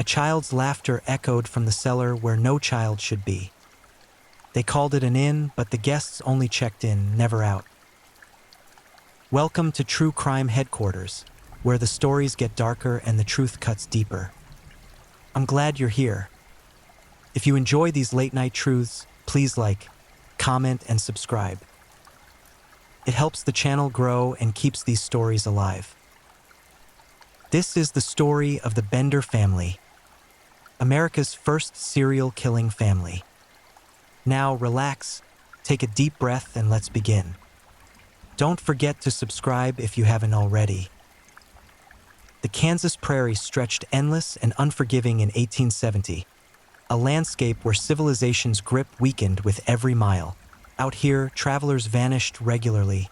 A child's laughter echoed from the cellar where no child should be. They called it an inn, but the guests only checked in, never out. Welcome to True Crime Headquarters, where the stories get darker and the truth cuts deeper. I'm glad you're here. If you enjoy these late-night truths, please like, comment, and subscribe. It helps the channel grow and keeps these stories alive. This is the story of the Bender family, America's first serial-killing family. Now relax, take a deep breath, and let's begin. Don't forget to subscribe if you haven't already. The Kansas prairie stretched endless and unforgiving in 1870, a landscape where civilization's grip weakened with every mile. Out here, travelers vanished regularly,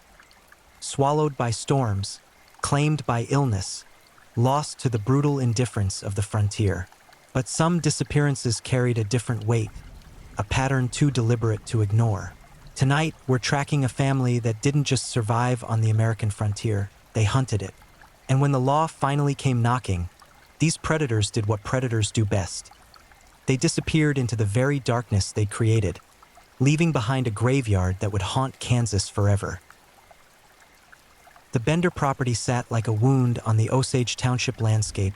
swallowed by storms, claimed by illness, lost to the brutal indifference of the frontier. But some disappearances carried a different weight, a pattern too deliberate to ignore. Tonight, we're tracking a family that didn't just survive on the American frontier, they hunted it. And when the law finally came knocking, these predators did what predators do best. They disappeared into the very darkness they'd created, leaving behind a graveyard that would haunt Kansas forever. The Bender property sat like a wound on the Osage Township landscape,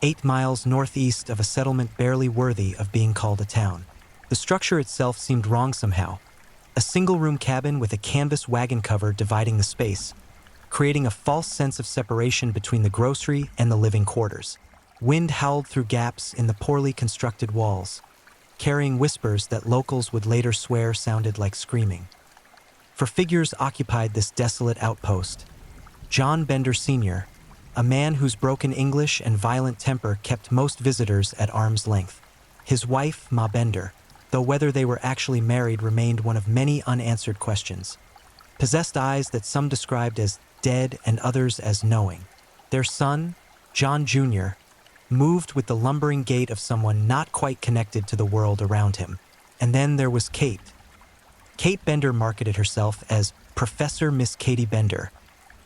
8 miles northeast of a settlement barely worthy of being called a town. The structure itself seemed wrong somehow. A single-room cabin with a canvas wagon cover dividing the space, creating a false sense of separation between the grocery and the living quarters. Wind howled through gaps in the poorly constructed walls, carrying whispers that locals would later swear sounded like screaming. For figures occupied this desolate outpost: John Bender Sr., a man whose broken English and violent temper kept most visitors at arm's length. His wife, Ma Bender, though whether they were actually married remained one of many unanswered questions. Possessed eyes that some described as dead and others as knowing. Their son, John Jr., moved with the lumbering gait of someone not quite connected to the world around him. And then there was Kate. Kate Bender marketed herself as Professor Miss Katie Bender,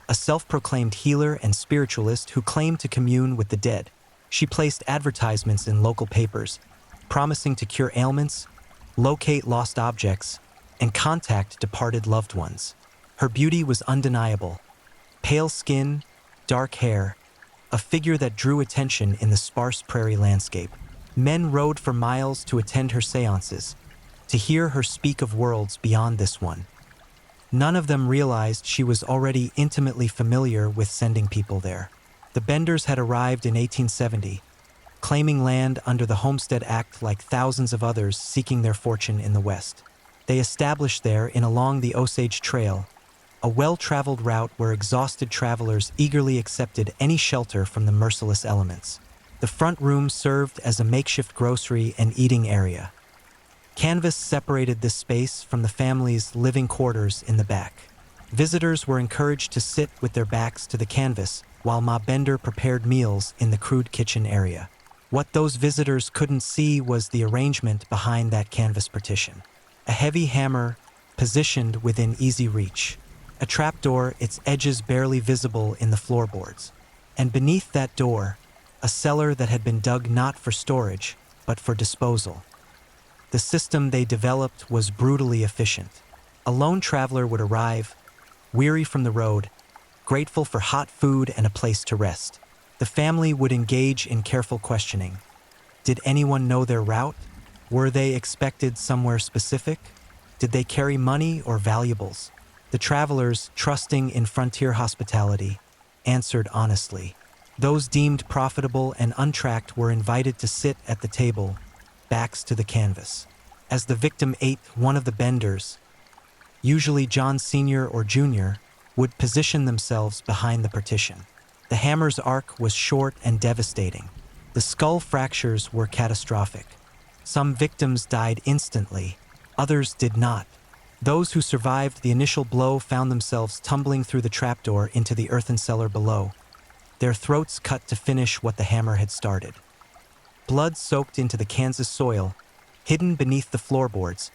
a self-proclaimed healer and spiritualist who claimed to commune with the dead. She placed advertisements in local papers, promising to cure ailments, locate lost objects, and contact departed loved ones. Her beauty was undeniable. Pale skin, dark hair, a figure that drew attention in the sparse prairie landscape. Men rode for miles to attend her seances, to hear her speak of worlds beyond this one. None of them realized she was already intimately familiar with sending people there. The Benders had arrived in 1870, claiming land under the Homestead Act like thousands of others seeking their fortune in the West. They established there and along the Osage Trail, a well-traveled route where exhausted travelers eagerly accepted any shelter from the merciless elements. The front room served as a makeshift grocery and eating area. Canvas separated this space from the family's living quarters in the back. Visitors were encouraged to sit with their backs to the canvas while Ma Bender prepared meals in the crude kitchen area. What those visitors couldn't see was the arrangement behind that canvas partition. A heavy hammer positioned within easy reach. A trapdoor, its edges barely visible in the floorboards. And beneath that door, a cellar that had been dug not for storage, but for disposal. The system they developed was brutally efficient. A lone traveler would arrive, weary from the road, grateful for hot food and a place to rest. The family would engage in careful questioning. Did anyone know their route? Were they expected somewhere specific? Did they carry money or valuables? The travelers, trusting in frontier hospitality, answered honestly. Those deemed profitable and untracked were invited to sit at the table, backs to the canvas. As the victim ate, one of the Benders, usually John Sr. or Jr., would position themselves behind the partition. The hammer's arc was short and devastating. The skull fractures were catastrophic. Some victims died instantly, others did not. Those who survived the initial blow found themselves tumbling through the trapdoor into the earthen cellar below, their throats cut to finish what the hammer had started. Blood soaked into the Kansas soil, hidden beneath the floorboards,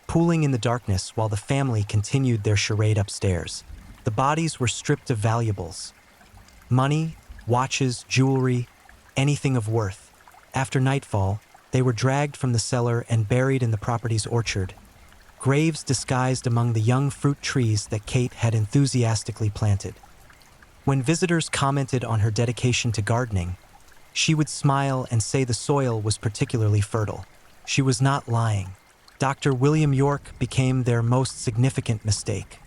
pooling in the darkness while the family continued their charade upstairs. The bodies were stripped of valuables. Money, watches, jewelry, anything of worth. After nightfall, they were dragged from the cellar and buried in the property's orchard, graves disguised among the young fruit trees that Kate had enthusiastically planted. When visitors commented on her dedication to gardening, she would smile and say the soil was particularly fertile. She was not lying. Dr. William York became their most significant mistake.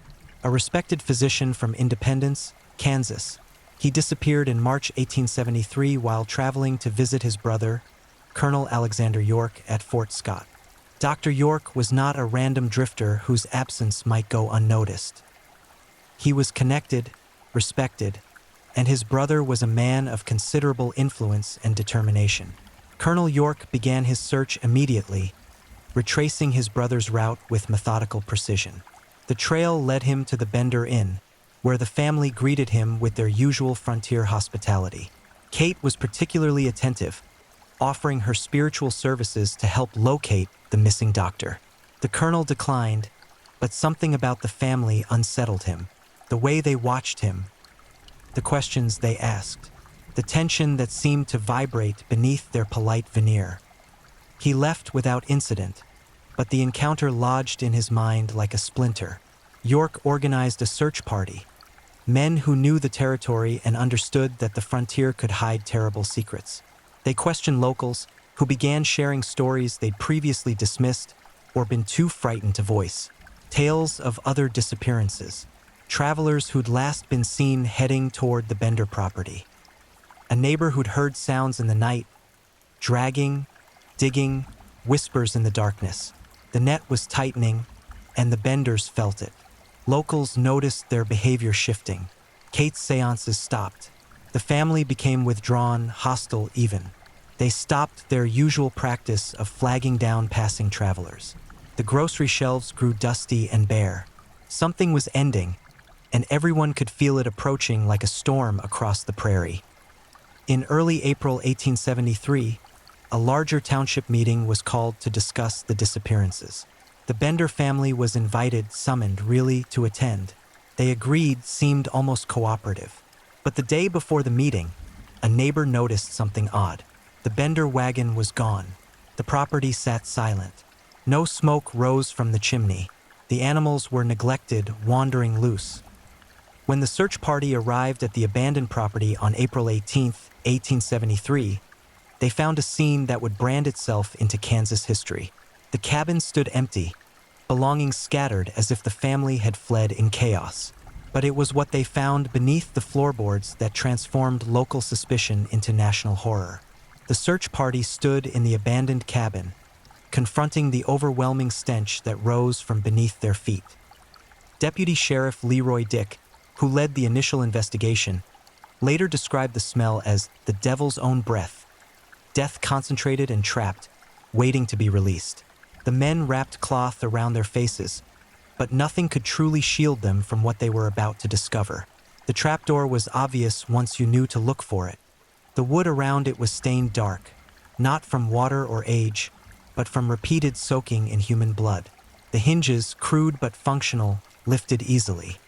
A respected physician from Independence, Kansas, he disappeared in March 1873 while traveling to visit his brother, Colonel Alexander York, at Fort Scott. Dr. York was not a random drifter whose absence might go unnoticed. He was connected, respected, and his brother was a man of considerable influence and determination. Colonel York began his search immediately, retracing his brother's route with methodical precision. The trail led him to the Bender Inn, where the family greeted him with their usual frontier hospitality. Kate was particularly attentive, offering her spiritual services to help locate the missing doctor. The colonel declined, but something about the family unsettled him. The way they watched him, the questions they asked, the tension that seemed to vibrate beneath their polite veneer. He left without incident, but the encounter lodged in his mind like a splinter. York organized a search party, men who knew the territory and understood that the frontier could hide terrible secrets. They questioned locals, who began sharing stories they'd previously dismissed or been too frightened to voice. Tales of other disappearances, travelers who'd last been seen heading toward the Bender property. A neighbor who'd heard sounds in the night, dragging, digging, whispers in the darkness. The net was tightening, and the Benders felt it. Locals noticed their behavior shifting. Kate's seances stopped. The family became withdrawn, hostile even. They stopped their usual practice of flagging down passing travelers. The grocery shelves grew dusty and bare. Something was ending, and everyone could feel it approaching like a storm across the prairie. In early April 1873, a larger township meeting was called to discuss the disappearances. The Bender family was summoned really to attend. They agreed, seemed almost cooperative. But the day before the meeting, a neighbor noticed something odd. The Bender wagon was gone. The property sat silent. No smoke rose from the chimney. The animals were neglected, wandering loose. When the search party arrived at the abandoned property on April 18, 1873, they found a scene that would brand itself into Kansas history. The cabin stood empty, belongings scattered as if the family had fled in chaos. But it was what they found beneath the floorboards that transformed local suspicion into national horror. The search party stood in the abandoned cabin, confronting the overwhelming stench that rose from beneath their feet. Deputy Sheriff Leroy Dick, who led the initial investigation, later described the smell as the devil's own breath, death concentrated and trapped, waiting to be released. The men wrapped cloth around their faces, but nothing could truly shield them from what they were about to discover. The trapdoor was obvious once you knew to look for it. The wood around it was stained dark, not from water or age, but from repeated soaking in human blood. The hinges, crude but functional, lifted easily.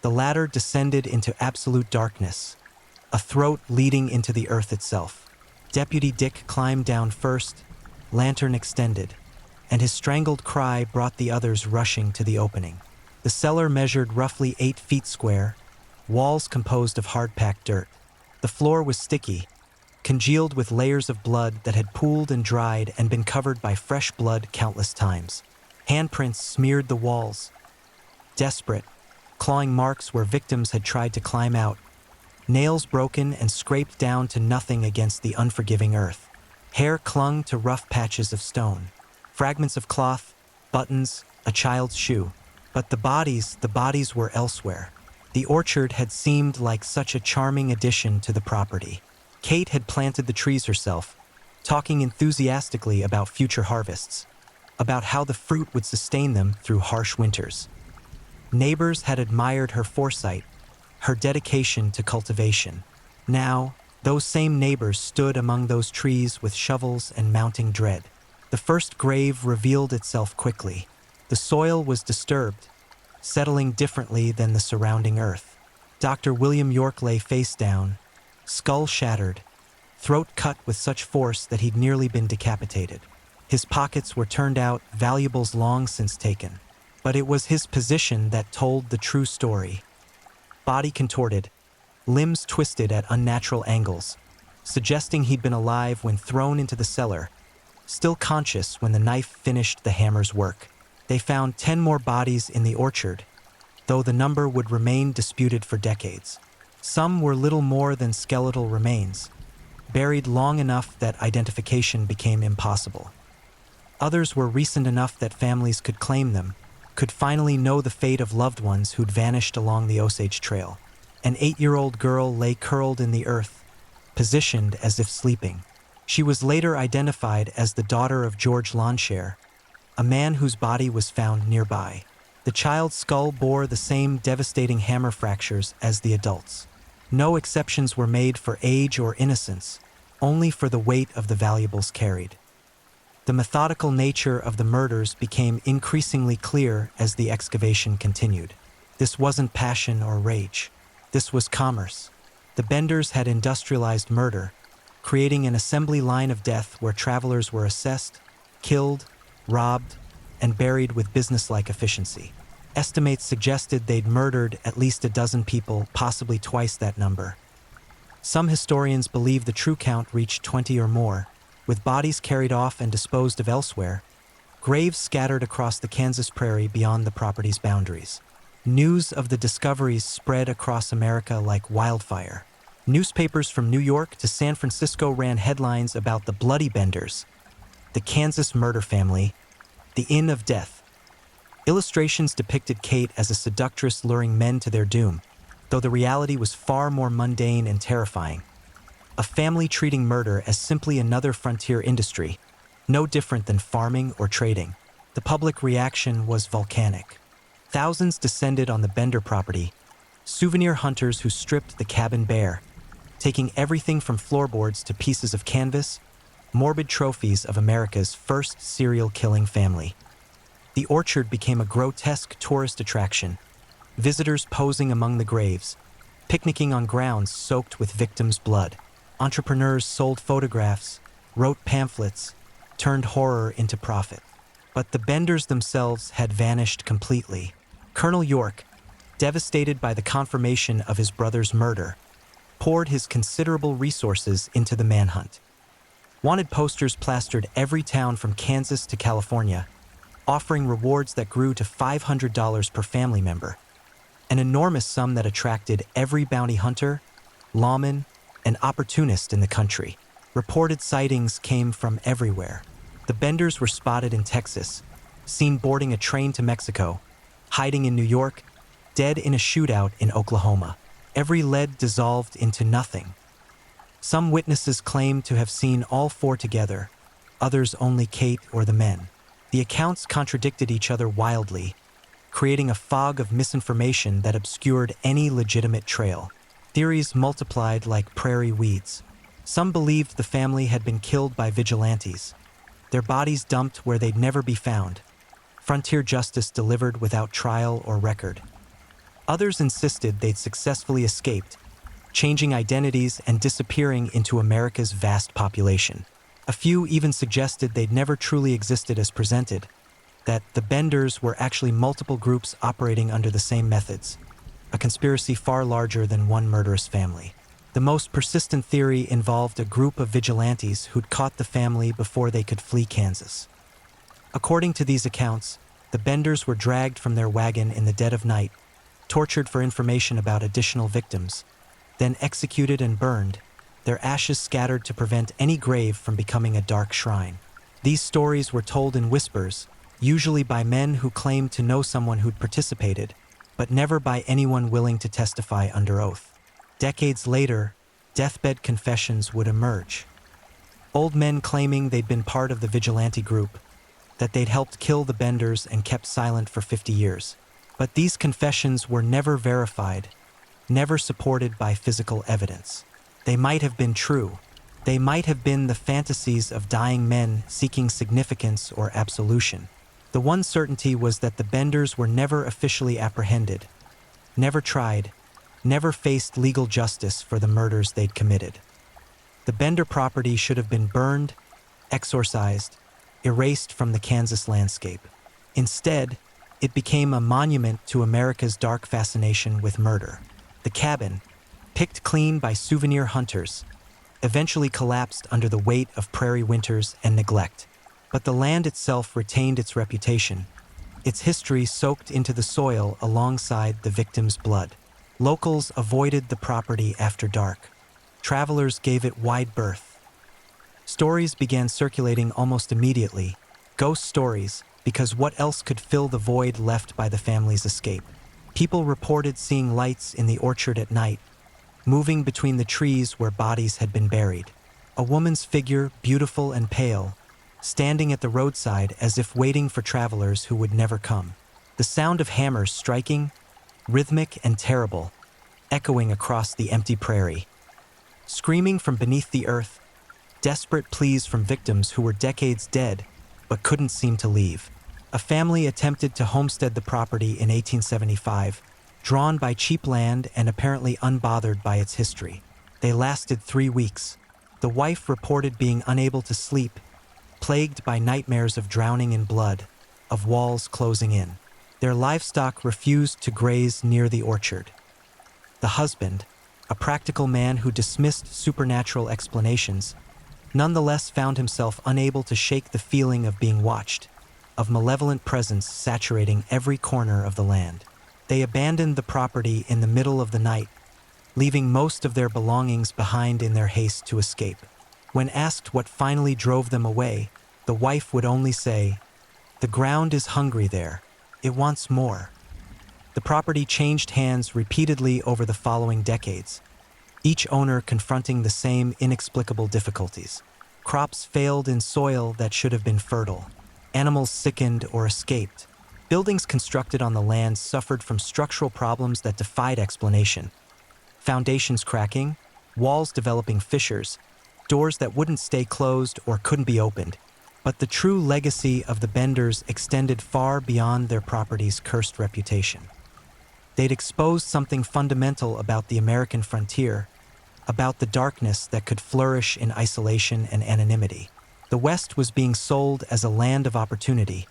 The ladder descended into absolute darkness, a throat leading into the earth itself. Deputy Dick climbed down first, lantern extended, and his strangled cry brought the others rushing to the opening. The cellar measured roughly 8 feet square, walls composed of hard-packed dirt. The floor was sticky, congealed with layers of blood that had pooled and dried and been covered by fresh blood countless times. Handprints smeared the walls. Desperate, clawing marks where victims had tried to climb out. Nails broken and scraped down to nothing against the unforgiving earth. Hair clung to rough patches of stone. Fragments of cloth, buttons, a child's shoe. But the bodies were elsewhere. The orchard had seemed like such a charming addition to the property. Kate had planted the trees herself, talking enthusiastically about future harvests, about how the fruit would sustain them through harsh winters. Neighbors had admired her foresight, her dedication to cultivation. Now, those same neighbors stood among those trees with shovels and mounting dread. The first grave revealed itself quickly. The soil was disturbed, settling differently than the surrounding earth. Dr. William York lay face down, skull shattered, throat cut with such force that he'd nearly been decapitated. His pockets were turned out, valuables long since taken. But it was his position that told the true story. Body contorted, limbs twisted at unnatural angles, suggesting he'd been alive when thrown into the cellar, still conscious when the knife finished the hammer's work. They found 10 more bodies in the orchard, though the number would remain disputed for decades. Some were little more than skeletal remains, buried long enough that identification became impossible. Others were recent enough that families could claim them, could finally know the fate of loved ones who'd vanished along the Osage Trail. An 8-year-old girl lay curled in the earth, positioned as if sleeping. She was later identified as the daughter of George Lawnshare, a man whose body was found nearby. The child's skull bore the same devastating hammer fractures as the adult's. No exceptions were made for age or innocence, only for the weight of the valuables carried. The methodical nature of the murders became increasingly clear as the excavation continued. This wasn't passion or rage. This was commerce. The Benders had industrialized murder, creating an assembly line of death where travelers were assessed, killed, robbed, and buried with businesslike efficiency. Estimates suggested they'd murdered at least a dozen people, possibly twice that number. Some historians believe the true count reached 20 or more, with bodies carried off and disposed of elsewhere, graves scattered across the Kansas prairie beyond the property's boundaries. News of the discoveries spread across America like wildfire. Newspapers from New York to San Francisco ran headlines about the Bloody Benders, the Kansas murder family, the Inn of Death. Illustrations depicted Kate as a seductress luring men to their doom, though the reality was far more mundane and terrifying. A family treating murder as simply another frontier industry, no different than farming or trading. The public reaction was volcanic. Thousands descended on the Bender property, souvenir hunters who stripped the cabin bare, taking everything from floorboards to pieces of canvas, morbid trophies of America's first serial-killing family. The orchard became a grotesque tourist attraction, visitors posing among the graves, picnicking on grounds soaked with victims' blood. Entrepreneurs sold photographs, wrote pamphlets, turned horror into profit. But the Benders themselves had vanished completely. Colonel York, devastated by the confirmation of his brother's murder, poured his considerable resources into the manhunt. Wanted posters plastered every town from Kansas to California, offering rewards that grew to $500 per family member, an enormous sum that attracted every bounty hunter, lawman, and opportunist in the country. Reported sightings came from everywhere. The Benders were spotted in Texas, seen boarding a train to Mexico, hiding in New York, dead in a shootout in Oklahoma. Every lead dissolved into nothing. Some witnesses claimed to have seen all 4 together, others only Kate or the men. The accounts contradicted each other wildly, creating a fog of misinformation that obscured any legitimate trail. Theories multiplied like prairie weeds. Some believed the family had been killed by vigilantes, their bodies dumped where they'd never be found, frontier justice delivered without trial or record. Others insisted they'd successfully escaped, changing identities and disappearing into America's vast population. A few even suggested they'd never truly existed as presented, that the Benders were actually multiple groups operating under the same methods, a conspiracy far larger than one murderous family. The most persistent theory involved a group of vigilantes who'd caught the family before they could flee Kansas. According to these accounts, the Benders were dragged from their wagon in the dead of night, tortured for information about additional victims, then executed and burned, their ashes scattered to prevent any grave from becoming a dark shrine. These stories were told in whispers, usually by men who claimed to know someone who'd participated, but never by anyone willing to testify under oath. Decades later, deathbed confessions would emerge. Old men claiming they'd been part of the vigilante group, that they'd helped kill the Benders and kept silent for 50 years. But these confessions were never verified, never supported by physical evidence. They might have been true. They might have been the fantasies of dying men seeking significance or absolution. The one certainty was that the Benders were never officially apprehended, never tried, never faced legal justice for the murders they'd committed. The Bender property should have been burned, exorcised, erased from the Kansas landscape. Instead, it became a monument to America's dark fascination with murder. The cabin, picked clean by souvenir hunters, eventually collapsed under the weight of prairie winters and neglect. But the land itself retained its reputation, its history soaked into the soil alongside the victim's blood. Locals avoided the property after dark. Travelers gave it wide berth. Stories began circulating almost immediately, ghost stories, because what else could fill the void left by the family's escape? People reported seeing lights in the orchard at night, moving between the trees where bodies had been buried. A woman's figure, beautiful and pale, standing at the roadside as if waiting for travelers who would never come. The sound of hammers striking, rhythmic and terrible, echoing across the empty prairie. Screaming from beneath the earth, desperate pleas from victims who were decades dead but couldn't seem to leave. A family attempted to homestead the property in 1875, drawn by cheap land and apparently unbothered by its history. They lasted 3 weeks. The wife reported being unable to sleep, plagued by nightmares of drowning in blood, of walls closing in. Their livestock refused to graze near the orchard. The husband, a practical man who dismissed supernatural explanations, nonetheless found himself unable to shake the feeling of being watched, of malevolent presence saturating every corner of the land. They abandoned the property in the middle of the night, leaving most of their belongings behind in their haste to escape. When asked what finally drove them away, the wife would only say, "The ground is hungry there. It wants more." The property changed hands repeatedly over the following decades, each owner confronting the same inexplicable difficulties. Crops failed in soil that should have been fertile. Animals sickened or escaped. Buildings constructed on the land suffered from structural problems that defied explanation. Foundations cracking, walls developing fissures, doors that wouldn't stay closed or couldn't be opened. But the true legacy of the Benders extended far beyond their property's cursed reputation. They'd exposed something fundamental about the American frontier, about the darkness that could flourish in isolation and anonymity. The West was being sold as a land of opportunity,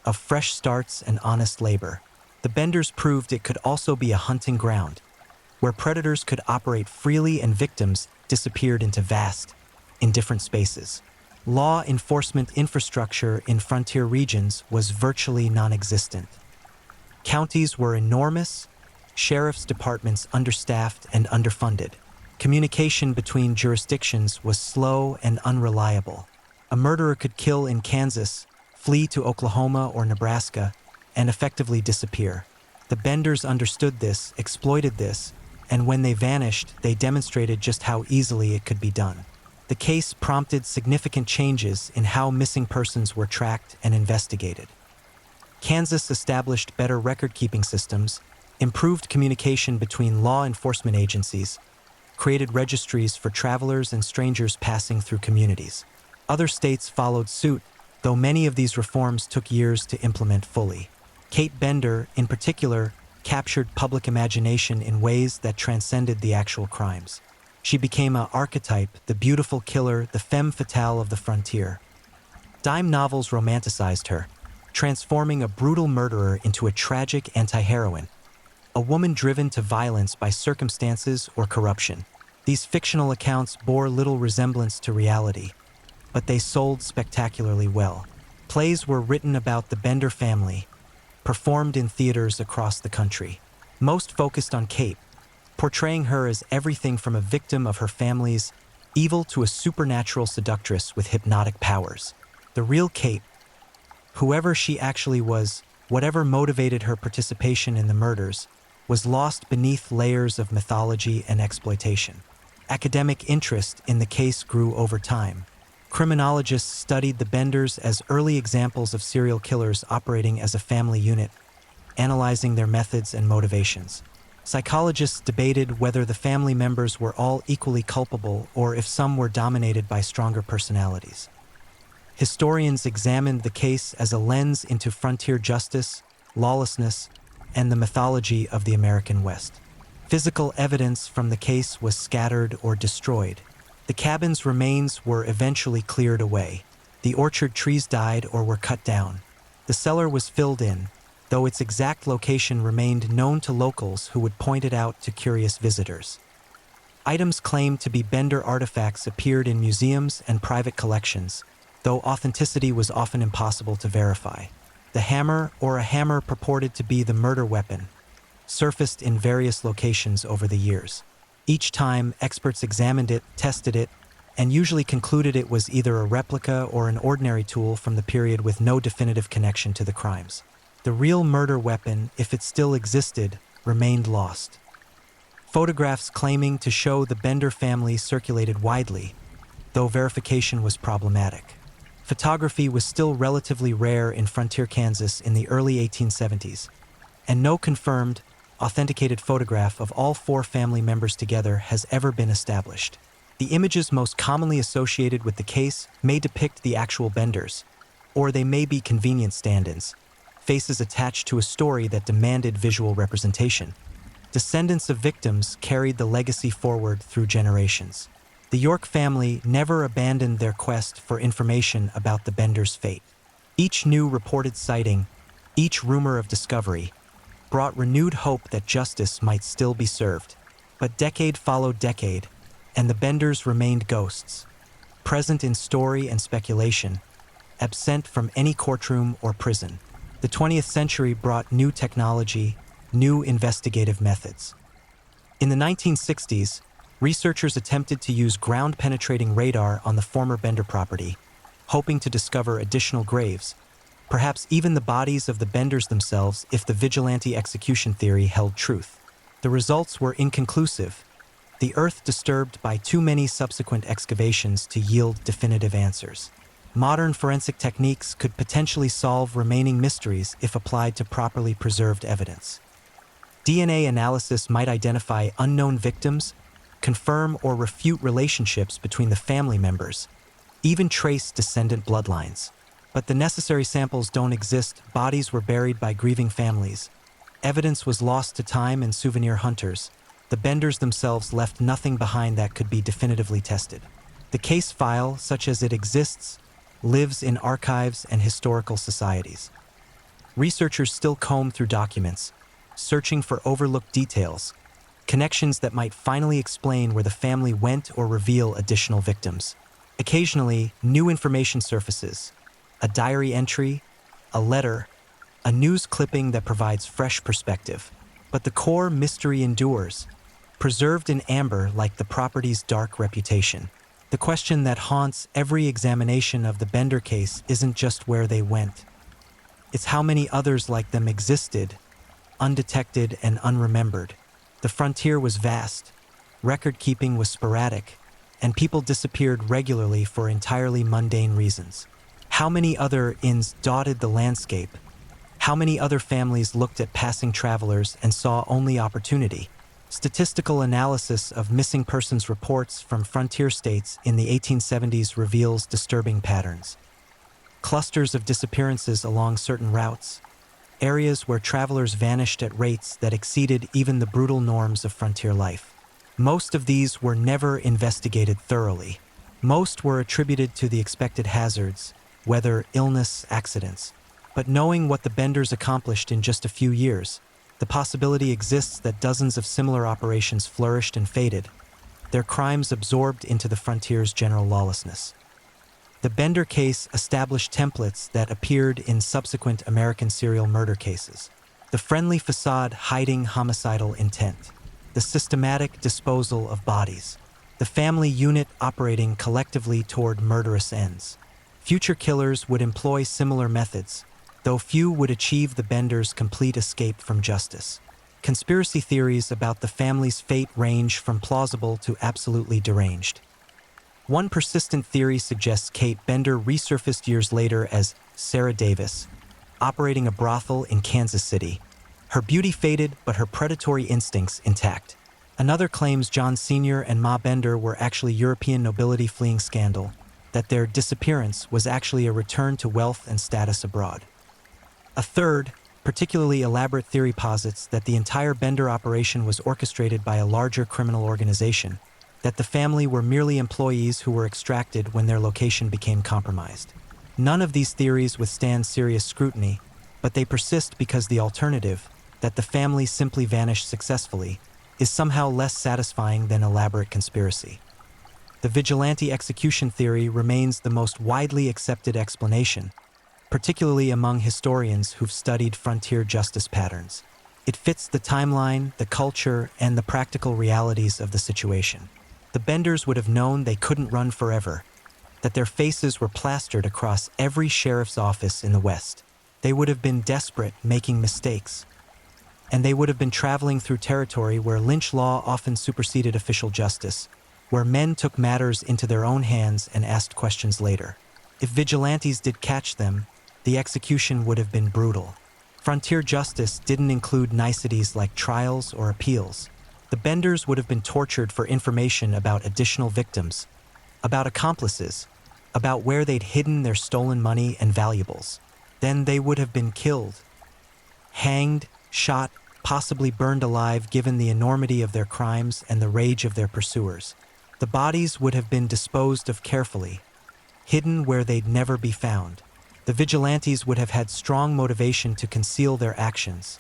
of fresh starts and honest labor. The Benders proved it could also be a hunting ground, where predators could operate freely and victims disappeared into vast, indifferent spaces. Law enforcement infrastructure in frontier regions was virtually non-existent. Counties were enormous, sheriff's departments understaffed and underfunded. Communication between jurisdictions was slow and unreliable. A murderer could kill in Kansas, flee to Oklahoma or Nebraska, and effectively disappear. The Benders understood this, exploited this, and when they vanished, they demonstrated just how easily it could be done. The case prompted significant changes in how missing persons were tracked and investigated. Kansas established better record-keeping systems, improved communication between law enforcement agencies, created registries for travelers and strangers passing through communities. Other states followed suit, though many of these reforms took years to implement fully. Kate Bender, in particular, captured public imagination in ways that transcended the actual crimes. She became an archetype, the beautiful killer, the femme fatale of the frontier. Dime novels romanticized her, transforming a brutal murderer into a tragic anti-heroine, a woman driven to violence by circumstances or corruption. These fictional accounts bore little resemblance to reality, but they sold spectacularly well. Plays were written about the Bender family, performed in theaters across the country. Most focused on Kate, portraying her as everything from a victim of her family's evil to a supernatural seductress with hypnotic powers. The real Kate, whoever she actually was, whatever motivated her participation in the murders, was lost beneath layers of mythology and exploitation. Academic interest in the case grew over time. Criminologists studied the Benders as early examples of serial killers operating as a family unit, analyzing their methods and motivations. Psychologists debated whether the family members were all equally culpable or if some were dominated by stronger personalities. Historians examined the case as a lens into frontier justice, lawlessness, and the mythology of the American West. Physical evidence from the case was scattered or destroyed. The cabin's remains were eventually cleared away. The orchard trees died or were cut down. The cellar was filled in, though its exact location remained known to locals who would point it out to curious visitors. Items claimed to be Bender artifacts appeared in museums and private collections, though authenticity was often impossible to verify. The hammer, or a hammer purported to be the murder weapon, surfaced in various locations over the years. Each time, experts examined it, tested it, and usually concluded it was either a replica or an ordinary tool from the period with no definitive connection to the crimes. The real murder weapon, if it still existed, remained lost. Photographs claiming to show the Bender family circulated widely, though verification was problematic. Photography was still relatively rare in frontier Kansas in the early 1870s, and no confirmed, authenticated photograph of all four family members together has ever been established. The images most commonly associated with the case may depict the actual Benders, or they may be convenient stand-ins, faces attached to a story that demanded visual representation. Descendants of victims carried the legacy forward through generations. The York family never abandoned their quest for information about the Benders' fate. Each new reported sighting, each rumor of discovery, brought renewed hope that justice might still be served. But decade followed decade, and the Benders remained ghosts, present in story and speculation, absent from any courtroom or prison. The 20th century brought new technology, new investigative methods. In the 1960s, researchers attempted to use ground-penetrating radar on the former Bender property, hoping to discover additional graves, perhaps even the bodies of the Benders themselves if the vigilante execution theory held truth. The results were inconclusive, the earth disturbed by too many subsequent excavations to yield definitive answers. Modern forensic techniques could potentially solve remaining mysteries if applied to properly preserved evidence. DNA analysis might identify unknown victims, confirm or refute relationships between the family members, even trace descendant bloodlines. But the necessary samples don't exist. Bodies were buried by grieving families. Evidence was lost to time and souvenir hunters. The Benders themselves left nothing behind that could be definitively tested. The case file, such as it exists, lives in archives and historical societies. Researchers still comb through documents, searching for overlooked details, connections that might finally explain where the family went or reveal additional victims. Occasionally, new information surfaces, a diary entry, a letter, a news clipping that provides fresh perspective. But the core mystery endures, preserved in amber like the property's dark reputation. The question that haunts every examination of the Bender case isn't just where they went. It's how many others like them existed, undetected and unremembered. The frontier was vast, record-keeping was sporadic, and people disappeared regularly for entirely mundane reasons. How many other inns dotted the landscape? How many other families looked at passing travelers and saw only opportunity? Statistical analysis of missing persons reports from frontier states in the 1870s reveals disturbing patterns. Clusters of disappearances along certain routes, areas where travelers vanished at rates that exceeded even the brutal norms of frontier life. Most of these were never investigated thoroughly. Most were attributed to the expected hazards, weather, illness, accidents. But knowing what the Benders accomplished in just a few years, the possibility exists that dozens of similar operations flourished and faded, their crimes absorbed into the frontier's general lawlessness. The Bender case established templates that appeared in subsequent American serial murder cases. The friendly facade hiding homicidal intent. The systematic disposal of bodies. The family unit operating collectively toward murderous ends. Future killers would employ similar methods, though few would achieve the Benders' complete escape from justice. Conspiracy theories about the family's fate range from plausible to absolutely deranged. One persistent theory suggests Kate Bender resurfaced years later as Sarah Davis, operating a brothel in Kansas City. Her beauty faded, but her predatory instincts intact. Another claims John Sr. and Ma Bender were actually European nobility fleeing scandal, that their disappearance was actually a return to wealth and status abroad. A third, particularly elaborate theory posits that the entire Bender operation was orchestrated by a larger criminal organization, that the family were merely employees who were extracted when their location became compromised. None of these theories withstand serious scrutiny, but they persist because the alternative, that the family simply vanished successfully, is somehow less satisfying than elaborate conspiracy. The vigilante execution theory remains the most widely accepted explanation, particularly among historians who've studied frontier justice patterns. It fits the timeline, the culture, and the practical realities of the situation. The Benders would have known they couldn't run forever, that their faces were plastered across every sheriff's office in the West. They would have been desperate, making mistakes. And they would have been traveling through territory where lynch law often superseded official justice, where men took matters into their own hands and asked questions later. If vigilantes did catch them, the execution would have been brutal. Frontier justice didn't include niceties like trials or appeals. The Benders would have been tortured for information about additional victims, about accomplices, about where they'd hidden their stolen money and valuables. Then they would have been killed, hanged, shot, possibly burned alive given the enormity of their crimes and the rage of their pursuers. The bodies would have been disposed of carefully, hidden where they'd never be found. The vigilantes would have had strong motivation to conceal their actions.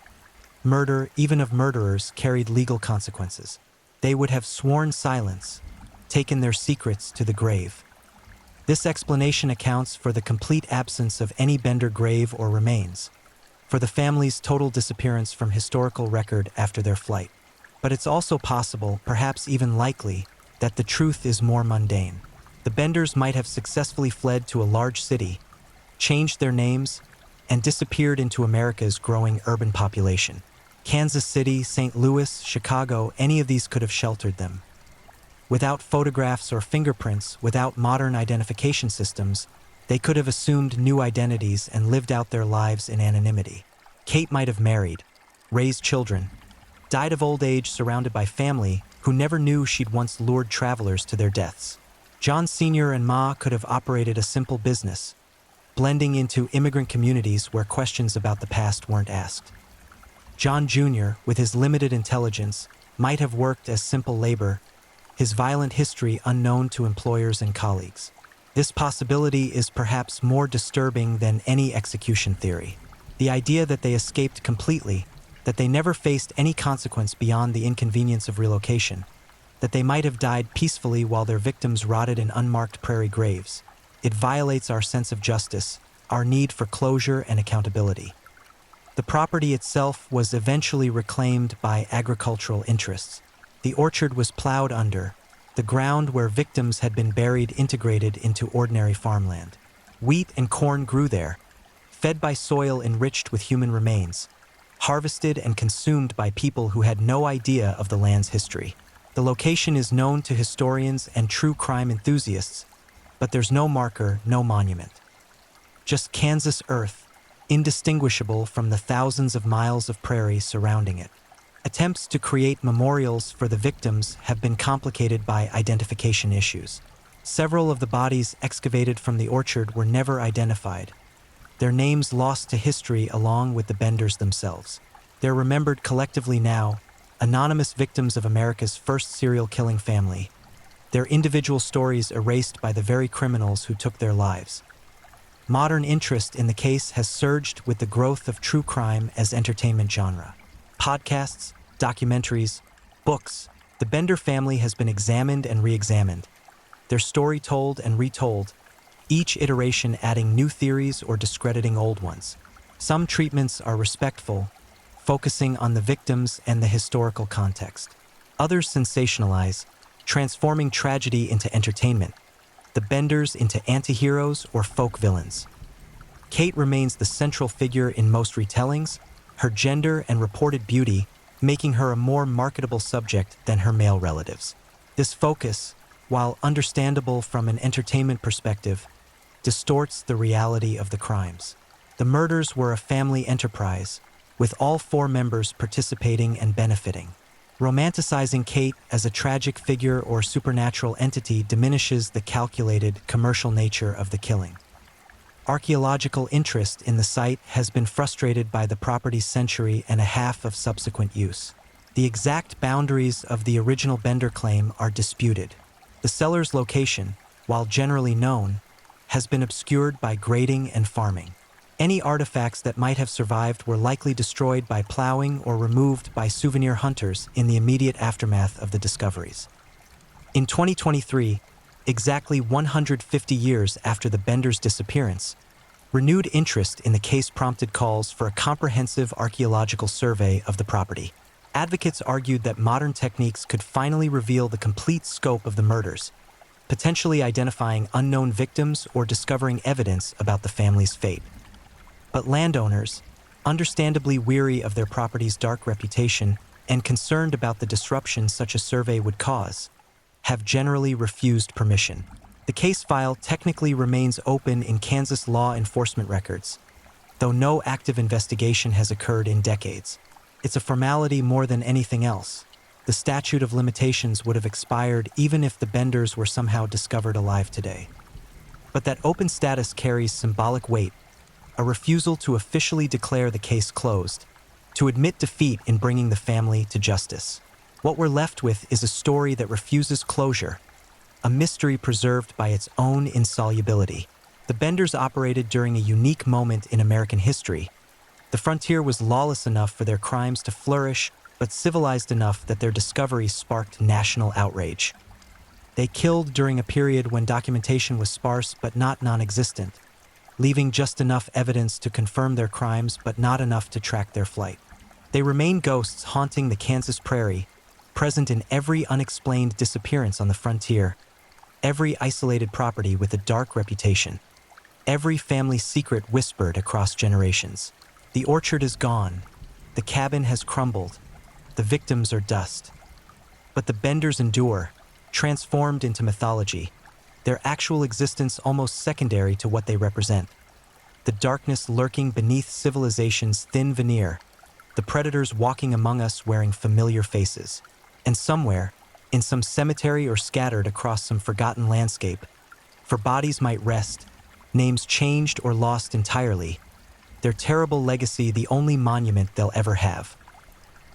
Murder, even of murderers, carried legal consequences. They would have sworn silence, taken their secrets to the grave. This explanation accounts for the complete absence of any Bender grave or remains, for the family's total disappearance from historical record after their flight. But it's also possible, perhaps even likely, that the truth is more mundane. The Benders might have successfully fled to a large city, changed their names, and disappeared into America's growing urban population. Kansas City, St. Louis, Chicago, any of these could have sheltered them. Without photographs or fingerprints, without modern identification systems, they could have assumed new identities and lived out their lives in anonymity. Kate might have married, raised children, died of old age surrounded by family who never knew she'd once lured travelers to their deaths. John Sr. and Ma could have operated a simple business, blending into immigrant communities where questions about the past weren't asked. John Jr., with his limited intelligence, might have worked as simple labor, his violent history unknown to employers and colleagues. This possibility is perhaps more disturbing than any execution theory. The idea that they escaped completely, that they never faced any consequence beyond the inconvenience of relocation, that they might have died peacefully while their victims rotted in unmarked prairie graves. It violates our sense of justice, our need for closure and accountability. The property itself was eventually reclaimed by agricultural interests. The orchard was plowed under, the ground where victims had been buried integrated into ordinary farmland. Wheat and corn grew there, fed by soil enriched with human remains, harvested and consumed by people who had no idea of the land's history. The location is known to historians and true crime enthusiasts, but there's no marker, no monument. Just Kansas earth, indistinguishable from the thousands of miles of prairie surrounding it. Attempts to create memorials for the victims have been complicated by identification issues. Several of the bodies excavated from the orchard were never identified, their names lost to history along with the Benders themselves. They're remembered collectively now, anonymous victims of America's first serial killing family, their individual stories erased by the very criminals who took their lives. Modern interest in the case has surged with the growth of true crime as entertainment genre. Podcasts, documentaries, books, the Bender family has been examined and re-examined, their story told and retold, each iteration adding new theories or discrediting old ones. Some treatments are respectful, focusing on the victims and the historical context. Others sensationalize, transforming tragedy into entertainment, the Benders into anti-heroes or folk villains. Kate remains the central figure in most retellings, her gender and reported beauty making her a more marketable subject than her male relatives. This focus, while understandable from an entertainment perspective, distorts the reality of the crimes. The murders were a family enterprise, with all 4 members participating and benefiting. Romanticizing Kate as a tragic figure or supernatural entity diminishes the calculated, commercial nature of the killing. Archaeological interest in the site has been frustrated by the property's century and a half of subsequent use. The exact boundaries of the original Bender claim are disputed. The cellar's location, while generally known, has been obscured by grading and farming. Any artifacts that might have survived were likely destroyed by plowing or removed by souvenir hunters in the immediate aftermath of the discoveries. In 2023, exactly 150 years after the Bender's disappearance, renewed interest in the case prompted calls for a comprehensive archaeological survey of the property. Advocates argued that modern techniques could finally reveal the complete scope of the murders, potentially identifying unknown victims or discovering evidence about the family's fate. But landowners, understandably weary of their property's dark reputation and concerned about the disruption such a survey would cause, have generally refused permission. The case file technically remains open in Kansas law enforcement records, though no active investigation has occurred in decades. It's a formality more than anything else. The statute of limitations would have expired even if the Benders were somehow discovered alive today. But that open status carries symbolic weight, a refusal to officially declare the case closed, to admit defeat in bringing the family to justice. What we're left with is a story that refuses closure, a mystery preserved by its own insolubility. The Benders operated during a unique moment in American history. The frontier was lawless enough for their crimes to flourish, but civilized enough that their discovery sparked national outrage. They killed during a period when documentation was sparse but not non-existent, leaving just enough evidence to confirm their crimes but not enough to track their flight. They remain ghosts haunting the Kansas prairie, present in every unexplained disappearance on the frontier, every isolated property with a dark reputation, every family secret whispered across generations. The orchard is gone, the cabin has crumbled, the victims are dust. But the Benders endure, transformed into mythology, their actual existence almost secondary to what they represent. The darkness lurking beneath civilization's thin veneer, the predators walking among us wearing familiar faces. And somewhere, in some cemetery or scattered across some forgotten landscape, for bodies might rest, names changed or lost entirely, their terrible legacy the only monument they'll ever have.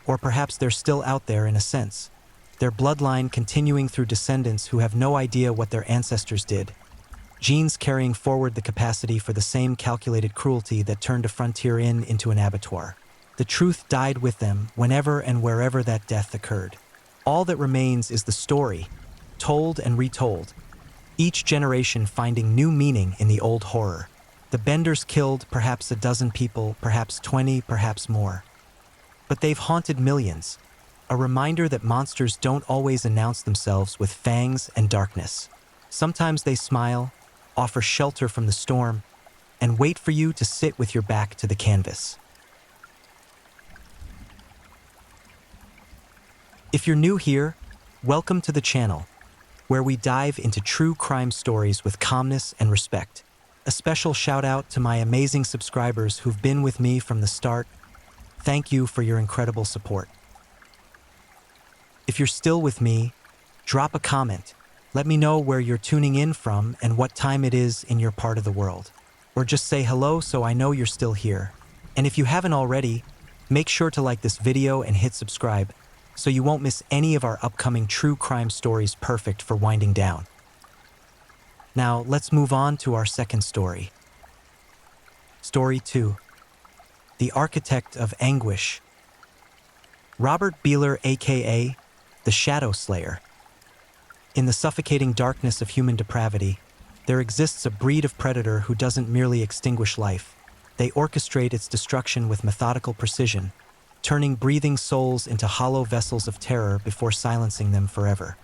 Or perhaps they're still out there in a sense, their bloodline continuing through descendants who have no idea what their ancestors did, genes carrying forward the capacity for the same calculated cruelty that turned a frontier inn into an abattoir. The truth died with them whenever and wherever that death occurred. All that remains is the story, told and retold, each generation finding new meaning in the old horror. The Benders killed perhaps a dozen people, perhaps 20, perhaps more. But they've haunted millions, a reminder that monsters don't always announce themselves with fangs and darkness. Sometimes they smile, offer shelter from the storm, and wait for you to sit with your back to the canvas. If you're new here, welcome to the channel, where we dive into true crime stories with calmness and respect. A special shout out to my amazing subscribers who've been with me from the start. Thank you for your incredible support. If you're still with me, drop a comment. Let me know where you're tuning in from and what time it is in your part of the world. Or just say hello so I know you're still here. And if you haven't already, make sure to like this video and hit subscribe so you won't miss any of our upcoming true crime stories perfect for winding down. Now, let's move on to our second story. Story 2. The Architect of Anguish. Robert Beeler, aka the Shadow Slayer. In the suffocating darkness of human depravity, there exists a breed of predator who doesn't merely extinguish life. They orchestrate its destruction with methodical precision, turning breathing souls into hollow vessels of terror before silencing them forever.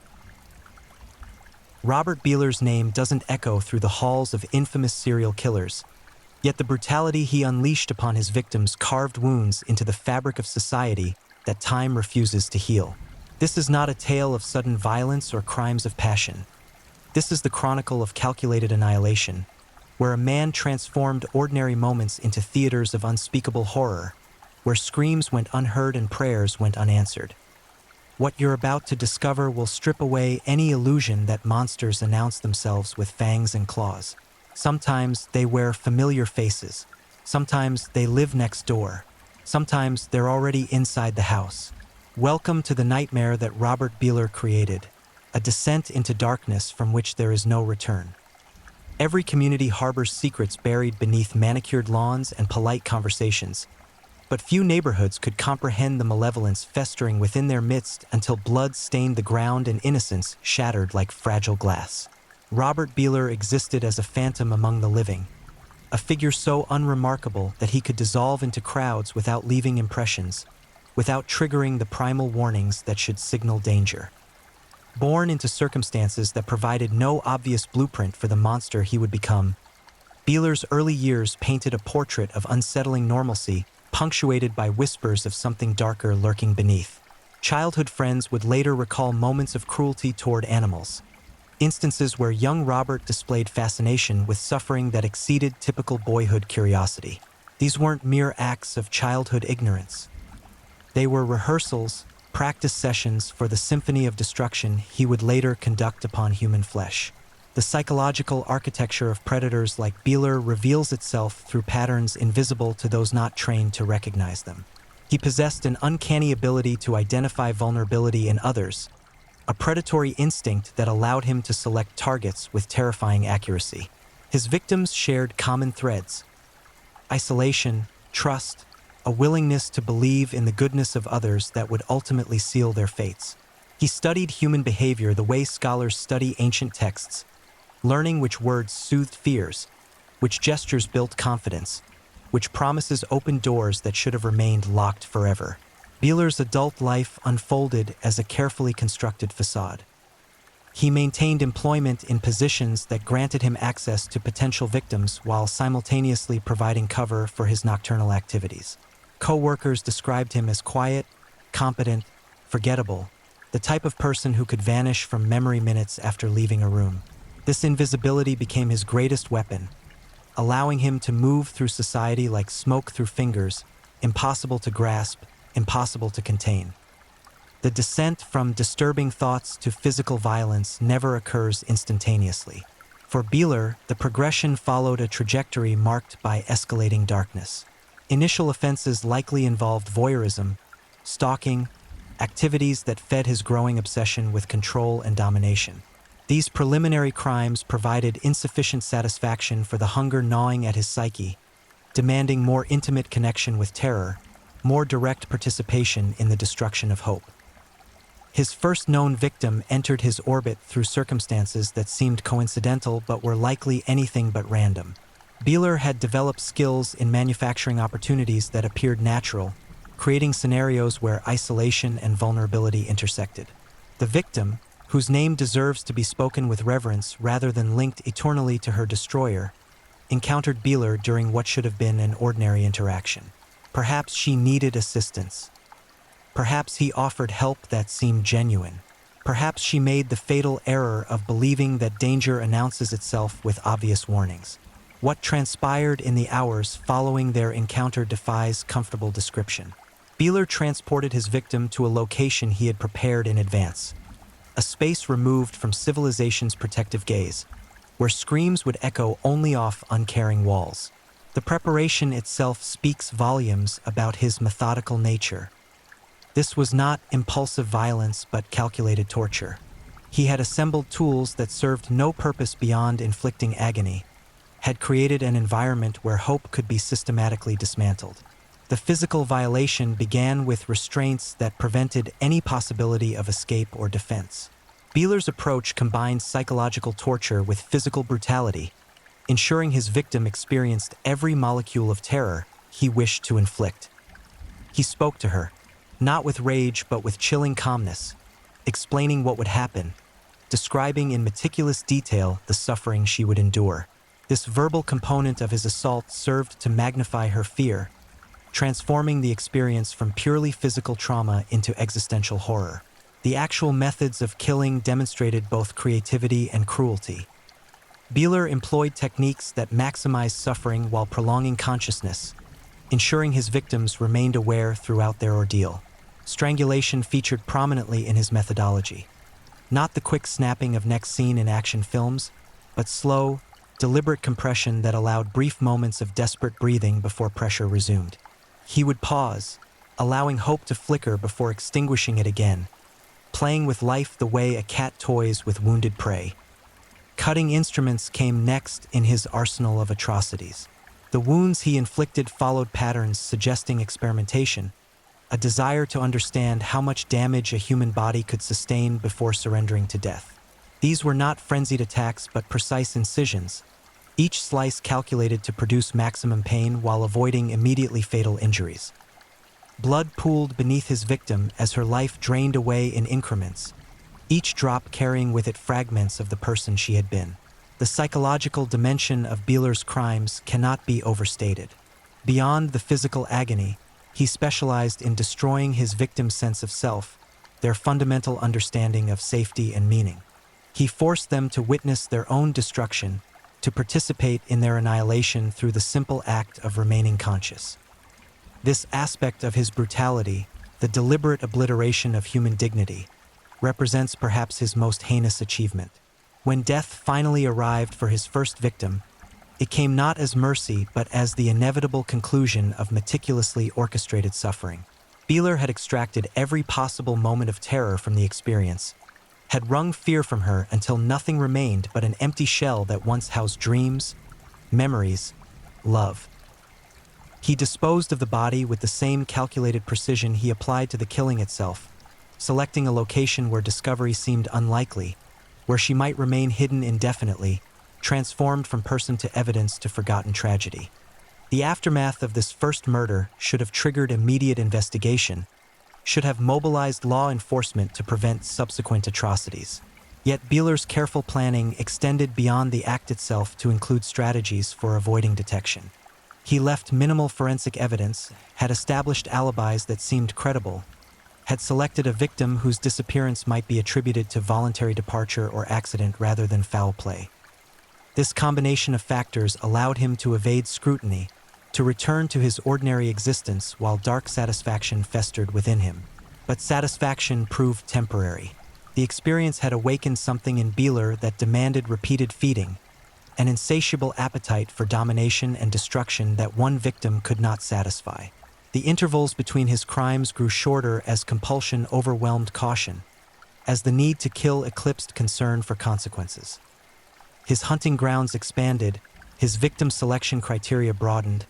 Robert Beeler's name doesn't echo through the halls of infamous serial killers, yet the brutality he unleashed upon his victims carved wounds into the fabric of society that time refuses to heal. This is not a tale of sudden violence or crimes of passion. This is the chronicle of calculated annihilation, where a man transformed ordinary moments into theaters of unspeakable horror, where screams went unheard and prayers went unanswered. What you're about to discover will strip away any illusion that monsters announce themselves with fangs and claws. Sometimes they wear familiar faces. Sometimes they live next door. Sometimes they're already inside the house. Welcome to the nightmare that Robert Beeler created, a descent into darkness from which there is no return. Every community harbors secrets buried beneath manicured lawns and polite conversations, but few neighborhoods could comprehend the malevolence festering within their midst until blood stained the ground and innocence shattered like fragile glass. Robert Beeler existed as a phantom among the living, a figure so unremarkable that he could dissolve into crowds without leaving impressions, without triggering the primal warnings that should signal danger. Born into circumstances that provided no obvious blueprint for the monster he would become, Beeler's early years painted a portrait of unsettling normalcy, punctuated by whispers of something darker lurking beneath. Childhood friends would later recall moments of cruelty toward animals, instances where young Robert displayed fascination with suffering that exceeded typical boyhood curiosity. These weren't mere acts of childhood ignorance. They were rehearsals, practice sessions for the symphony of destruction he would later conduct upon human flesh. The psychological architecture of predators like Beeler reveals itself through patterns invisible to those not trained to recognize them. He possessed an uncanny ability to identify vulnerability in others, a predatory instinct that allowed him to select targets with terrifying accuracy. His victims shared common threads: isolation, trust, a willingness to believe in the goodness of others that would ultimately seal their fates. He studied human behavior the way scholars study ancient texts, learning which words soothed fears, which gestures built confidence, which promises opened doors that should have remained locked forever. Beeler's adult life unfolded as a carefully constructed facade. He maintained employment in positions that granted him access to potential victims while simultaneously providing cover for his nocturnal activities. Co-workers described him as quiet, competent, forgettable, the type of person who could vanish from memory minutes after leaving a room. This invisibility became his greatest weapon, allowing him to move through society like smoke through fingers, impossible to grasp, impossible to contain. The descent from disturbing thoughts to physical violence never occurs instantaneously. For Beeler, the progression followed a trajectory marked by escalating darkness. Initial offenses likely involved voyeurism, stalking, activities that fed his growing obsession with control and domination. These preliminary crimes provided insufficient satisfaction for the hunger gnawing at his psyche, demanding more intimate connection with terror, more direct participation in the destruction of hope. His first known victim entered his orbit through circumstances that seemed coincidental but were likely anything but random. Beeler had developed skills in manufacturing opportunities that appeared natural, creating scenarios where isolation and vulnerability intersected. The victim, whose name deserves to be spoken with reverence rather than linked eternally to her destroyer, encountered Beeler during what should have been an ordinary interaction. Perhaps she needed assistance. Perhaps he offered help that seemed genuine. Perhaps she made the fatal error of believing that danger announces itself with obvious warnings. What transpired in the hours following their encounter defies comfortable description. Beeler transported his victim to a location he had prepared in advance, a space removed from civilization's protective gaze, where screams would echo only off uncaring walls. The preparation itself speaks volumes about his methodical nature. This was not impulsive violence but calculated torture. He had assembled tools that served no purpose beyond inflicting agony, had created an environment where hope could be systematically dismantled. The physical violation began with restraints that prevented any possibility of escape or defense. Beeler's approach combined psychological torture with physical brutality, ensuring his victim experienced every molecule of terror he wished to inflict. He spoke to her, not with rage but with chilling calmness, explaining what would happen, describing in meticulous detail the suffering she would endure. This verbal component of his assault served to magnify her fear, transforming the experience from purely physical trauma into existential horror. The actual methods of killing demonstrated both creativity and cruelty. Beeler employed techniques that maximized suffering while prolonging consciousness, ensuring his victims remained aware throughout their ordeal. Strangulation featured prominently in his methodology. Not the quick snapping of necks seen in action films, but slow, deliberate compression that allowed brief moments of desperate breathing before pressure resumed. He would pause, allowing hope to flicker before extinguishing it again, playing with life the way a cat toys with wounded prey. Cutting instruments came next in his arsenal of atrocities. The wounds he inflicted followed patterns suggesting experimentation, a desire to understand how much damage a human body could sustain before surrendering to death. These were not frenzied attacks but precise incisions, each slice calculated to produce maximum pain while avoiding immediately fatal injuries. Blood pooled beneath his victim as her life drained away in increments, each drop carrying with it fragments of the person she had been. The psychological dimension of Beeler's crimes cannot be overstated. Beyond the physical agony, he specialized in destroying his victim's sense of self, their fundamental understanding of safety and meaning. He forced them to witness their own destruction, to participate in their annihilation through the simple act of remaining conscious. This aspect of his brutality, the deliberate obliteration of human dignity, represents perhaps his most heinous achievement. When death finally arrived for his first victim, it came not as mercy but as the inevitable conclusion of meticulously orchestrated suffering. Beeler had extracted every possible moment of terror from the experience, had wrung fear from her until nothing remained but an empty shell that once housed dreams, memories, love. He disposed of the body with the same calculated precision he applied to the killing itself, selecting a location where discovery seemed unlikely, where she might remain hidden indefinitely, transformed from person to evidence to forgotten tragedy. The aftermath of this first murder should have triggered immediate investigation, should have mobilized law enforcement to prevent subsequent atrocities. Yet Beeler's careful planning extended beyond the act itself to include strategies for avoiding detection. He left minimal forensic evidence, had established alibis that seemed credible, had selected a victim whose disappearance might be attributed to voluntary departure or accident rather than foul play. This combination of factors allowed him to evade scrutiny, to return to his ordinary existence while dark satisfaction festered within him. But satisfaction proved temporary. The experience had awakened something in Beeler that demanded repeated feeding, an insatiable appetite for domination and destruction that one victim could not satisfy. The intervals between his crimes grew shorter as compulsion overwhelmed caution, as the need to kill eclipsed concern for consequences. His hunting grounds expanded, his victim selection criteria broadened,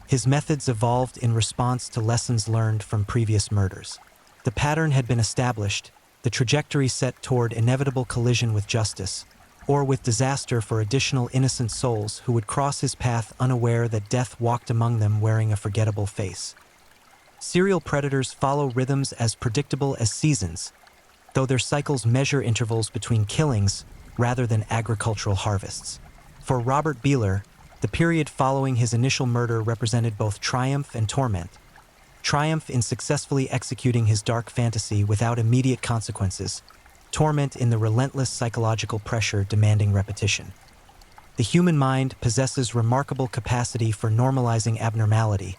his methods evolved in response to lessons learned from previous murders. The pattern had been established, the trajectory set toward inevitable collision with justice, or with disaster for additional innocent souls who would cross his path unaware that death walked among them wearing a forgettable face. Serial predators follow rhythms as predictable as seasons, though their cycles measure intervals between killings rather than agricultural harvests. For Robert Beeler, the period following his initial murder represented both triumph and torment. Triumph in successfully executing his dark fantasy without immediate consequences, torment in the relentless psychological pressure demanding repetition. The human mind possesses remarkable capacity for normalizing abnormality,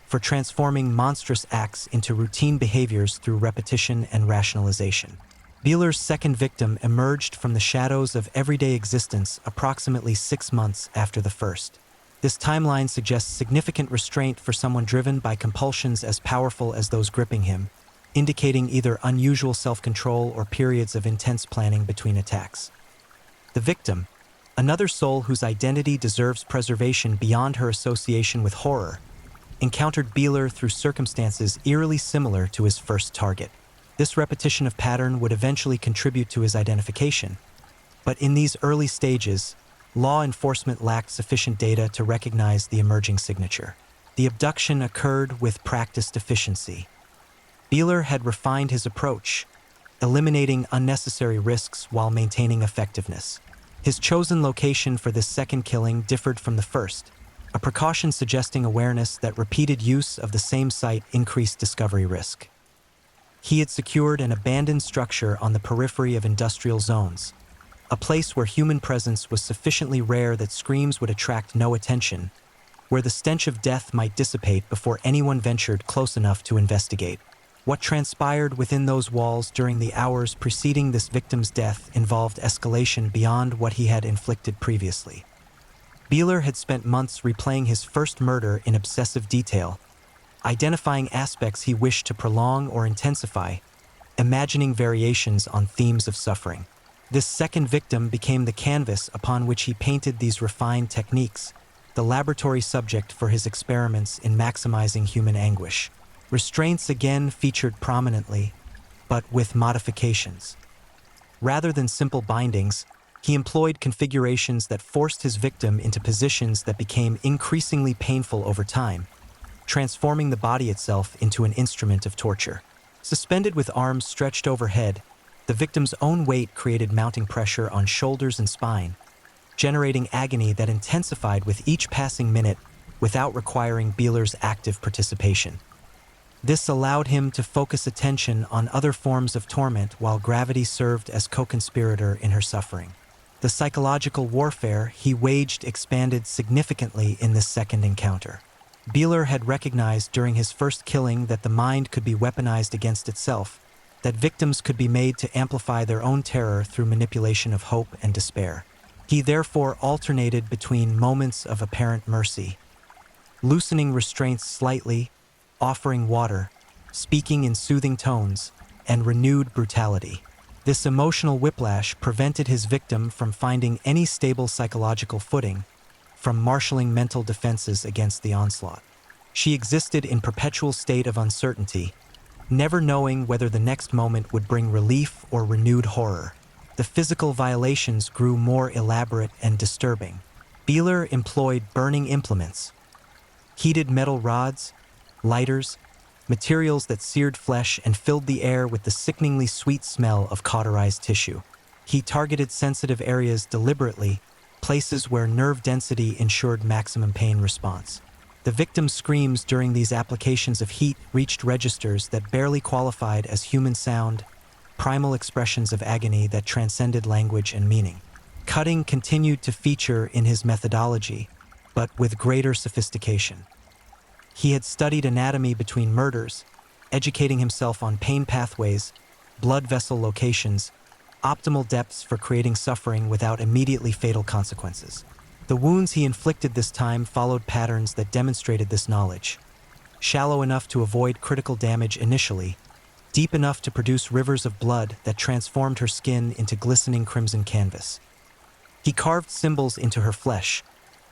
for transforming monstrous acts into routine behaviors through repetition and rationalization. Beeler's second victim emerged from the shadows of everyday existence approximately 6 months after the first. This timeline suggests significant restraint for someone driven by compulsions as powerful as those gripping him, indicating either unusual self-control or periods of intense planning between attacks. The victim, another soul whose identity deserves preservation beyond her association with horror, encountered Beeler through circumstances eerily similar to his first target. This repetition of pattern would eventually contribute to his identification, but in these early stages, law enforcement lacked sufficient data to recognize the emerging signature. The abduction occurred with practiced efficiency. Beeler had refined his approach, eliminating unnecessary risks while maintaining effectiveness. His chosen location for this second killing differed from the first, a precaution suggesting awareness that repeated use of the same site increased discovery risk. He had secured an abandoned structure on the periphery of industrial zones, a place where human presence was sufficiently rare that screams would attract no attention, where the stench of death might dissipate before anyone ventured close enough to investigate. What transpired within those walls during the hours preceding this victim's death involved escalation beyond what he had inflicted previously. Beeler had spent months replaying his first murder in obsessive detail, identifying aspects he wished to prolong or intensify, imagining variations on themes of suffering. This second victim became the canvas upon which he painted these refined techniques, the laboratory subject for his experiments in maximizing human anguish. Restraints again featured prominently, but with modifications. Rather than simple bindings, he employed configurations that forced his victim into positions that became increasingly painful over time, transforming the body itself into an instrument of torture. Suspended with arms stretched overhead, the victim's own weight created mounting pressure on shoulders and spine, generating agony that intensified with each passing minute without requiring Beeler's active participation. This allowed him to focus attention on other forms of torment while gravity served as co-conspirator in her suffering. The psychological warfare he waged expanded significantly in this second encounter. Beeler had recognized during his first killing that the mind could be weaponized against itself, that victims could be made to amplify their own terror through manipulation of hope and despair. He therefore alternated between moments of apparent mercy, loosening restraints slightly, offering water, speaking in soothing tones, and renewed brutality. This emotional whiplash prevented his victim from finding any stable psychological footing, from marshaling mental defenses against the onslaught. She existed in perpetual state of uncertainty, never knowing whether the next moment would bring relief or renewed horror. The physical violations grew more elaborate and disturbing. Beeler employed burning implements, heated metal rods, lighters, materials that seared flesh and filled the air with the sickeningly sweet smell of cauterized tissue. He targeted sensitive areas deliberately, places where nerve density ensured maximum pain response. The victim's screams during these applications of heat reached registers that barely qualified as human sound, primal expressions of agony that transcended language and meaning. Cutting continued to feature in his methodology, but with greater sophistication. He had studied anatomy between murders, educating himself on pain pathways, blood vessel locations, optimal depths for creating suffering without immediately fatal consequences. The wounds he inflicted this time followed patterns that demonstrated this knowledge. Shallow enough to avoid critical damage initially, deep enough to produce rivers of blood that transformed her skin into glistening crimson canvas. He carved symbols into her flesh,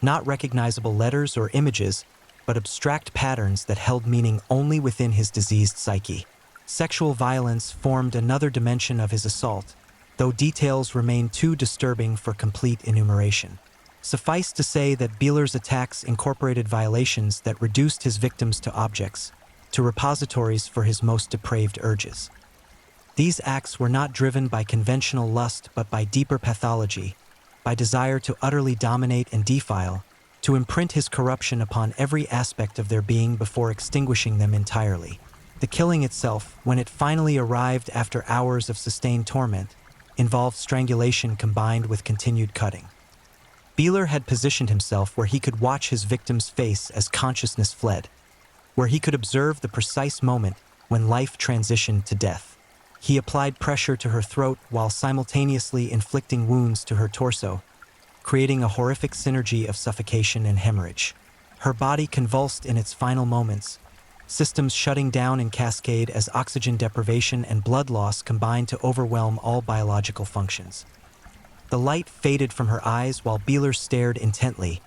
not recognizable letters or images, but abstract patterns that held meaning only within his diseased psyche. Sexual violence formed another dimension of his assault, though details remained too disturbing for complete enumeration. Suffice to say that Beeler's attacks incorporated violations that reduced his victims to objects, to repositories for his most depraved urges. These acts were not driven by conventional lust but by deeper pathology, by desire to utterly dominate and defile, to imprint his corruption upon every aspect of their being before extinguishing them entirely. The killing itself, when it finally arrived after hours of sustained torment, involved strangulation combined with continued cutting. Beeler had positioned himself where he could watch his victim's face as consciousness fled, where he could observe the precise moment when life transitioned to death. He applied pressure to her throat while simultaneously inflicting wounds to her torso, creating a horrific synergy of suffocation and hemorrhage. Her body convulsed in its final moments, systems shutting down in cascade as oxygen deprivation and blood loss combined to overwhelm all biological functions. The light faded from her eyes while Beeler stared intently,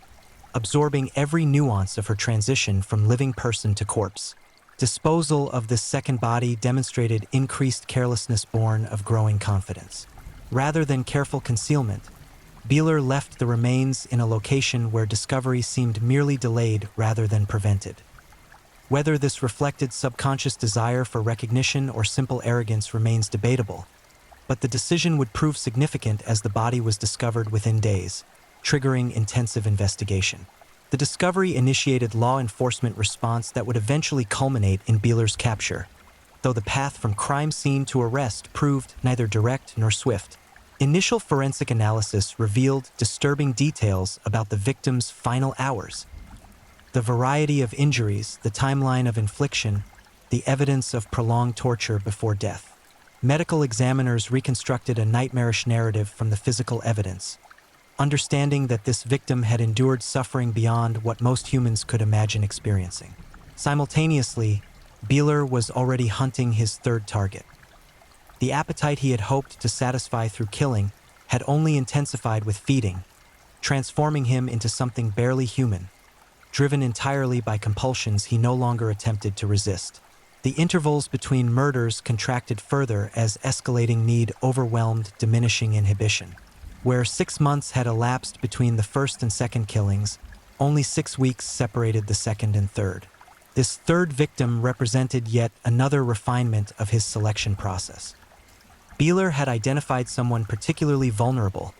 absorbing every nuance of her transition from living person to corpse. Disposal of this second body demonstrated increased carelessness born of growing confidence. Rather than careful concealment, Beeler left the remains in a location where discovery seemed merely delayed rather than prevented. Whether this reflected subconscious desire for recognition or simple arrogance remains debatable, but the decision would prove significant as the body was discovered within days, triggering intensive investigation. The discovery initiated law enforcement response that would eventually culminate in Beeler's capture, though the path from crime scene to arrest proved neither direct nor swift. Initial forensic analysis revealed disturbing details about the victim's final hours. The variety of injuries, the timeline of infliction, the evidence of prolonged torture before death. Medical examiners reconstructed a nightmarish narrative from the physical evidence, understanding that this victim had endured suffering beyond what most humans could imagine experiencing. Simultaneously, Beeler was already hunting his third target. The appetite he had hoped to satisfy through killing had only intensified with feeding, transforming him into something barely human, driven entirely by compulsions he no longer attempted to resist. The intervals between murders contracted further as escalating need overwhelmed diminishing inhibition. Where 6 months had elapsed between the first and second killings, only 6 weeks separated the second and third. This third victim represented yet another refinement of his selection process. Beeler had identified someone particularly vulnerable,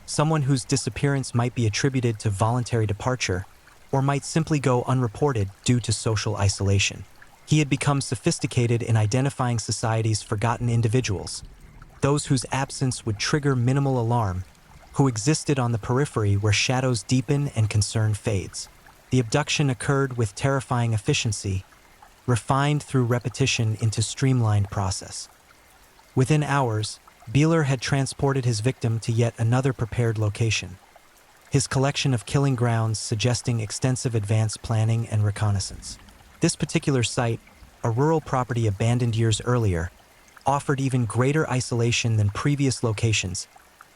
someone whose disappearance might be attributed to voluntary departure or might simply go unreported due to social isolation. He had become sophisticated in identifying society's forgotten individuals, those whose absence would trigger minimal alarm, who existed on the periphery where shadows deepen and concern fades. The abduction occurred with terrifying efficiency, refined through repetition into streamlined process. Within hours, Beeler had transported his victim to yet another prepared location, his collection of killing grounds suggesting extensive advanced planning and reconnaissance. This particular site, a rural property abandoned years earlier, offered even greater isolation than previous locations,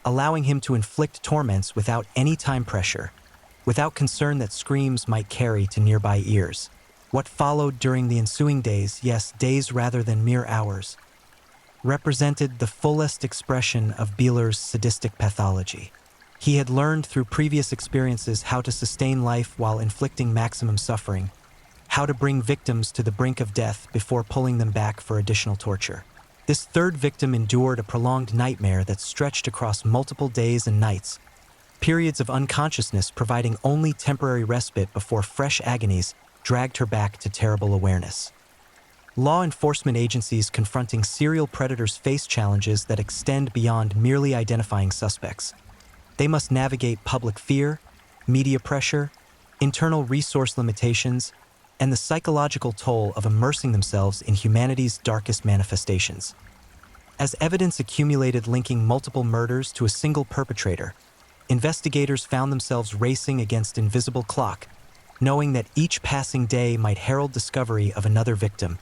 allowing him to inflict torments without any time pressure, without concern that screams might carry to nearby ears. What followed during the ensuing days, yes, days rather than mere hours, represented the fullest expression of Beeler's sadistic pathology. He had learned through previous experiences how to sustain life while inflicting maximum suffering, how to bring victims to the brink of death before pulling them back for additional torture. This third victim endured a prolonged nightmare that stretched across multiple days and nights, periods of unconsciousness providing only temporary respite before fresh agonies dragged her back to terrible awareness. Law enforcement agencies confronting serial predators face challenges that extend beyond merely identifying suspects. They must navigate public fear, media pressure, internal resource limitations, and the psychological toll of immersing themselves in humanity's darkest manifestations. As evidence accumulated linking multiple murders to a single perpetrator, investigators found themselves racing against invisible clock, knowing that each passing day might herald discovery of another victim,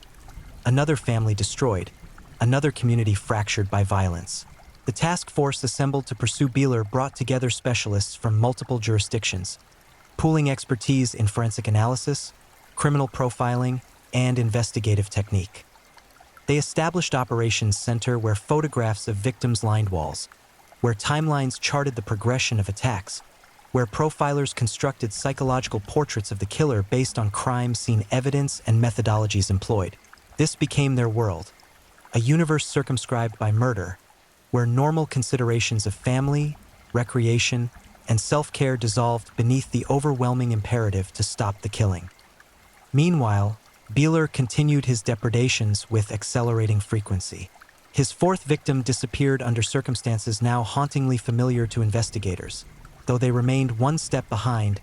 another family destroyed, another community fractured by violence. The task force assembled to pursue Beeler brought together specialists from multiple jurisdictions, pooling expertise in forensic analysis, criminal profiling, and investigative technique. They established Operations Center where photographs of victims lined walls, where timelines charted the progression of attacks, where profilers constructed psychological portraits of the killer based on crime scene evidence and methodologies employed. This became their world, a universe circumscribed by murder, where normal considerations of family, recreation, and self-care dissolved beneath the overwhelming imperative to stop the killing. Meanwhile, Beeler continued his depredations with accelerating frequency. His fourth victim disappeared under circumstances now hauntingly familiar to investigators, though they remained one step behind,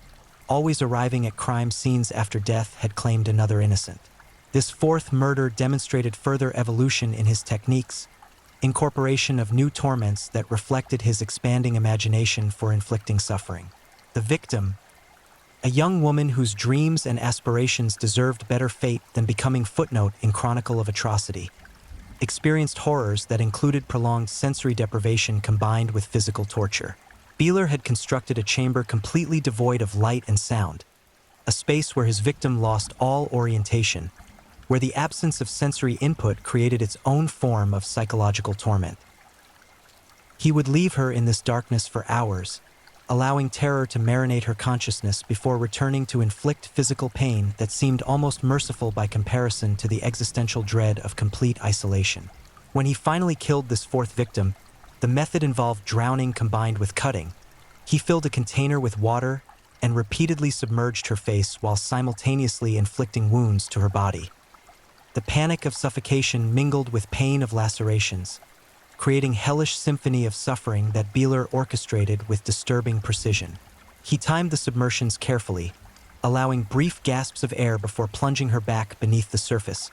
always arriving at crime scenes after death had claimed another innocent. This fourth murder demonstrated further evolution in his techniques, incorporation of new torments that reflected his expanding imagination for inflicting suffering. The victim, a young woman whose dreams and aspirations deserved better fate than becoming footnote in Chronicle of Atrocity, experienced horrors that included prolonged sensory deprivation combined with physical torture. Beeler had constructed a chamber completely devoid of light and sound, a space where his victim lost all orientation, where the absence of sensory input created its own form of psychological torment. He would leave her in this darkness for hours, allowing terror to marinate her consciousness before returning to inflict physical pain that seemed almost merciful by comparison to the existential dread of complete isolation. When he finally killed this fourth victim, the method involved drowning combined with cutting. He filled a container with water and repeatedly submerged her face while simultaneously inflicting wounds to her body. The panic of suffocation mingled with pain of lacerations, creating hellish symphony of suffering that Beeler orchestrated with disturbing precision. He timed the submersions carefully, allowing brief gasps of air before plunging her back beneath the surface,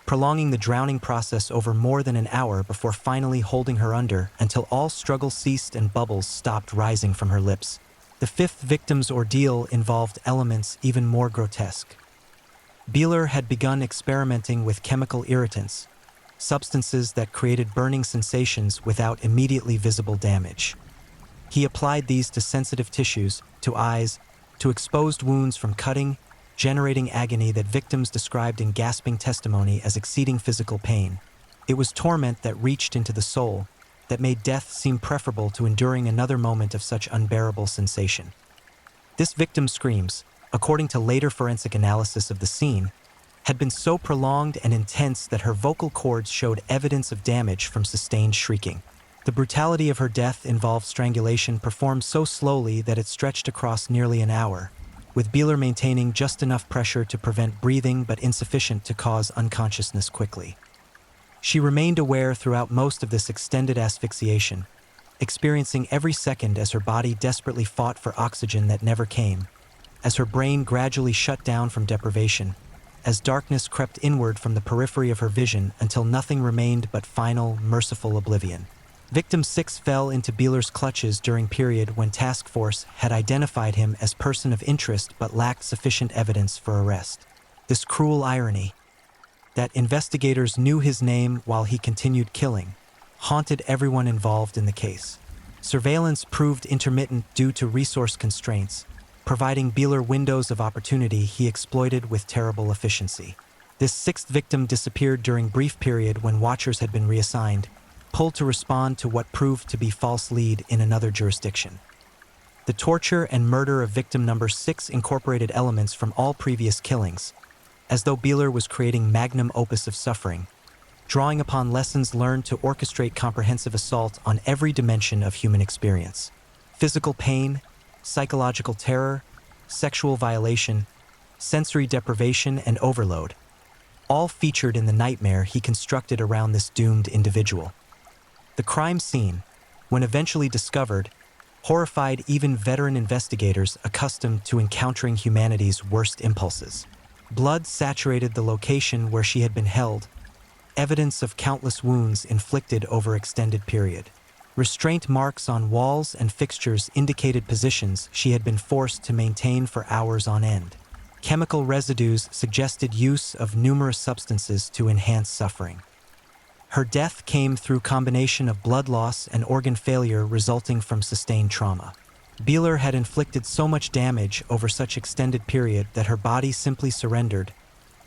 prolonging the drowning process over more than an hour before finally holding her under until all struggle ceased and bubbles stopped rising from her lips. The fifth victim's ordeal involved elements even more grotesque. Beeler had begun experimenting with chemical irritants, substances that created burning sensations without immediately visible damage. He applied these to sensitive tissues, to eyes, to exposed wounds from cutting, generating agony that victims described in gasping testimony as exceeding physical pain. It was torment that reached into the soul, that made death seem preferable to enduring another moment of such unbearable sensation. This victim's screams, according to later forensic analysis of the scene, had been so prolonged and intense that her vocal cords showed evidence of damage from sustained shrieking. The brutality of her death involved strangulation performed so slowly that it stretched across nearly an hour, with Beeler maintaining just enough pressure to prevent breathing but insufficient to cause unconsciousness quickly. She remained aware throughout most of this extended asphyxiation, experiencing every second as her body desperately fought for oxygen that never came, as her brain gradually shut down from deprivation, as darkness crept inward from the periphery of her vision until nothing remained but final, merciful oblivion. Victim 6 fell into Beeler's clutches during period when task force had identified him as person of interest but lacked sufficient evidence for arrest. This cruel irony, that investigators knew his name while he continued killing, haunted everyone involved in the case. Surveillance proved intermittent due to resource constraints, providing Beeler windows of opportunity he exploited with terrible efficiency. This sixth victim disappeared during brief period when watchers had been reassigned, pulled to respond to what proved to be false lead in another jurisdiction. The torture and murder of victim number 6 incorporated elements from all previous killings, as though Beeler was creating magnum opus of suffering, drawing upon lessons learned to orchestrate comprehensive assault on every dimension of human experience. Physical pain, psychological terror, sexual violation, sensory deprivation, and overload, all featured in the nightmare he constructed around this doomed individual. The crime scene, when eventually discovered, horrified even veteran investigators accustomed to encountering humanity's worst impulses. Blood saturated the location where she had been held, evidence of countless wounds inflicted over extended period. Restraint marks on walls and fixtures indicated positions she had been forced to maintain for hours on end. Chemical residues suggested use of numerous substances to enhance suffering. Her death came through combination of blood loss and organ failure resulting from sustained trauma. Beeler had inflicted so much damage over such extended period that her body simply surrendered,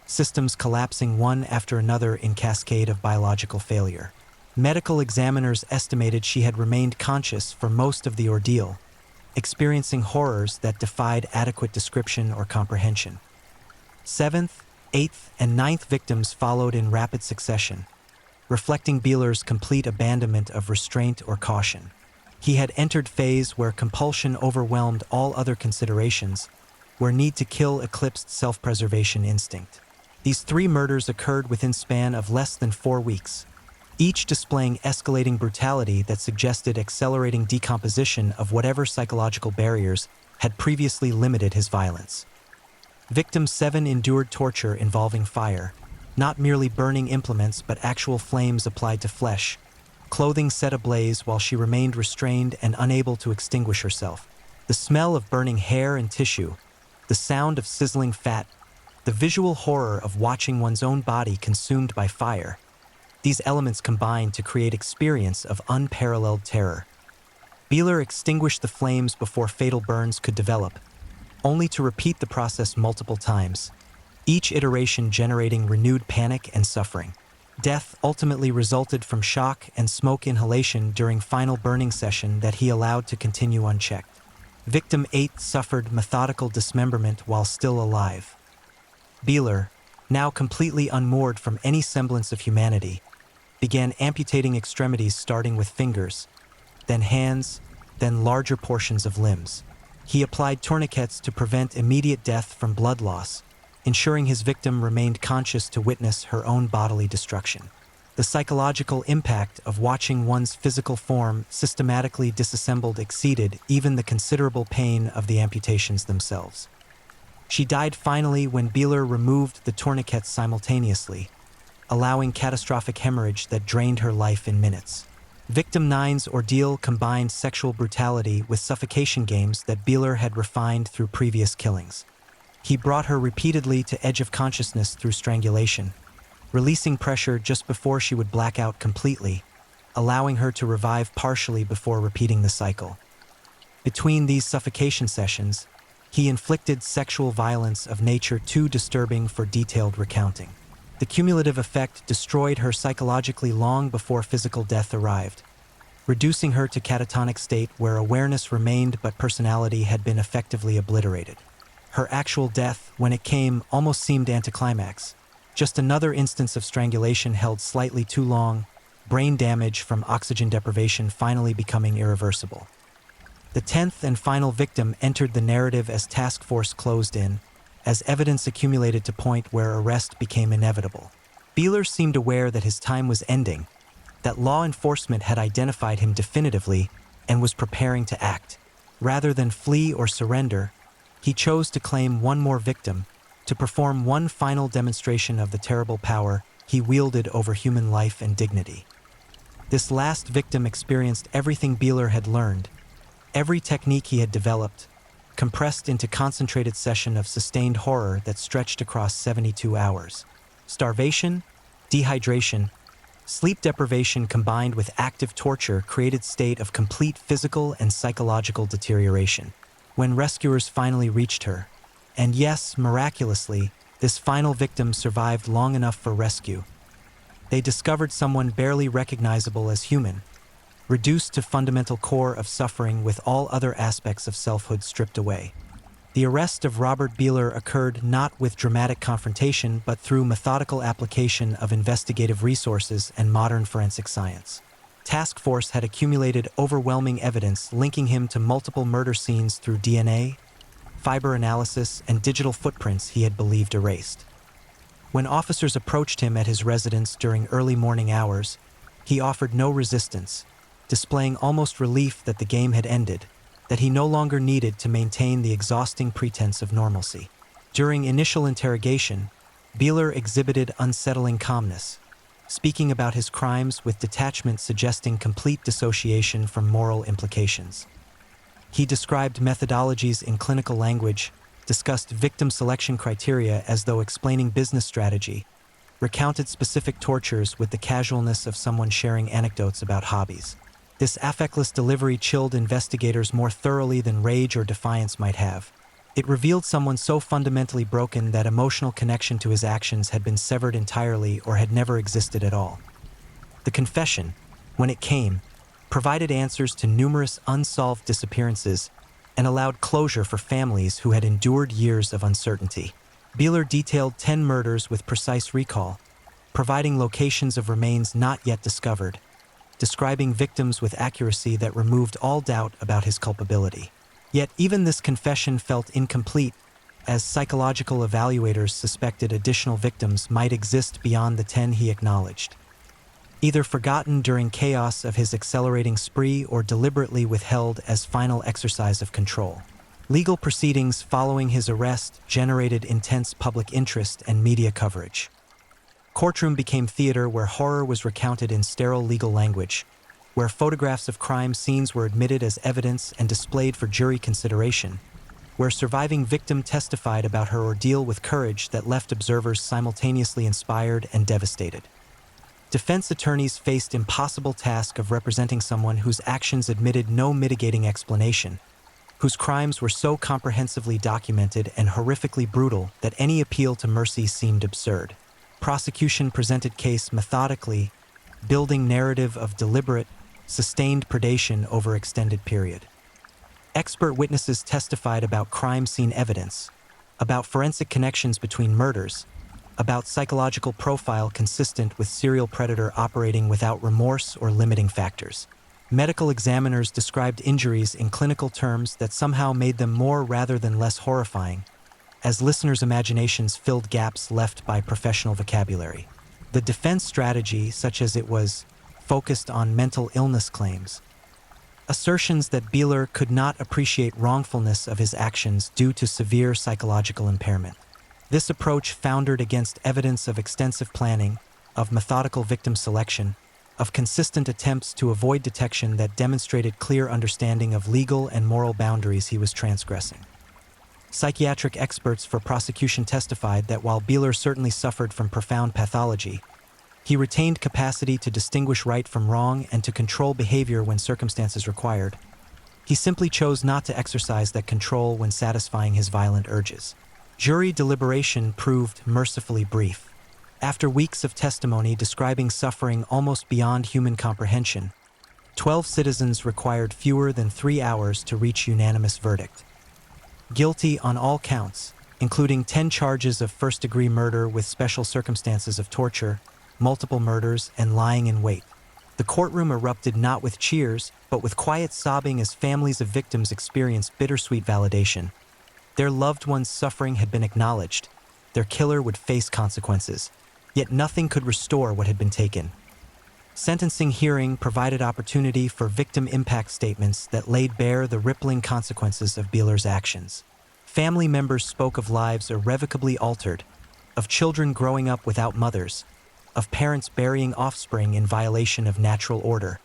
systems collapsing one after another in cascade of biological failure. Medical examiners estimated she had remained conscious for most of the ordeal, experiencing horrors that defied adequate description or comprehension. 7th, 8th, and 9th victims followed in rapid succession, reflecting Beeler's complete abandonment of restraint or caution. He had entered phase where compulsion overwhelmed all other considerations, where need to kill eclipsed self-preservation instinct. These 3 murders occurred within span of less than 4 weeks, each displaying escalating brutality that suggested accelerating decomposition of whatever psychological barriers had previously limited his violence. Victim 7 endured torture involving fire, not merely burning implements but actual flames applied to flesh, clothing set ablaze while she remained restrained and unable to extinguish herself. The smell of burning hair and tissue, the sound of sizzling fat, the visual horror of watching one's own body consumed by fire, these elements combined to create experience of unparalleled terror. Beeler extinguished the flames before fatal burns could develop, only to repeat the process multiple times, each iteration generating renewed panic and suffering. Death ultimately resulted from shock and smoke inhalation during final burning session that he allowed to continue unchecked. Victim 8 suffered methodical dismemberment while still alive. Beeler, now completely unmoored from any semblance of humanity, began amputating extremities starting with fingers, then hands, then larger portions of limbs. He applied tourniquets to prevent immediate death from blood loss, ensuring his victim remained conscious to witness her own bodily destruction. The psychological impact of watching one's physical form systematically disassembled exceeded even the considerable pain of the amputations themselves. She died finally when Beeler removed the tourniquets simultaneously, allowing catastrophic hemorrhage that drained her life in minutes. Victim 9's ordeal combined sexual brutality with suffocation games that Beeler had refined through previous killings. He brought her repeatedly to edge of consciousness through strangulation, releasing pressure just before she would black out completely, allowing her to revive partially before repeating the cycle. Between these suffocation sessions, he inflicted sexual violence of nature too disturbing for detailed recounting. The cumulative effect destroyed her psychologically long before physical death arrived, reducing her to catatonic state where awareness remained but personality had been effectively obliterated. Her actual death, when it came, almost seemed anticlimax. Just another instance of strangulation held slightly too long, brain damage from oxygen deprivation finally becoming irreversible. The 10th and final victim entered the narrative as task force closed in, as evidence accumulated to point where arrest became inevitable. Beeler seemed aware that his time was ending, that law enforcement had identified him definitively and was preparing to act. Rather than flee or surrender, he chose to claim one more victim, to perform one final demonstration of the terrible power he wielded over human life and dignity. This last victim experienced everything Beeler had learned, every technique he had developed, compressed into concentrated session of sustained horror that stretched across 72 hours. Starvation, dehydration, sleep deprivation combined with active torture created state of complete physical and psychological deterioration. When rescuers finally reached her, and yes, miraculously, this final victim survived long enough for rescue, they discovered someone barely recognizable as human, reduced to fundamental core of suffering with all other aspects of selfhood stripped away. The arrest of Robert Beeler occurred not with dramatic confrontation but through methodical application of investigative resources and modern forensic science. Task Force had accumulated overwhelming evidence linking him to multiple murder scenes through DNA, fiber analysis, and digital footprints he had believed erased. When officers approached him at his residence during early morning hours, he offered no resistance, displaying almost relief that the game had ended, that he no longer needed to maintain the exhausting pretense of normalcy. During initial interrogation, Beeler exhibited unsettling calmness, speaking about his crimes with detachment suggesting complete dissociation from moral implications. He described methodologies in clinical language, discussed victim selection criteria as though explaining business strategy, recounted specific tortures with the casualness of someone sharing anecdotes about hobbies. This affectless delivery chilled investigators more thoroughly than rage or defiance might have. It revealed someone so fundamentally broken that emotional connection to his actions had been severed entirely or had never existed at all. The confession, when it came, provided answers to numerous unsolved disappearances and allowed closure for families who had endured years of uncertainty. Beeler detailed 10 murders with precise recall, providing locations of remains not yet discovered, describing victims with accuracy that removed all doubt about his culpability. Yet even this confession felt incomplete, as psychological evaluators suspected additional victims might exist beyond the 10 he acknowledged, either forgotten during chaos of his accelerating spree or deliberately withheld as final exercise of control. Legal proceedings following his arrest generated intense public interest and media coverage. Courtroom became theater where horror was recounted in sterile legal language, where photographs of crime scenes were admitted as evidence and displayed for jury consideration, where surviving victim testified about her ordeal with courage that left observers simultaneously inspired and devastated. Defense attorneys faced impossible task of representing someone whose actions admitted no mitigating explanation, whose crimes were so comprehensively documented and horrifically brutal that any appeal to mercy seemed absurd. Prosecution presented case methodically, building narrative of deliberate, sustained predation over extended period. Expert witnesses testified about crime scene evidence, about forensic connections between murders, about psychological profile consistent with serial predator operating without remorse or limiting factors. Medical examiners described injuries in clinical terms that somehow made them more rather than less horrifying, as listeners' imaginations filled gaps left by professional vocabulary. The defense strategy, such as it was, focused on mental illness claims, assertions that Beeler could not appreciate wrongfulness of his actions due to severe psychological impairment. This approach foundered against evidence of extensive planning, of methodical victim selection, of consistent attempts to avoid detection that demonstrated clear understanding of legal and moral boundaries he was transgressing. Psychiatric experts for prosecution testified that while Beeler certainly suffered from profound pathology, he retained capacity to distinguish right from wrong and to control behavior when circumstances required. He simply chose not to exercise that control when satisfying his violent urges. Jury deliberation proved mercifully brief. After weeks of testimony describing suffering almost beyond human comprehension, 12 citizens required fewer than 3 hours to reach unanimous verdict. Guilty on all counts, including 10 charges of first-degree murder with special circumstances of torture, multiple murders, and lying in wait. The courtroom erupted not with cheers, but with quiet sobbing as families of victims experienced bittersweet validation. Their loved ones' suffering had been acknowledged. Their killer would face consequences, yet nothing could restore what had been taken. Sentencing hearing provided opportunity for victim impact statements that laid bare the rippling consequences of Beeler's actions. Family members spoke of lives irrevocably altered, of children growing up without mothers, of parents burying offspring in violation of natural order,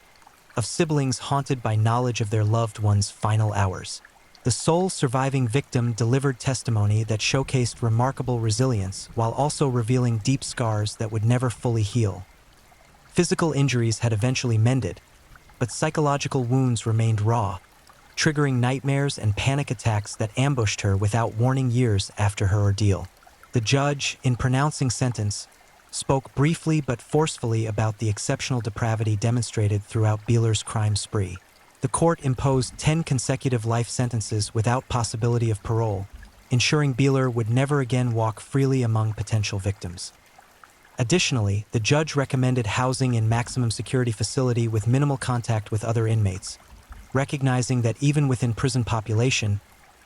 of siblings haunted by knowledge of their loved one's final hours. The sole surviving victim delivered testimony that showcased remarkable resilience while also revealing deep scars that would never fully heal. Physical injuries had eventually mended, but psychological wounds remained raw, triggering nightmares and panic attacks that ambushed her without warning years after her ordeal. The judge, in pronouncing sentence, spoke briefly but forcefully about the exceptional depravity demonstrated throughout Beeler's crime spree. The court imposed 10 consecutive life sentences without possibility of parole, ensuring Beeler would never again walk freely among potential victims. Additionally, the judge recommended housing in maximum security facility with minimal contact with other inmates, recognizing that even within prison population,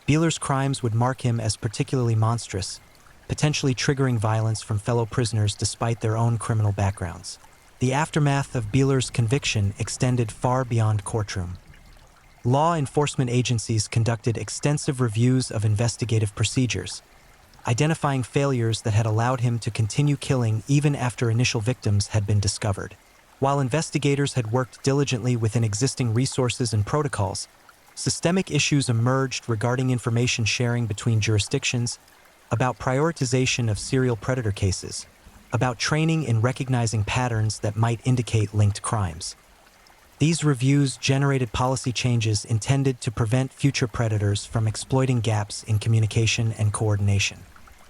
Beeler's crimes would mark him as particularly monstrous, potentially triggering violence from fellow prisoners despite their own criminal backgrounds. The aftermath of Beeler's conviction extended far beyond courtroom. Law enforcement agencies conducted extensive reviews of investigative procedures, identifying failures that had allowed him to continue killing even after initial victims had been discovered. While investigators had worked diligently within existing resources and protocols, systemic issues emerged regarding information sharing between jurisdictions, about prioritization of serial predator cases, about training in recognizing patterns that might indicate linked crimes. These reviews generated policy changes intended to prevent future predators from exploiting gaps in communication and coordination.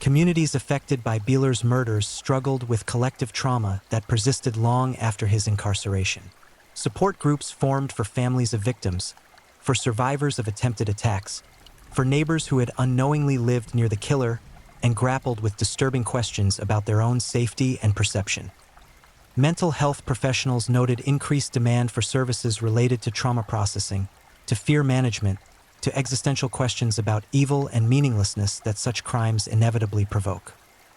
Communities affected by Beeler's murders struggled with collective trauma that persisted long after his incarceration. Support groups formed for families of victims, for survivors of attempted attacks, for neighbors who had unknowingly lived near the killer and grappled with disturbing questions about their own safety and perception. Mental health professionals noted increased demand for services related to trauma processing, to fear management, to existential questions about evil and meaninglessness that such crimes inevitably provoke.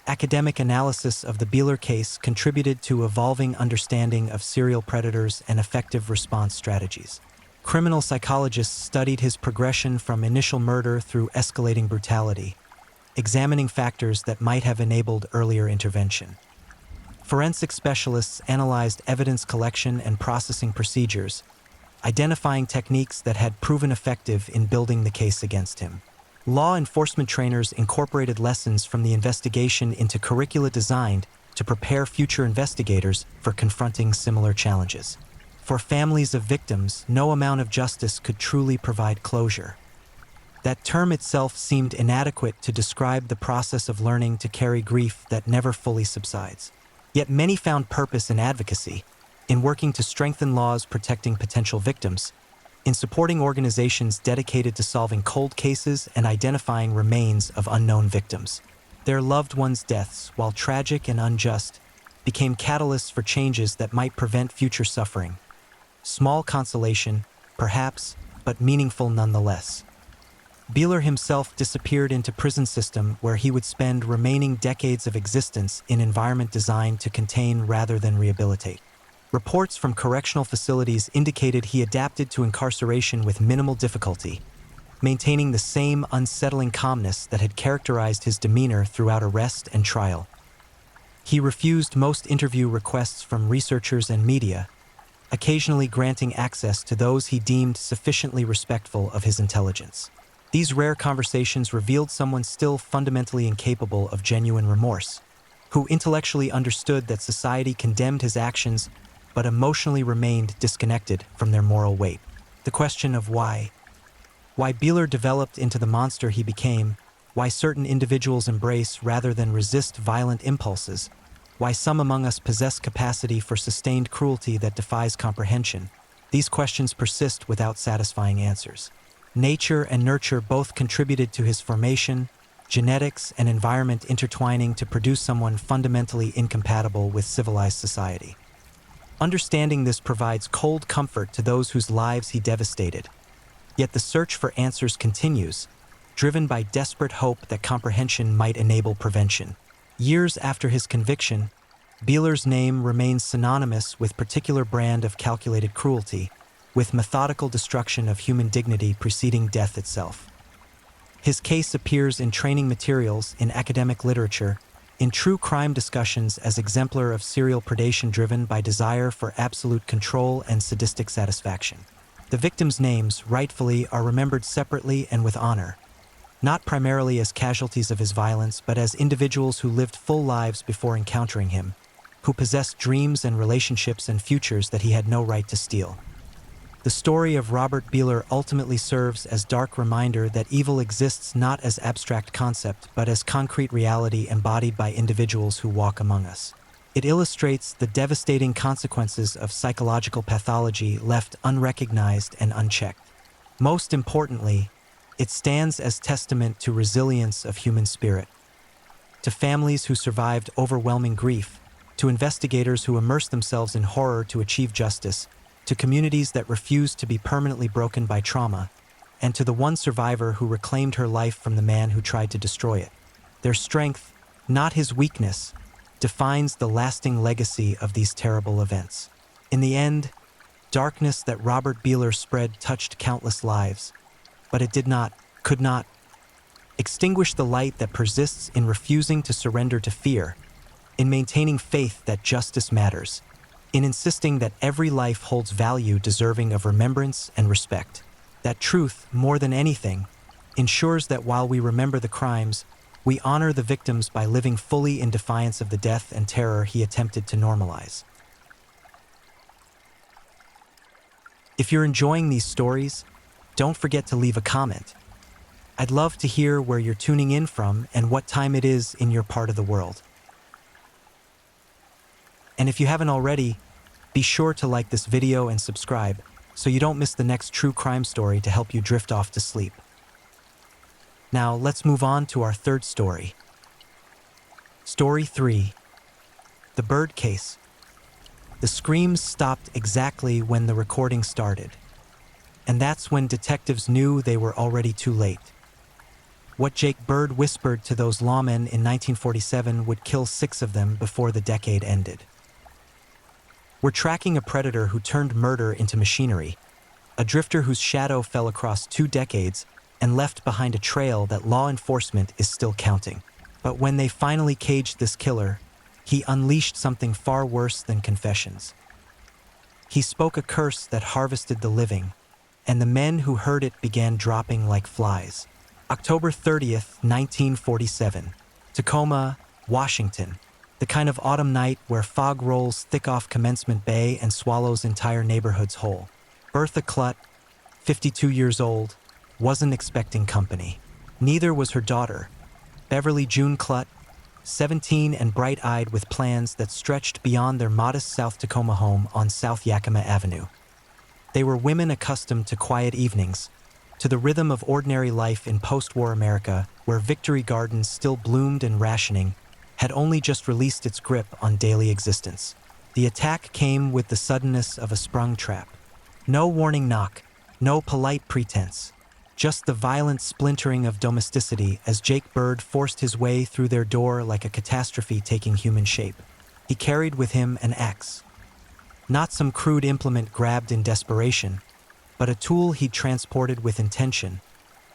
Academic analysis of the Beeler case contributed to evolving understanding of serial predators and effective response strategies. Criminal psychologists studied his progression from initial murder through escalating brutality, examining factors that might have enabled earlier intervention. Forensic specialists analyzed evidence collection and processing procedures, identifying techniques that had proven effective in building the case against him. Law enforcement trainers incorporated lessons from the investigation into curricula designed to prepare future investigators for confronting similar challenges. For families of victims, no amount of justice could truly provide closure. That term itself seemed inadequate to describe the process of learning to carry grief that never fully subsides. Yet many found purpose in advocacy, in working to strengthen laws protecting potential victims, in supporting organizations dedicated to solving cold cases and identifying remains of unknown victims. Their loved ones' deaths, while tragic and unjust, became catalysts for changes that might prevent future suffering. Small consolation, perhaps, but meaningful nonetheless. Beeler himself disappeared into prison system where he would spend remaining decades of existence in environment designed to contain rather than rehabilitate. Reports from correctional facilities indicated he adapted to incarceration with minimal difficulty, maintaining the same unsettling calmness that had characterized his demeanor throughout arrest and trial. He refused most interview requests from researchers and media, occasionally granting access to those he deemed sufficiently respectful of his intelligence. These rare conversations revealed someone still fundamentally incapable of genuine remorse, who intellectually understood that society condemned his actions but emotionally remained disconnected from their moral weight. The question of why Beeler developed into the monster he became, why certain individuals embrace rather than resist violent impulses, why some among us possess capacity for sustained cruelty that defies comprehension. These questions persist without satisfying answers. Nature and nurture both contributed to his formation, genetics and environment intertwining to produce someone fundamentally incompatible with civilized society. Understanding this provides cold comfort to those whose lives he devastated. Yet the search for answers continues, driven by desperate hope that comprehension might enable prevention. Years after his conviction, Beeler's name remains synonymous with particular brand of calculated cruelty, with methodical destruction of human dignity preceding death itself. His case appears in training materials, in academic literature, in true crime discussions as exemplar of serial predation driven by desire for absolute control and sadistic satisfaction. The victims' names, rightfully, are remembered separately and with honor, not primarily as casualties of his violence, but as individuals who lived full lives before encountering him, who possessed dreams and relationships and futures that he had no right to steal. The story of Robert Beeler ultimately serves as dark reminder that evil exists not as abstract concept, but as concrete reality embodied by individuals who walk among us. It illustrates the devastating consequences of psychological pathology left unrecognized and unchecked. Most importantly, it stands as testament to resilience of human spirit, to families who survived overwhelming grief, to investigators who immersed themselves in horror to achieve justice, to communities that refused to be permanently broken by trauma, and to the one survivor who reclaimed her life from the man who tried to destroy it. Their strength, not his weakness, defines the lasting legacy of these terrible events. In the end, darkness that Robert Beeler spread touched countless lives, but it could not, extinguish the light that persists in refusing to surrender to fear, in maintaining faith that justice matters, in insisting that every life holds value deserving of remembrance and respect. That truth, more than anything, ensures that while we remember the crimes, we honor the victims by living fully in defiance of the death and terror he attempted to normalize. If you're enjoying these stories, don't forget to leave a comment. I'd love to hear where you're tuning in from and what time it is in your part of the world. And if you haven't already, be sure to like this video and subscribe so you don't miss the next true crime story to help you drift off to sleep. Now, let's move on to our third story. Story 3. The Bird Case. The screams stopped exactly when the recording started, and that's when detectives knew they were already too late. What Jake Bird whispered to those lawmen in 1947 would kill 6 of them before the decade ended. We're tracking a predator who turned murder into machinery, a drifter whose shadow fell across 2 decades and left behind a trail that law enforcement is still counting. But when they finally caged this killer, he unleashed something far worse than confessions. He spoke a curse that harvested the living, and the men who heard it began dropping like flies. October 30th, 1947, Tacoma, Washington. The kind of autumn night where fog rolls thick off Commencement Bay and swallows entire neighborhoods whole. Bertha Klutt, 52 years old, wasn't expecting company. Neither was her daughter, Beverly June Klutt, 17 and bright-eyed with plans that stretched beyond their modest South Tacoma home on South Yakima Avenue. They were women accustomed to quiet evenings, to the rhythm of ordinary life in post-war America, where Victory Gardens still bloomed and rationing had only just released its grip on daily existence. The attack came with the suddenness of a sprung trap. No warning knock, no polite pretense, just the violent splintering of domesticity as Jake Bird forced his way through their door like a catastrophe taking human shape. He carried with him an axe. Not some crude implement grabbed in desperation, but a tool he'd transported with intention,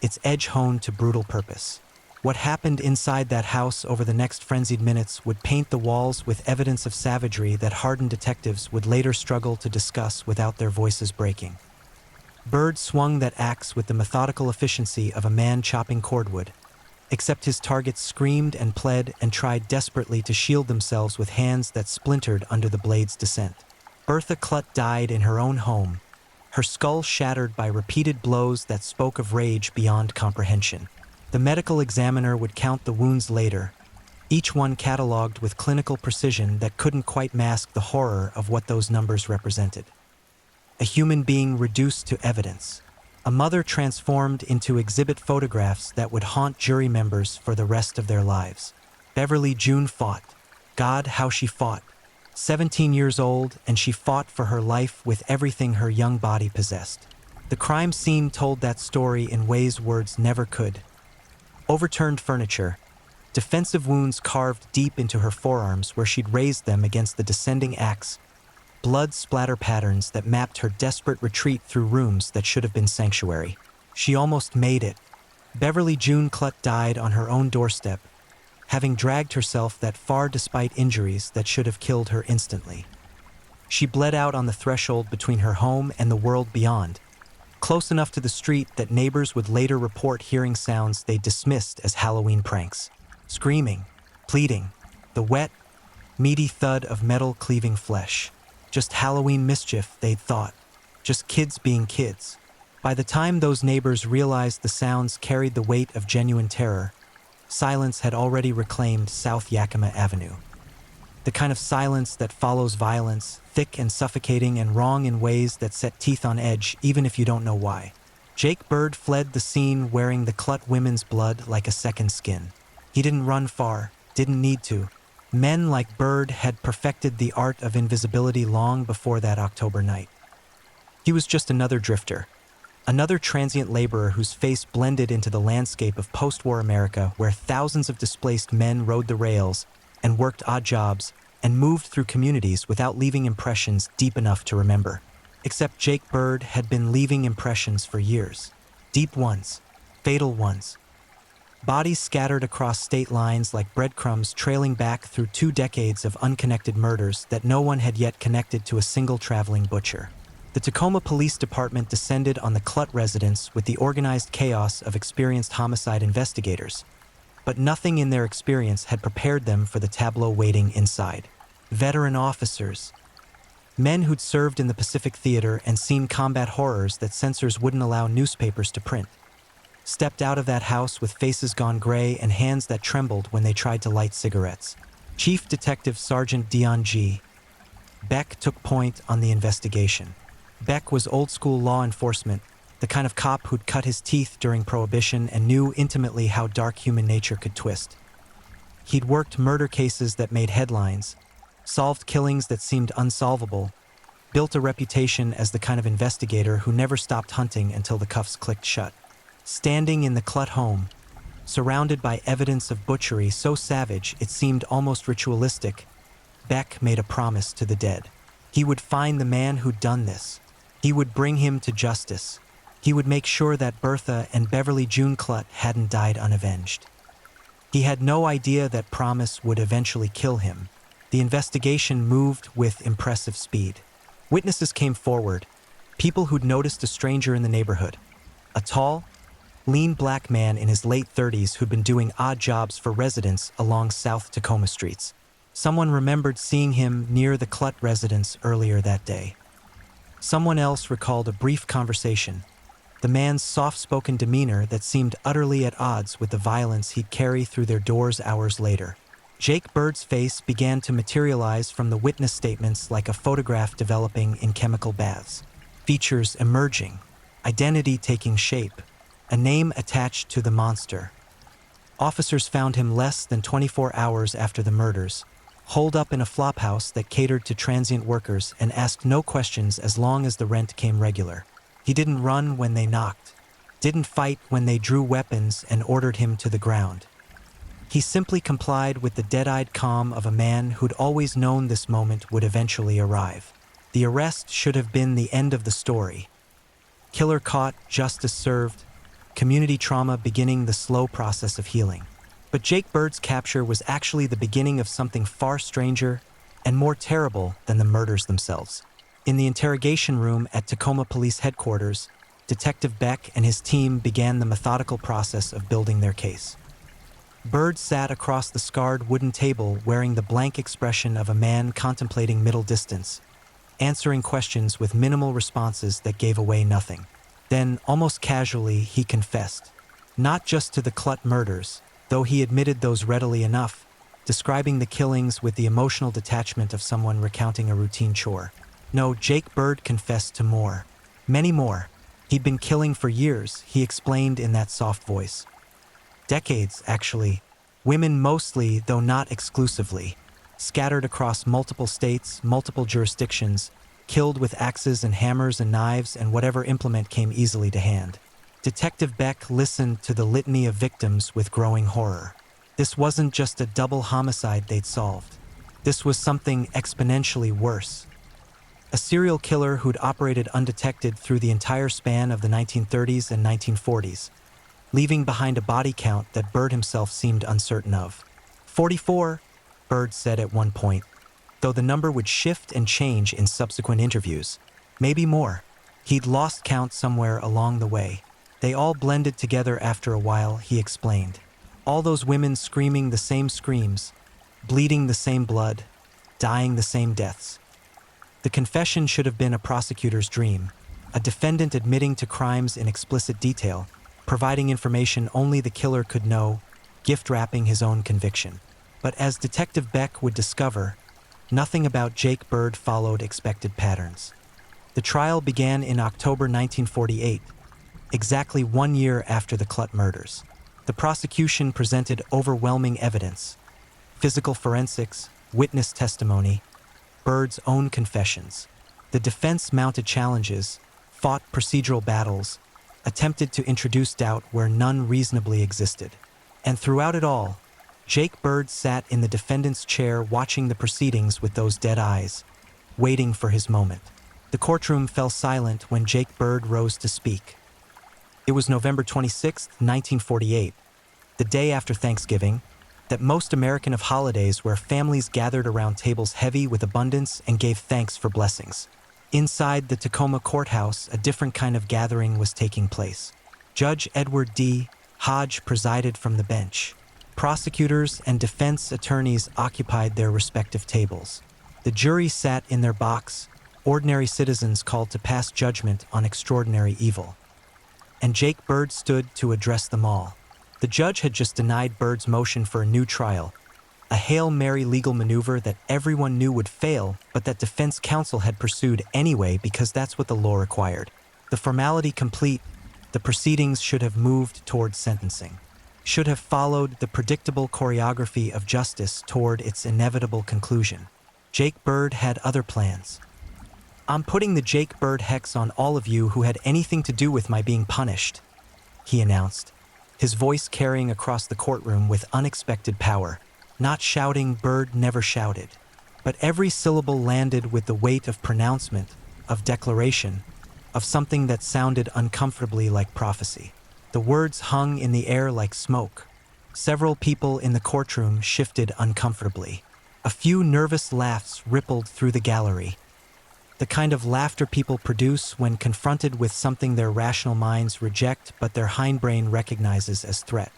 its edge honed to brutal purpose. What happened inside that house over the next frenzied minutes would paint the walls with evidence of savagery that hardened detectives would later struggle to discuss without their voices breaking. Bird swung that axe with the methodical efficiency of a man chopping cordwood, except his targets screamed and pled and tried desperately to shield themselves with hands that splintered under the blade's descent. Bertha Clutt died in her own home, her skull shattered by repeated blows that spoke of rage beyond comprehension. The medical examiner would count the wounds later, each one catalogued with clinical precision that couldn't quite mask the horror of what those numbers represented. A human being reduced to evidence. A mother transformed into exhibit photographs that would haunt jury members for the rest of their lives. Beverly June fought. God, how she fought. 17 years old, and she fought for her life with everything her young body possessed. The crime scene told that story in ways words never could. Overturned furniture, defensive wounds carved deep into her forearms where she'd raised them against the descending axe, blood splatter patterns that mapped her desperate retreat through rooms that should have been sanctuary. She almost made it. Beverly June Clutt died on her own doorstep, having dragged herself that far despite injuries that should have killed her instantly. She bled out on the threshold between her home and the world beyond, close enough to the street that neighbors would later report hearing sounds they dismissed as Halloween pranks. Screaming, pleading, the wet, meaty thud of metal cleaving flesh. Just Halloween mischief, they'd thought. Just kids being kids. By the time those neighbors realized the sounds carried the weight of genuine terror, silence had already reclaimed South Yakima Avenue. The kind of silence that follows violence, thick and suffocating and wrong in ways that set teeth on edge even if you don't know why. Jake Bird fled the scene wearing the Clutt women's blood like a second skin. He didn't run far, didn't need to. Men like Bird had perfected the art of invisibility long before that October night. He was just another drifter, another transient laborer whose face blended into the landscape of post-war America where thousands of displaced men rode the rails and worked odd jobs and moved through communities without leaving impressions deep enough to remember. Except Jake Bird had been leaving impressions for years. Deep ones, fatal ones. Bodies scattered across state lines like breadcrumbs trailing back through 2 decades of unconnected murders that no one had yet connected to a single traveling butcher. The Tacoma Police Department descended on the Clutt residence with the organized chaos of experienced homicide investigators, but nothing in their experience had prepared them for the tableau waiting inside. Veteran officers, men who'd served in the Pacific Theater and seen combat horrors that censors wouldn't allow newspapers to print, stepped out of that house with faces gone gray and hands that trembled when they tried to light cigarettes. Chief Detective Sergeant Dion G. Beck took point on the investigation. Beck was old-school law enforcement, the kind of cop who'd cut his teeth during Prohibition and knew intimately how dark human nature could twist. He'd worked murder cases that made headlines, solved killings that seemed unsolvable, built a reputation as the kind of investigator who never stopped hunting until the cuffs clicked shut. Standing in the Clutt home, surrounded by evidence of butchery so savage it seemed almost ritualistic, Beck made a promise to the dead. He would find the man who'd done this. He would bring him to justice. He would make sure that Bertha and Beverly June Clutt hadn't died unavenged. He had no idea that promise would eventually kill him. The investigation moved with impressive speed. Witnesses came forward, people who'd noticed a stranger in the neighborhood, a tall, lean black man in his late 30s who'd been doing odd jobs for residents along South Tacoma streets. Someone remembered seeing him near the Clutt residence earlier that day. Someone else recalled a brief conversation, the man's soft-spoken demeanor that seemed utterly at odds with the violence he'd carry through their doors hours later. Jake Bird's face began to materialize from the witness statements like a photograph developing in chemical baths. Features emerging, identity taking shape, a name attached to the monster. Officers found him less than 24 hours after the murders, holed up in a flophouse that catered to transient workers and asked no questions as long as the rent came regular. He didn't run when they knocked, didn't fight when they drew weapons and ordered him to the ground. He simply complied with the dead-eyed calm of a man who'd always known this moment would eventually arrive. The arrest should have been the end of the story. Killer caught, justice served, community trauma beginning the slow process of healing. But Jake Bird's capture was actually the beginning of something far stranger and more terrible than the murders themselves. In the interrogation room at Tacoma Police Headquarters, Detective Beck and his team began the methodical process of building their case. Bird sat across the scarred wooden table wearing the blank expression of a man contemplating middle distance, answering questions with minimal responses that gave away nothing. Then, almost casually, he confessed. Not just to the Clutt murders, though he admitted those readily enough, describing the killings with the emotional detachment of someone recounting a routine chore. No, Jake Bird confessed to more. Many more. He'd been killing for years, he explained in that soft voice. Decades, actually. Women mostly, though not exclusively. Scattered across multiple states, multiple jurisdictions, killed with axes and hammers and knives and whatever implement came easily to hand. Detective Beck listened to the litany of victims with growing horror. This wasn't just a double homicide they'd solved. This was something exponentially worse. A serial killer who'd operated undetected through the entire span of the 1930s and 1940s, leaving behind a body count that Bird himself seemed uncertain of. 44, Bird said at one point, though the number would shift and change in subsequent interviews. Maybe more. He'd lost count somewhere along the way. They all blended together after a while, he explained. All those women screaming the same screams, bleeding the same blood, dying the same deaths. The confession should have been a prosecutor's dream, a defendant admitting to crimes in explicit detail, providing information only the killer could know, gift-wrapping his own conviction. But as Detective Beck would discover, nothing about Jake Bird followed expected patterns. The trial began in October 1948, exactly 1 year after the Clutt murders. The prosecution presented overwhelming evidence: physical forensics, witness testimony, Bird's own confessions. The defense mounted challenges, fought procedural battles, attempted to introduce doubt where none reasonably existed. And throughout it all, Jake Bird sat in the defendant's chair watching the proceedings with those dead eyes, waiting for his moment. The courtroom fell silent when Jake Bird rose to speak. It was November 26, 1948, the day after Thanksgiving, that most American of holidays where families gathered around tables heavy with abundance and gave thanks for blessings. Inside the Tacoma courthouse, a different kind of gathering was taking place. Judge Edward D. Hodge presided from the bench. Prosecutors and defense attorneys occupied their respective tables. The jury sat in their box, ordinary citizens called to pass judgment on extraordinary evil. And Jake Bird stood to address them all. The judge had just denied Bird's motion for a new trial, a Hail Mary legal maneuver that everyone knew would fail, but that defense counsel had pursued anyway because that's what the law required. The formality complete, the proceedings should have moved toward sentencing. Should have followed the predictable choreography of justice toward its inevitable conclusion. Jake Bird had other plans. "I'm putting the Jake Bird hex on all of you who had anything to do with my being punished," he announced, his voice carrying across the courtroom with unexpected power. Not shouting, Bird never shouted, but every syllable landed with the weight of pronouncement, of declaration, of something that sounded uncomfortably like prophecy. The words hung in the air like smoke. Several people in the courtroom shifted uncomfortably. A few nervous laughs rippled through the gallery. The kind of laughter people produce when confronted with something their rational minds reject but their hindbrain recognizes as threat.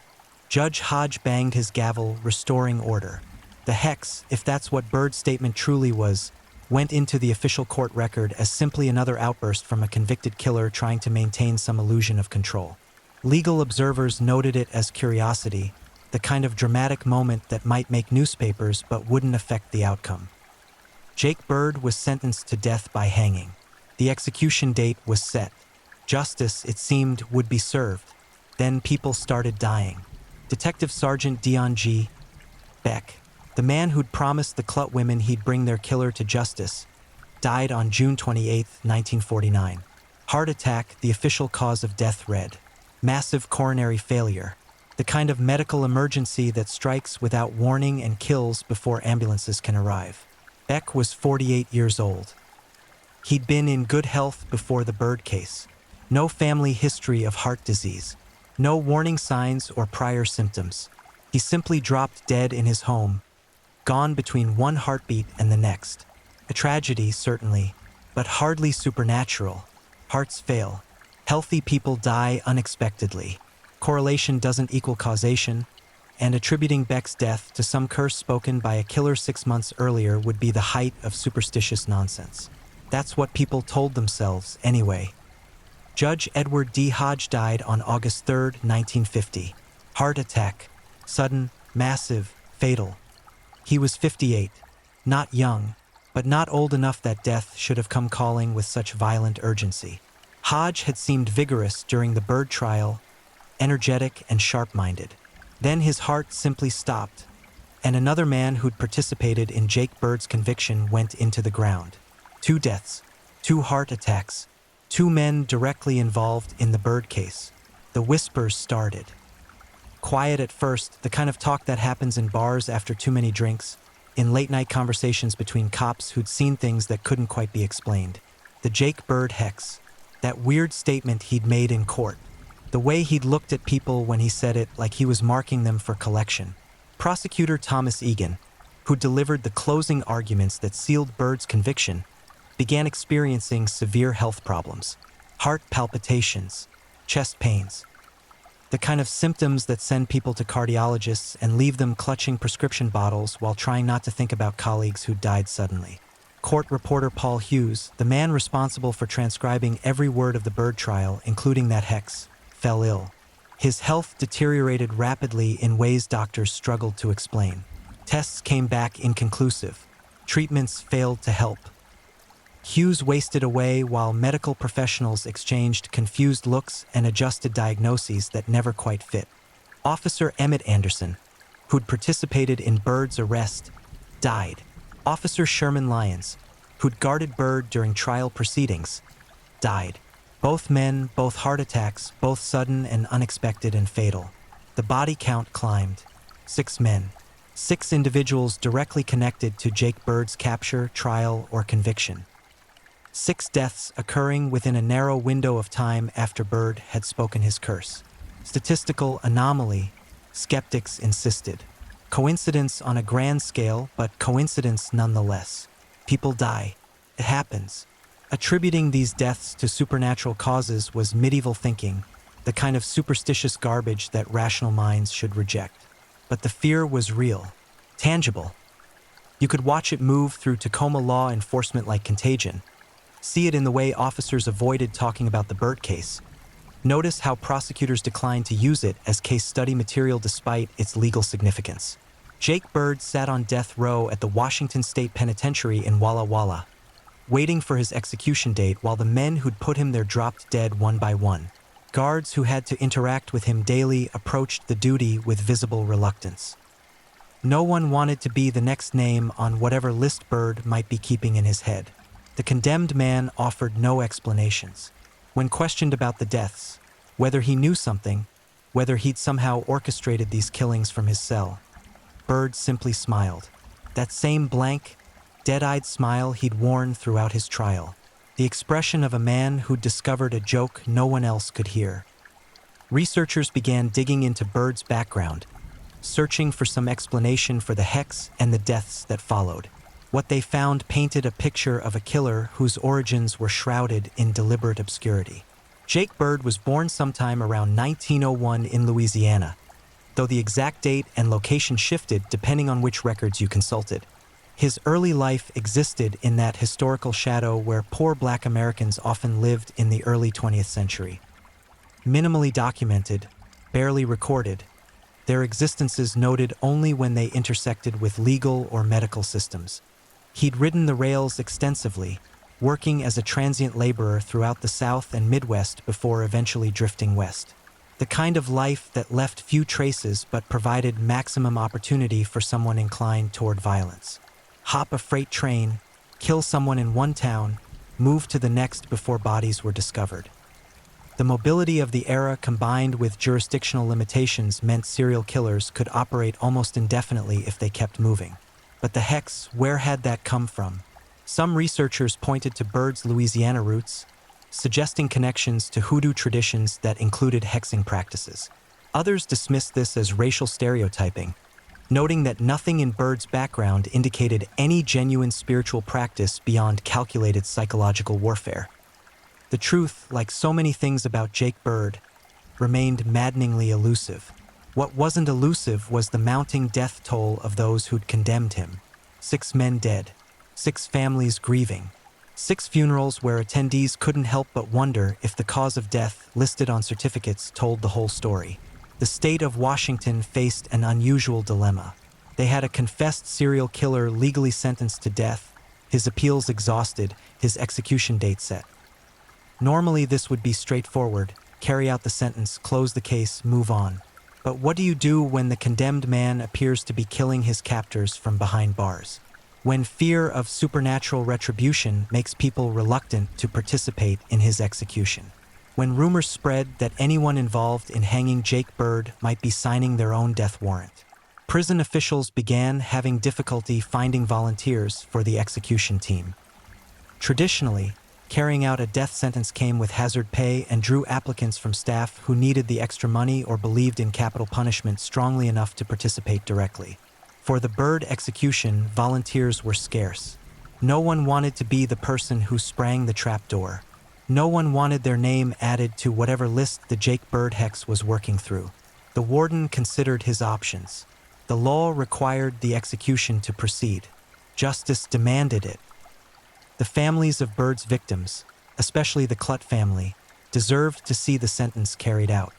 Judge Hodge banged his gavel, restoring order. The hex, if that's what Bird's statement truly was, went into the official court record as simply another outburst from a convicted killer trying to maintain some illusion of control. Legal observers noted it as curiosity, the kind of dramatic moment that might make newspapers but wouldn't affect the outcome. Jake Bird was sentenced to death by hanging. The execution date was set. Justice, it seemed, would be served. Then people started dying. Detective Sergeant Dion G. Beck, the man who'd promised the Clutt women he'd bring their killer to justice, died on June 28, 1949. Heart attack, the official cause of death read. Massive coronary failure, the kind of medical emergency that strikes without warning and kills before ambulances can arrive. Beck was 48 years old. He'd been in good health before the Bird case. No family history of heart disease. No warning signs or prior symptoms. He simply dropped dead in his home, gone between one heartbeat and the next. A tragedy, certainly, but hardly supernatural. Hearts fail. Healthy people die unexpectedly. Correlation doesn't equal causation, and attributing Beck's death to some curse spoken by a killer 6 months earlier would be the height of superstitious nonsense. That's what people told themselves anyway. Judge Edward D. Hodge died on August 3, 1950. Heart attack. Sudden, massive, fatal. He was 58. Not young, but not old enough that death should have come calling with such violent urgency. Hodge had seemed vigorous during the Byrd trial, energetic and sharp-minded. Then his heart simply stopped, and another man who'd participated in Jake Byrd's conviction went into the ground. 2 deaths, 2 heart attacks, 2 men directly involved in the Byrd case. The whispers started. Quiet at first, the kind of talk that happens in bars after too many drinks, in late-night conversations between cops who'd seen things that couldn't quite be explained. The Jake Byrd hex, that weird statement he'd made in court. The way he'd looked at people when he said it like he was marking them for collection. Prosecutor Thomas Egan, who delivered the closing arguments that sealed Byrd's conviction, began experiencing severe health problems. Heart palpitations, chest pains. The kind of symptoms that send people to cardiologists and leave them clutching prescription bottles while trying not to think about colleagues who died suddenly. Court reporter Paul Hughes, the man responsible for transcribing every word of the Byrd trial, including that hex, fell ill. His health deteriorated rapidly in ways doctors struggled to explain. Tests came back inconclusive. Treatments failed to help. Hughes wasted away while medical professionals exchanged confused looks and adjusted diagnoses that never quite fit. Officer Emmett Anderson, who'd participated in Byrd's arrest, died. Officer Sherman Lyons, who'd guarded Byrd during trial proceedings, died. Both men, both heart attacks, both sudden and unexpected and fatal. The body count climbed. 6 men. 6 individuals directly connected to Jake Byrd's capture, trial, or conviction. 6 deaths occurring within a narrow window of time after Byrd had spoken his curse. Statistical anomaly, skeptics insisted. Coincidence on a grand scale, but coincidence nonetheless. People die. It happens. Attributing these deaths to supernatural causes was medieval thinking, the kind of superstitious garbage that rational minds should reject. But the fear was real, tangible. You could watch it move through Tacoma law enforcement like contagion. See it in the way officers avoided talking about the Byrd case. Notice how prosecutors declined to use it as case study material despite its legal significance. Jake Byrd sat on death row at the Washington State Penitentiary in Walla Walla, waiting for his execution date while the men who'd put him there dropped dead one by one. Guards who had to interact with him daily approached the duty with visible reluctance. No one wanted to be the next name on whatever list Byrd might be keeping in his head. The condemned man offered no explanations. When questioned about the deaths, whether he knew something, whether he'd somehow orchestrated these killings from his cell, Byrd simply smiled. That same blank, dead-eyed smile he'd worn throughout his trial. The expression of a man who'd discovered a joke no one else could hear. Researchers began digging into Byrd's background, searching for some explanation for the hex and the deaths that followed. What they found painted a picture of a killer whose origins were shrouded in deliberate obscurity. Jake Byrd was born sometime around 1901 in Louisiana, though the exact date and location shifted depending on which records you consulted. His early life existed in that historical shadow where poor Black Americans often lived in the early 20th century. Minimally documented, barely recorded, their existences noted only when they intersected with legal or medical systems. He'd ridden the rails extensively, working as a transient laborer throughout the South and Midwest before eventually drifting west. The kind of life that left few traces but provided maximum opportunity for someone inclined toward violence. Hop a freight train, kill someone in one town, move to the next before bodies were discovered. The mobility of the era combined with jurisdictional limitations meant serial killers could operate almost indefinitely if they kept moving. But the hex, where had that come from? Some researchers pointed to Byrd's Louisiana roots, suggesting connections to hoodoo traditions that included hexing practices. Others dismissed this as racial stereotyping, noting that nothing in Byrd's background indicated any genuine spiritual practice beyond calculated psychological warfare. The The truth, like so many things about Jake Bird, remained maddeningly elusive. What wasn't elusive was the mounting death toll of those who'd condemned him. 6 men dead, 6 families grieving, 6 funerals where attendees couldn't help but wonder if the cause of death listed on certificates told the whole story. The state of Washington faced an unusual dilemma. They had a confessed serial killer legally sentenced to death, his appeals exhausted, his execution date set. Normally this would be straightforward: carry out the sentence, close the case, move on. But what do you do when the condemned man appears to be killing his captors from behind bars? When fear of supernatural retribution makes people reluctant to participate in his execution? When rumors spread that anyone involved in hanging Jake Bird might be signing their own death warrant? Prison officials began having difficulty finding volunteers for the execution team. Traditionally, carrying out a death sentence came with hazard pay and drew applicants from staff who needed the extra money or believed in capital punishment strongly enough to participate directly. For the Bird execution, volunteers were scarce. No one wanted to be the person who sprang the trapdoor. No one wanted their name added to whatever list the Jake Bird hex was working through. The warden considered his options. The law required the execution to proceed. Justice demanded it. The families of Bird's victims, especially the Clutt family, deserved to see the sentence carried out.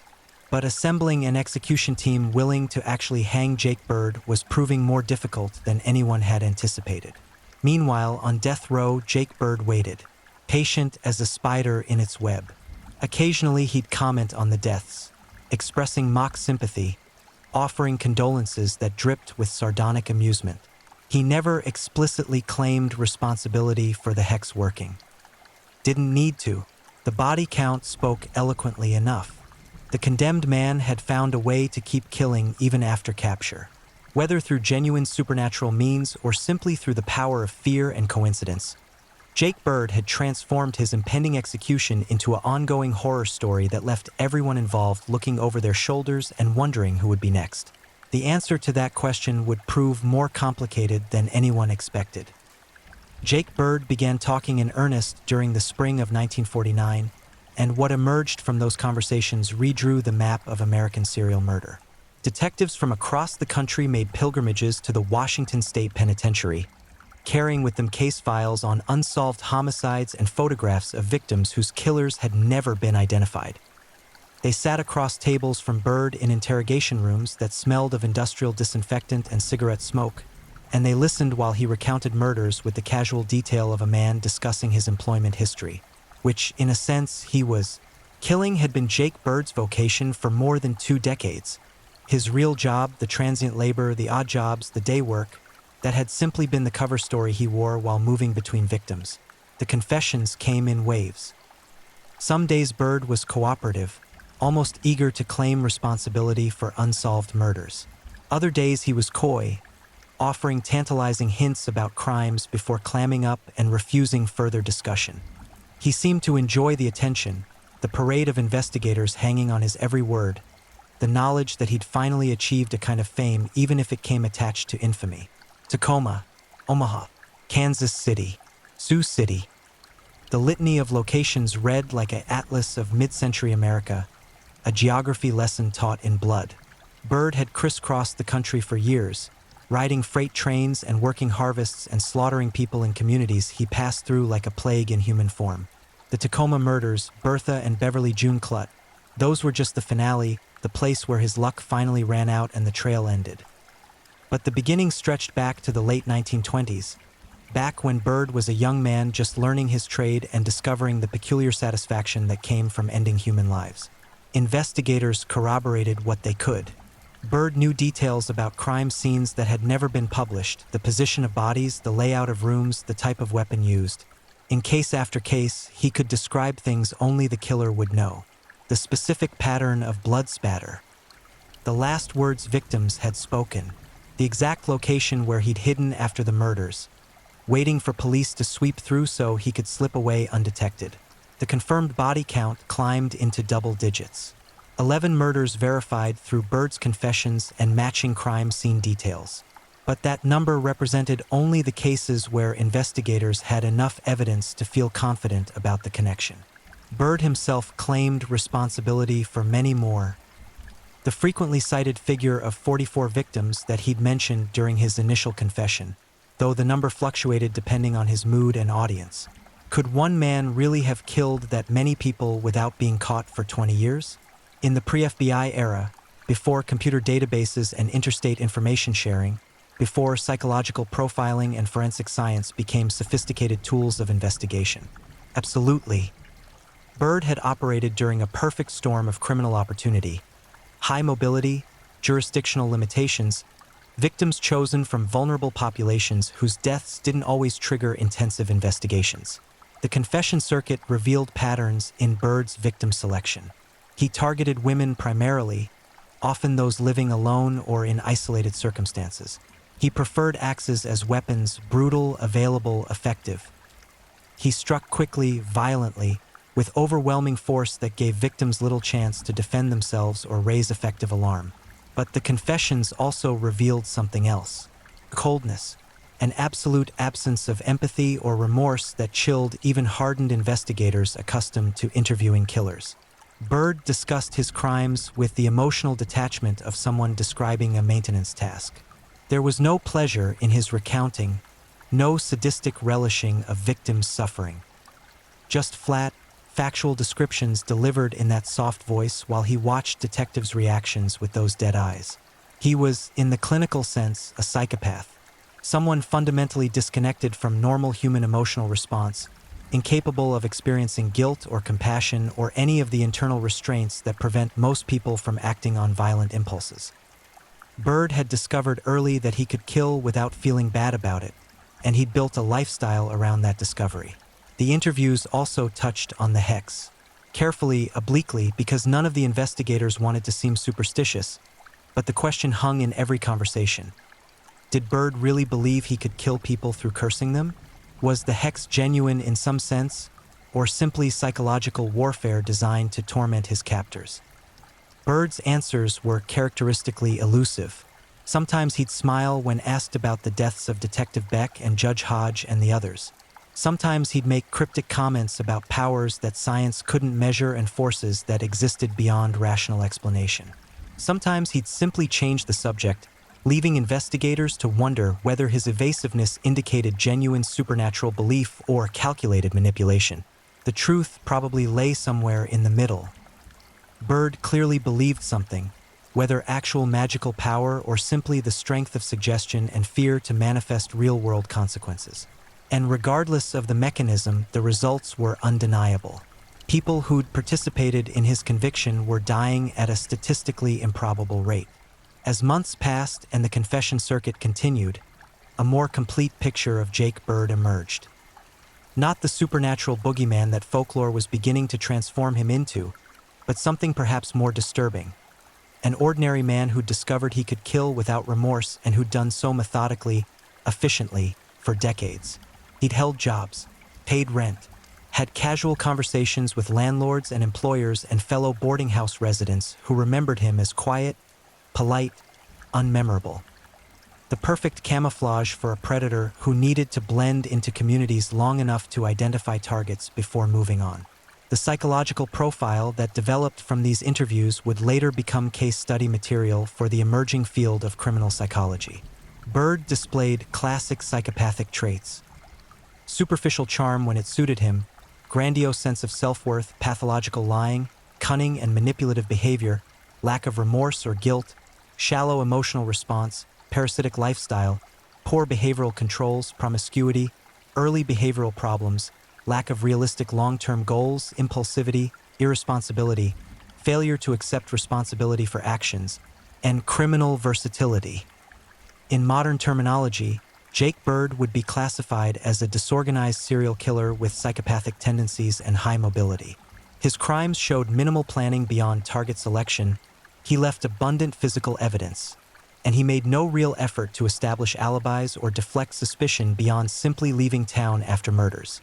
But assembling an execution team willing to actually hang Jake Bird was proving more difficult than anyone had anticipated. Meanwhile, on death row, Jake Bird waited, patient as a spider in its web. Occasionally he'd comment on the deaths, expressing mock sympathy, offering condolences that dripped with sardonic amusement. He never explicitly claimed responsibility for the hex working. Didn't need to. The body count spoke eloquently enough. The condemned man had found a way to keep killing even after capture. Whether through genuine supernatural means or simply through the power of fear and coincidence, Jake Bird had transformed his impending execution into an ongoing horror story that left everyone involved looking over their shoulders and wondering who would be next. The answer to that question would prove more complicated than anyone expected. Jake Bird began talking in earnest during the spring of 1949, and what emerged from those conversations redrew the map of American serial murder. Detectives from across the country made pilgrimages to the Washington State Penitentiary, carrying with them case files on unsolved homicides and photographs of victims whose killers had never been identified. They sat across tables from Bird in interrogation rooms that smelled of industrial disinfectant and cigarette smoke, and they listened while he recounted murders with the casual detail of a man discussing his employment history, which, in a sense, he was. Killing had been Jake Bird's vocation for more than 2 decades. His real job, the transient labor, the odd jobs, the day work, that had simply been the cover story he wore while moving between victims. The confessions came in waves. Some days Bird was cooperative, almost eager to claim responsibility for unsolved murders. Other days he was coy, offering tantalizing hints about crimes before clamming up and refusing further discussion. He seemed to enjoy the attention, the parade of investigators hanging on his every word, the knowledge that he'd finally achieved a kind of fame even if it came attached to infamy. Tacoma, Omaha, Kansas City, Sioux City. The litany of locations read like an atlas of mid-century America, a geography lesson taught in blood. Bird had crisscrossed the country for years, riding freight trains and working harvests and slaughtering people in communities he passed through like a plague in human form. The Tacoma murders, Bertha and Beverly June Clutt, those were just the finale, the place where his luck finally ran out and the trail ended. But the beginning stretched back to the late 1920s, back when Bird was a young man just learning his trade and discovering the peculiar satisfaction that came from ending human lives. Investigators corroborated what they could. Bird knew details about crime scenes that had never been published, the position of bodies, the layout of rooms, the type of weapon used. In case after case, he could describe things only the killer would know. The specific pattern of blood spatter. The last words victims had spoken. The exact location where he'd hidden after the murders, waiting for police to sweep through so he could slip away undetected. The confirmed body count climbed into double digits. 11 murders verified through Bird's confessions and matching crime scene details. But that number represented only the cases where investigators had enough evidence to feel confident about the connection. Bird himself claimed responsibility for many more. The frequently cited figure of 44 victims that he'd mentioned during his initial confession, though the number fluctuated depending on his mood and audience. Could one man really have killed that many people without being caught for 20 years? In the pre-FBI era, before computer databases and interstate information sharing, before psychological profiling and forensic science became sophisticated tools of investigation. Absolutely. Bird had operated during a perfect storm of criminal opportunity. High mobility, jurisdictional limitations, victims chosen from vulnerable populations whose deaths didn't always trigger intensive investigations. The confession circuit revealed patterns in Bird's victim selection. He targeted women primarily, often those living alone or in isolated circumstances. He preferred axes as weapons, brutal, available, effective. He struck quickly, violently, with overwhelming force that gave victims little chance to defend themselves or raise effective alarm. But the confessions also revealed something else: coldness, an absolute absence of empathy or remorse that chilled even hardened investigators accustomed to interviewing killers. Bird discussed his crimes with the emotional detachment of someone describing a maintenance task. There was no pleasure in his recounting, no sadistic relishing of victims' suffering. Just flat, factual descriptions delivered in that soft voice while he watched detectives' reactions with those dead eyes. He was, in the clinical sense, a psychopath, someone fundamentally disconnected from normal human emotional response, incapable of experiencing guilt or compassion or any of the internal restraints that prevent most people from acting on violent impulses. Bird had discovered early that he could kill without feeling bad about it, and he'd built a lifestyle around that discovery. The interviews also touched on the hex, carefully, obliquely, because none of the investigators wanted to seem superstitious, but the question hung in every conversation. Did Bird really believe he could kill people through cursing them? Was the hex genuine in some sense, or simply psychological warfare designed to torment his captors? Bird's answers were characteristically elusive. Sometimes he'd smile when asked about the deaths of Detective Beck and Judge Hodge and the others. Sometimes he'd make cryptic comments about powers that science couldn't measure and forces that existed beyond rational explanation. Sometimes he'd simply change the subject, leaving investigators to wonder whether his evasiveness indicated genuine supernatural belief or calculated manipulation. The truth probably lay somewhere in the middle. Bird clearly believed something, whether actual magical power or simply the strength of suggestion and fear to manifest real-world consequences. And regardless of the mechanism, the results were undeniable. People who'd participated in his conviction were dying at a statistically improbable rate. As months passed and the confession circuit continued, a more complete picture of Jake Bird emerged. Not the supernatural boogeyman that folklore was beginning to transform him into, but something perhaps more disturbing. An ordinary man who'd discovered he could kill without remorse and who'd done so methodically, efficiently, for decades. He'd held jobs, paid rent, had casual conversations with landlords and employers and fellow boarding house residents who remembered him as quiet, polite, unmemorable. The perfect camouflage for a predator who needed to blend into communities long enough to identify targets before moving on. The psychological profile that developed from these interviews would later become case study material for the emerging field of criminal psychology. Bird displayed classic psychopathic traits: superficial charm when it suited him, grandiose sense of self-worth, pathological lying, cunning and manipulative behavior, lack of remorse or guilt, shallow emotional response, parasitic lifestyle, poor behavioral controls, promiscuity, early behavioral problems, lack of realistic long-term goals, impulsivity, irresponsibility, failure to accept responsibility for actions, and criminal versatility. In modern terminology, Jake Bird would be classified as a disorganized serial killer with psychopathic tendencies and high mobility. His crimes showed minimal planning beyond target selection. He left abundant physical evidence, and he made no real effort to establish alibis or deflect suspicion beyond simply leaving town after murders.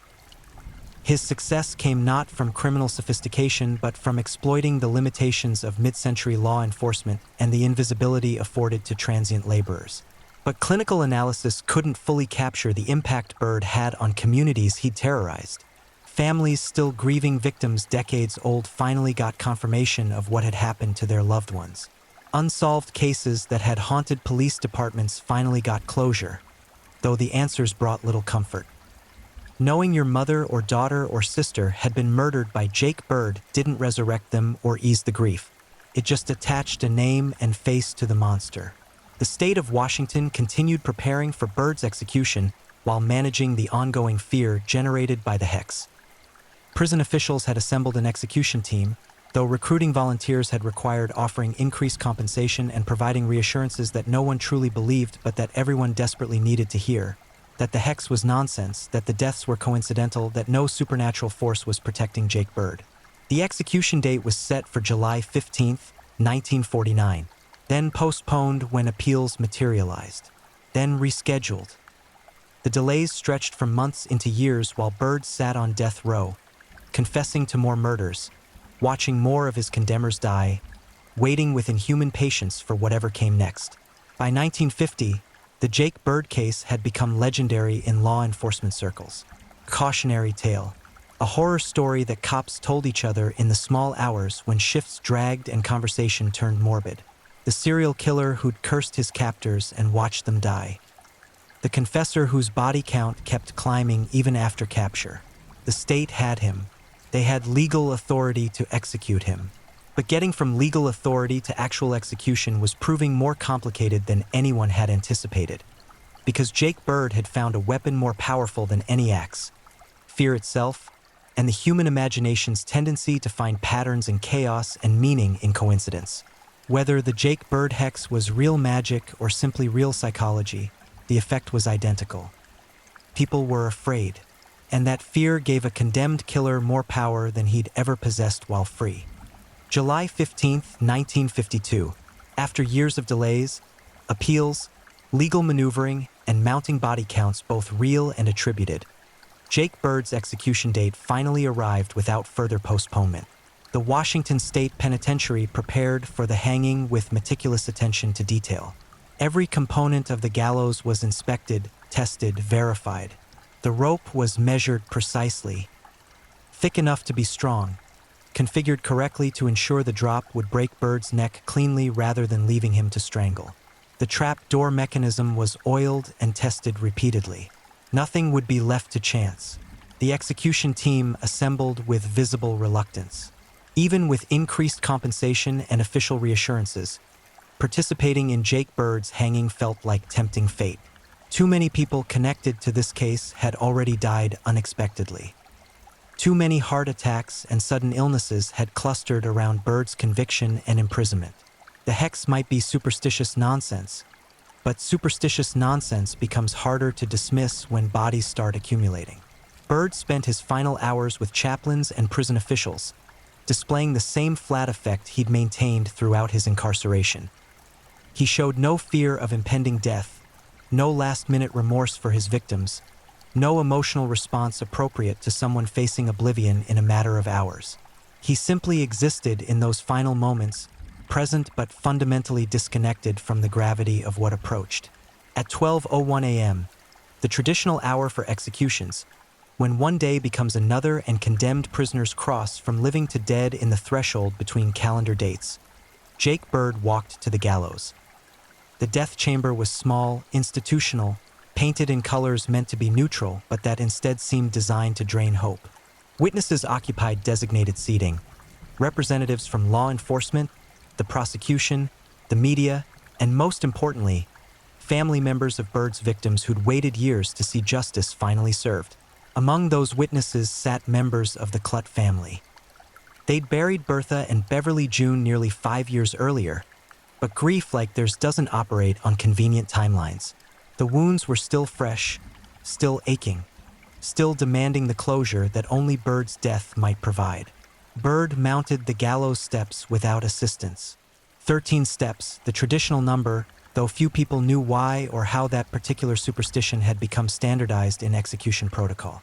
His success came not from criminal sophistication but from exploiting the limitations of mid-century law enforcement and the invisibility afforded to transient laborers. But clinical analysis couldn't fully capture the impact Bird had on communities he'd terrorized. Families still grieving victims decades old finally got confirmation of what had happened to their loved ones. Unsolved cases that had haunted police departments finally got closure, though the answers brought little comfort. Knowing your mother or daughter or sister had been murdered by Jake Bird didn't resurrect them or ease the grief. It just attached a name and face to the monster. The state of Washington continued preparing for Bird's execution while managing the ongoing fear generated by the hex. Prison officials had assembled an execution team, though recruiting volunteers had required offering increased compensation and providing reassurances that no one truly believed but that everyone desperately needed to hear. That the hex was nonsense, that the deaths were coincidental, that no supernatural force was protecting Jake Bird. The execution date was set for July 15, 1949, then postponed when appeals materialized, then rescheduled. The delays stretched from months into years while Bird sat on death row, confessing to more murders, watching more of his condemners die, waiting with inhuman patience for whatever came next. By 1950, the Jake Bird case had become legendary in law enforcement circles. Cautionary tale, a horror story that cops told each other in the small hours when shifts dragged and conversation turned morbid. The serial killer who'd cursed his captors and watched them die. The confessor whose body count kept climbing even after capture. The state had him. They had legal authority to execute him. But getting from legal authority to actual execution was proving more complicated than anyone had anticipated, because Jake Bird had found a weapon more powerful than any axe: fear itself, and the human imagination's tendency to find patterns in chaos and meaning in coincidence. Whether the Jake Bird hex was real magic or simply real psychology, the effect was identical. People were afraid, and that fear gave a condemned killer more power than he'd ever possessed while free. July 15, 1952. After years of delays, appeals, legal maneuvering, and mounting body counts both real and attributed, Jake Bird's execution date finally arrived without further postponement. The Washington State Penitentiary prepared for the hanging with meticulous attention to detail. Every component of the gallows was inspected, tested, verified. The rope was measured precisely, thick enough to be strong, configured correctly to ensure the drop would break Bird's neck cleanly rather than leaving him to strangle. The trap door mechanism was oiled and tested repeatedly. Nothing would be left to chance. The execution team assembled with visible reluctance. Even with increased compensation and official reassurances, participating in Jake Bird's hanging felt like tempting fate. Too many people connected to this case had already died unexpectedly. Too many heart attacks and sudden illnesses had clustered around Bird's conviction and imprisonment. The hex might be superstitious nonsense, but superstitious nonsense becomes harder to dismiss when bodies start accumulating. Bird spent his final hours with chaplains and prison officials, displaying the same flat effect he'd maintained throughout his incarceration. He showed no fear of impending death, no last-minute remorse for his victims, no emotional response appropriate to someone facing oblivion in a matter of hours. He simply existed in those final moments, present but fundamentally disconnected from the gravity of what approached. At 12:01 a.m., the traditional hour for executions, when one day becomes another and condemned prisoners cross from living to dead in the threshold between calendar dates, Jake Bird walked to the gallows. The death chamber was small, institutional, painted in colors meant to be neutral, but that instead seemed designed to drain hope. Witnesses occupied designated seating. Representatives from law enforcement, the prosecution, the media, and most importantly, family members of Bird's victims who'd waited years to see justice finally served. Among those witnesses sat members of the Clutt family. They'd buried Bertha and Beverly June nearly 5 years earlier, but grief like theirs doesn't operate on convenient timelines. The wounds were still fresh, still aching, still demanding the closure that only Bird's death might provide. Bird mounted the gallows steps without assistance. 13 steps, the traditional number, though few people knew why or how that particular superstition had become standardized in execution protocol.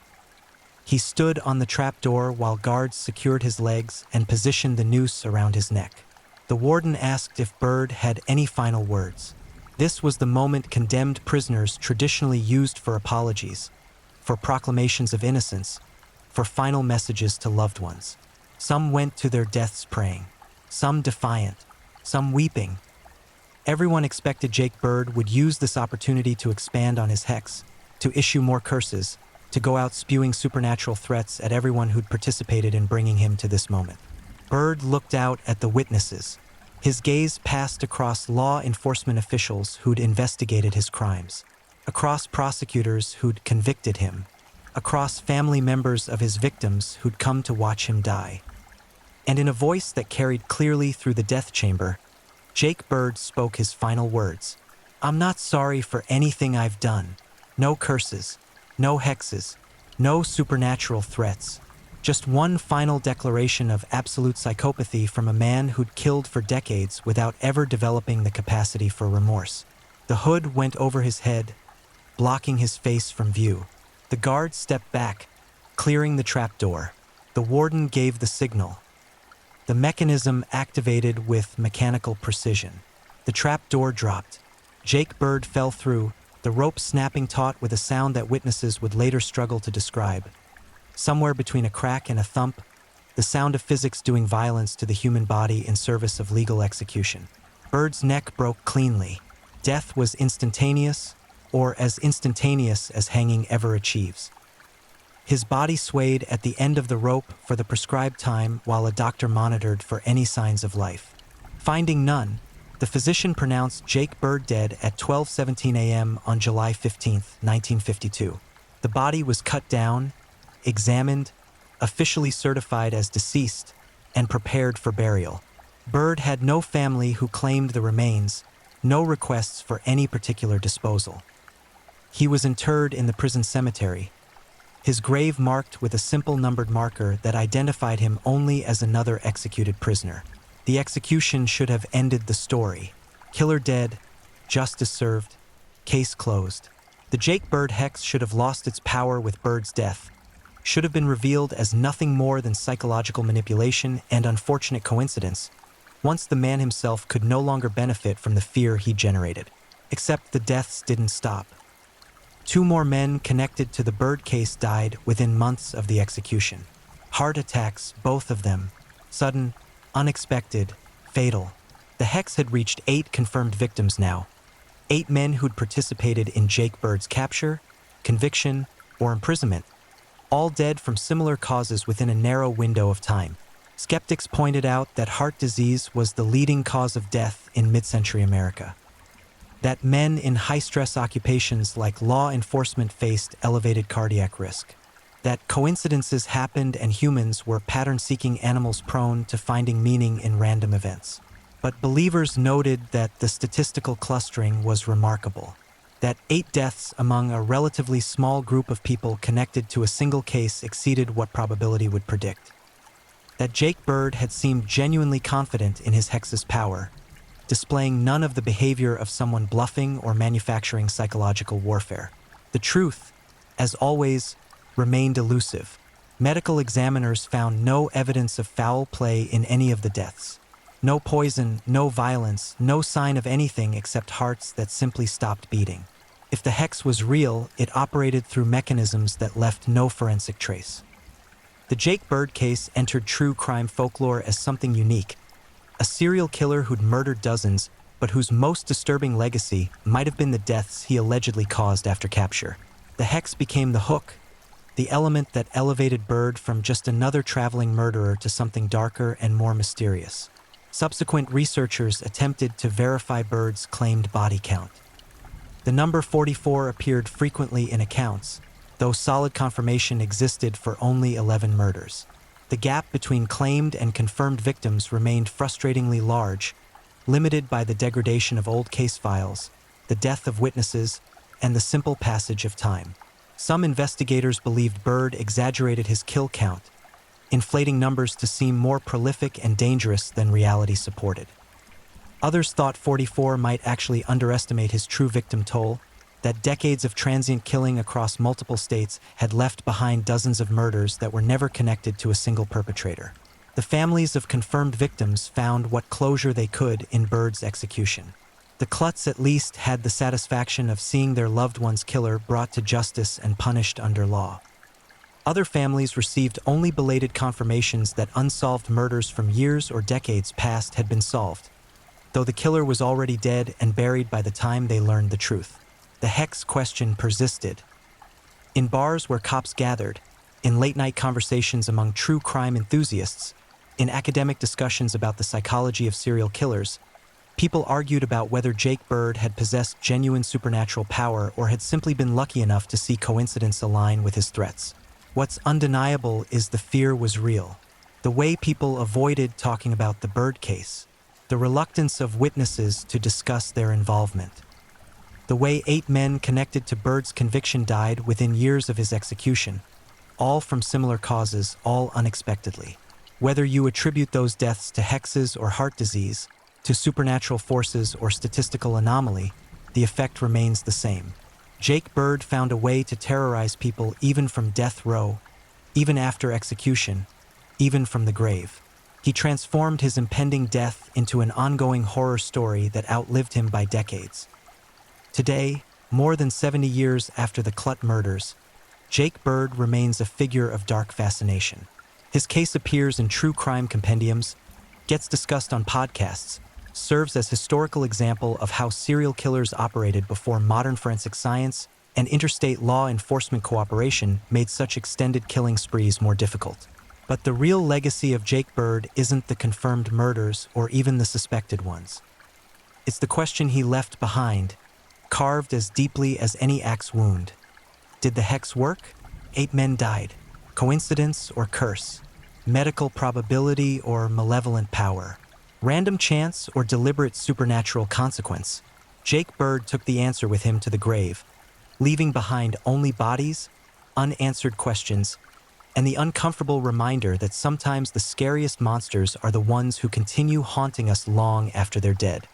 He stood on the trapdoor while guards secured his legs and positioned the noose around his neck. The warden asked if Bird had any final words. This was the moment condemned prisoners traditionally used for apologies, for proclamations of innocence, for final messages to loved ones. Some went to their deaths praying, some defiant, some weeping. Everyone expected Jake Bird would use this opportunity to expand on his hex, to issue more curses, to go out spewing supernatural threats at everyone who'd participated in bringing him to this moment. Bird looked out at the witnesses. His gaze passed across law enforcement officials who'd investigated his crimes, across prosecutors who'd convicted him, across family members of his victims who'd come to watch him die. And in a voice that carried clearly through the death chamber, Jake Bird spoke his final words. "I'm not sorry for anything I've done. No curses, no hexes, no supernatural threats. Just one final declaration of absolute psychopathy from a man who'd killed for decades without ever developing the capacity for remorse." The hood went over his head, blocking his face from view. The guard stepped back, clearing the trapdoor. The warden gave the signal. The mechanism activated with mechanical precision. The trapdoor dropped. Jake Bird fell through, the rope snapping taut with a sound that witnesses would later struggle to describe. Somewhere between a crack and a thump, the sound of physics doing violence to the human body in service of legal execution. Bird's neck broke cleanly. Death was instantaneous, or as instantaneous as hanging ever achieves. His body swayed at the end of the rope for the prescribed time while a doctor monitored for any signs of life. Finding none, the physician pronounced Jake Bird dead at 12:17 a.m. on July 15, 1952. The body was cut down, examined, officially certified as deceased, and prepared for burial. Bird had no family who claimed the remains, no requests for any particular disposal. He was interred in the prison cemetery, his grave marked with a simple numbered marker that identified him only as another executed prisoner. The execution should have ended the story. Killer dead, justice served, case closed. The Jake Bird hex should have lost its power with Bird's death, should have been revealed as nothing more than psychological manipulation and unfortunate coincidence, once the man himself could no longer benefit from the fear he generated. Except the deaths didn't stop. 2 more men connected to the Bird case died within months of the execution. Heart attacks, both of them. Sudden, unexpected, fatal. The hex had reached 8 confirmed victims now. 8 men who'd participated in Jake Bird's capture, conviction, or imprisonment, all dead from similar causes within a narrow window of time. Skeptics pointed out that heart disease was the leading cause of death in mid-century America. That men in high-stress occupations like law enforcement faced elevated cardiac risk. That coincidences happened and humans were pattern-seeking animals prone to finding meaning in random events. But believers noted that the statistical clustering was remarkable. That 8 deaths among a relatively small group of people connected to a single case exceeded what probability would predict. That Jake Bird had seemed genuinely confident in his hex's power, displaying none of the behavior of someone bluffing or manufacturing psychological warfare. The truth, as always, remained elusive. Medical examiners found no evidence of foul play in any of the deaths. No poison, no violence, no sign of anything except hearts that simply stopped beating. If the hex was real, it operated through mechanisms that left no forensic trace. The Jake Bird case entered true crime folklore as something unique, a serial killer who'd murdered dozens, but whose most disturbing legacy might have been the deaths he allegedly caused after capture. The hex became the hook, the element that elevated Bird from just another traveling murderer to something darker and more mysterious. Subsequent researchers attempted to verify Bird's claimed body count. The number 44 appeared frequently in accounts, though solid confirmation existed for only 11 murders. The gap between claimed and confirmed victims remained frustratingly large, limited by the degradation of old case files, the death of witnesses, and the simple passage of time. Some investigators believed Bird exaggerated his kill count, inflating numbers to seem more prolific and dangerous than reality supported. Others thought 44 might actually underestimate his true victim toll, that decades of transient killing across multiple states had left behind dozens of murders that were never connected to a single perpetrator. The families of confirmed victims found what closure they could in Bird's execution. The Klutz at least had the satisfaction of seeing their loved one's killer brought to justice and punished under law. Other families received only belated confirmations that unsolved murders from years or decades past had been solved, though the killer was already dead and buried by the time they learned the truth. The hex question persisted. In bars where cops gathered, in late-night conversations among true crime enthusiasts, in academic discussions about the psychology of serial killers, people argued about whether Jake Bird had possessed genuine supernatural power or had simply been lucky enough to see coincidence align with his threats. What's undeniable is the fear was real. The way people avoided talking about the Bird case, the reluctance of witnesses to discuss their involvement, the way 8 men connected to Bird's conviction died within years of his execution, all from similar causes, all unexpectedly. Whether you attribute those deaths to hexes or heart disease, to supernatural forces or statistical anomaly, the effect remains the same. Jake Bird found a way to terrorize people even from death row, even after execution, even from the grave. He transformed his impending death into an ongoing horror story that outlived him by decades. Today, more than 70 years after the Clutt murders, Jake Bird remains a figure of dark fascination. His case appears in true crime compendiums, gets discussed on podcasts, serves as historical example of how serial killers operated before modern forensic science and interstate law enforcement cooperation made such extended killing sprees more difficult. But the real legacy of Jake Bird isn't the confirmed murders or even the suspected ones. It's the question he left behind, carved as deeply as any axe wound. Did the hex work? 8 men died. Coincidence or curse? Medical probability or malevolent power? Random chance or deliberate supernatural consequence? Jake Bird took the answer with him to the grave, leaving behind only bodies, unanswered questions, and the uncomfortable reminder that sometimes the scariest monsters are the ones who continue haunting us long after they're dead.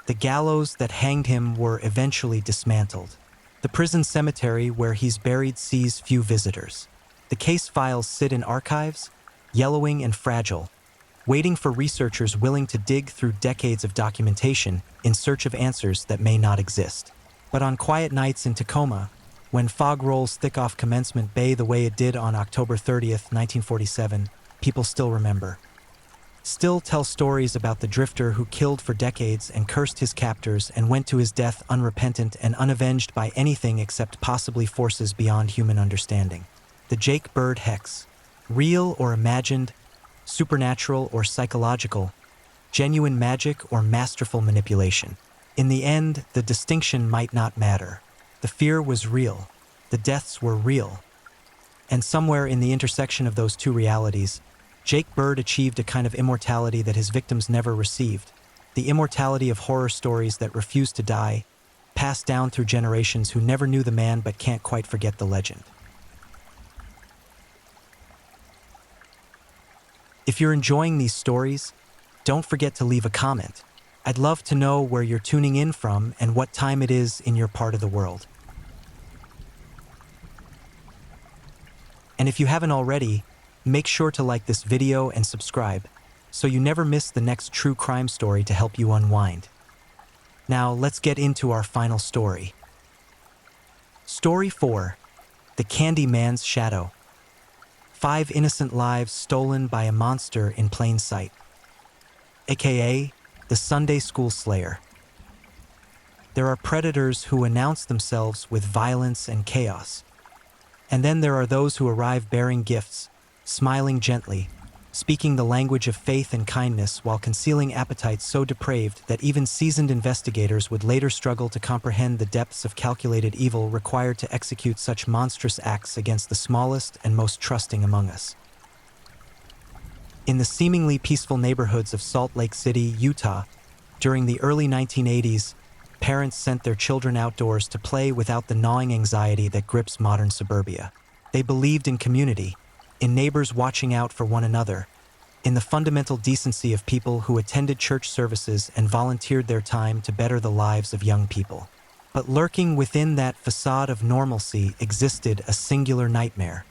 The gallows that hanged him were eventually dismantled. The prison cemetery where he's buried sees few visitors. The case files sit in archives, yellowing and fragile, waiting for researchers willing to dig through decades of documentation in search of answers that may not exist. But on quiet nights in Tacoma, when fog rolls thick off Commencement Bay the way it did on October 30th, 1947, people still remember. Still tell stories about the drifter who killed for decades and cursed his captors and went to his death unrepentant and unavenged by anything except possibly forces beyond human understanding. The Jake Bird hex. Real or imagined, supernatural or psychological, genuine magic or masterful manipulation. In the end, the distinction might not matter. The fear was real. The deaths were real. And somewhere in the intersection of those two realities, Jake Bird achieved a kind of immortality that his victims never received. The immortality of horror stories that refuse to die, passed down through generations who never knew the man but can't quite forget the legend. If you're enjoying these stories, don't forget to leave a comment. I'd love to know where you're tuning in from and what time it is in your part of the world. And if you haven't already, make sure to like this video and subscribe so you never miss the next true crime story to help you unwind. Now let's get into our final story. Story 4, The Candy Man's Shadow. 5 innocent lives stolen by a monster in plain sight, aka the Sunday School Slayer. There are predators who announce themselves with violence and chaos. And then there are those who arrive bearing gifts, smiling gently, speaking the language of faith and kindness while concealing appetites so depraved that even seasoned investigators would later struggle to comprehend the depths of calculated evil required to execute such monstrous acts against the smallest and most trusting among us. In the seemingly peaceful neighborhoods of Salt Lake City, Utah, during the early 1980s, parents sent their children outdoors to play without the gnawing anxiety that grips modern suburbia. They believed in community, in neighbors watching out for one another, in the fundamental decency of people who attended church services and volunteered their time to better the lives of young people. But lurking within that facade of normalcy existed a singular nightmare.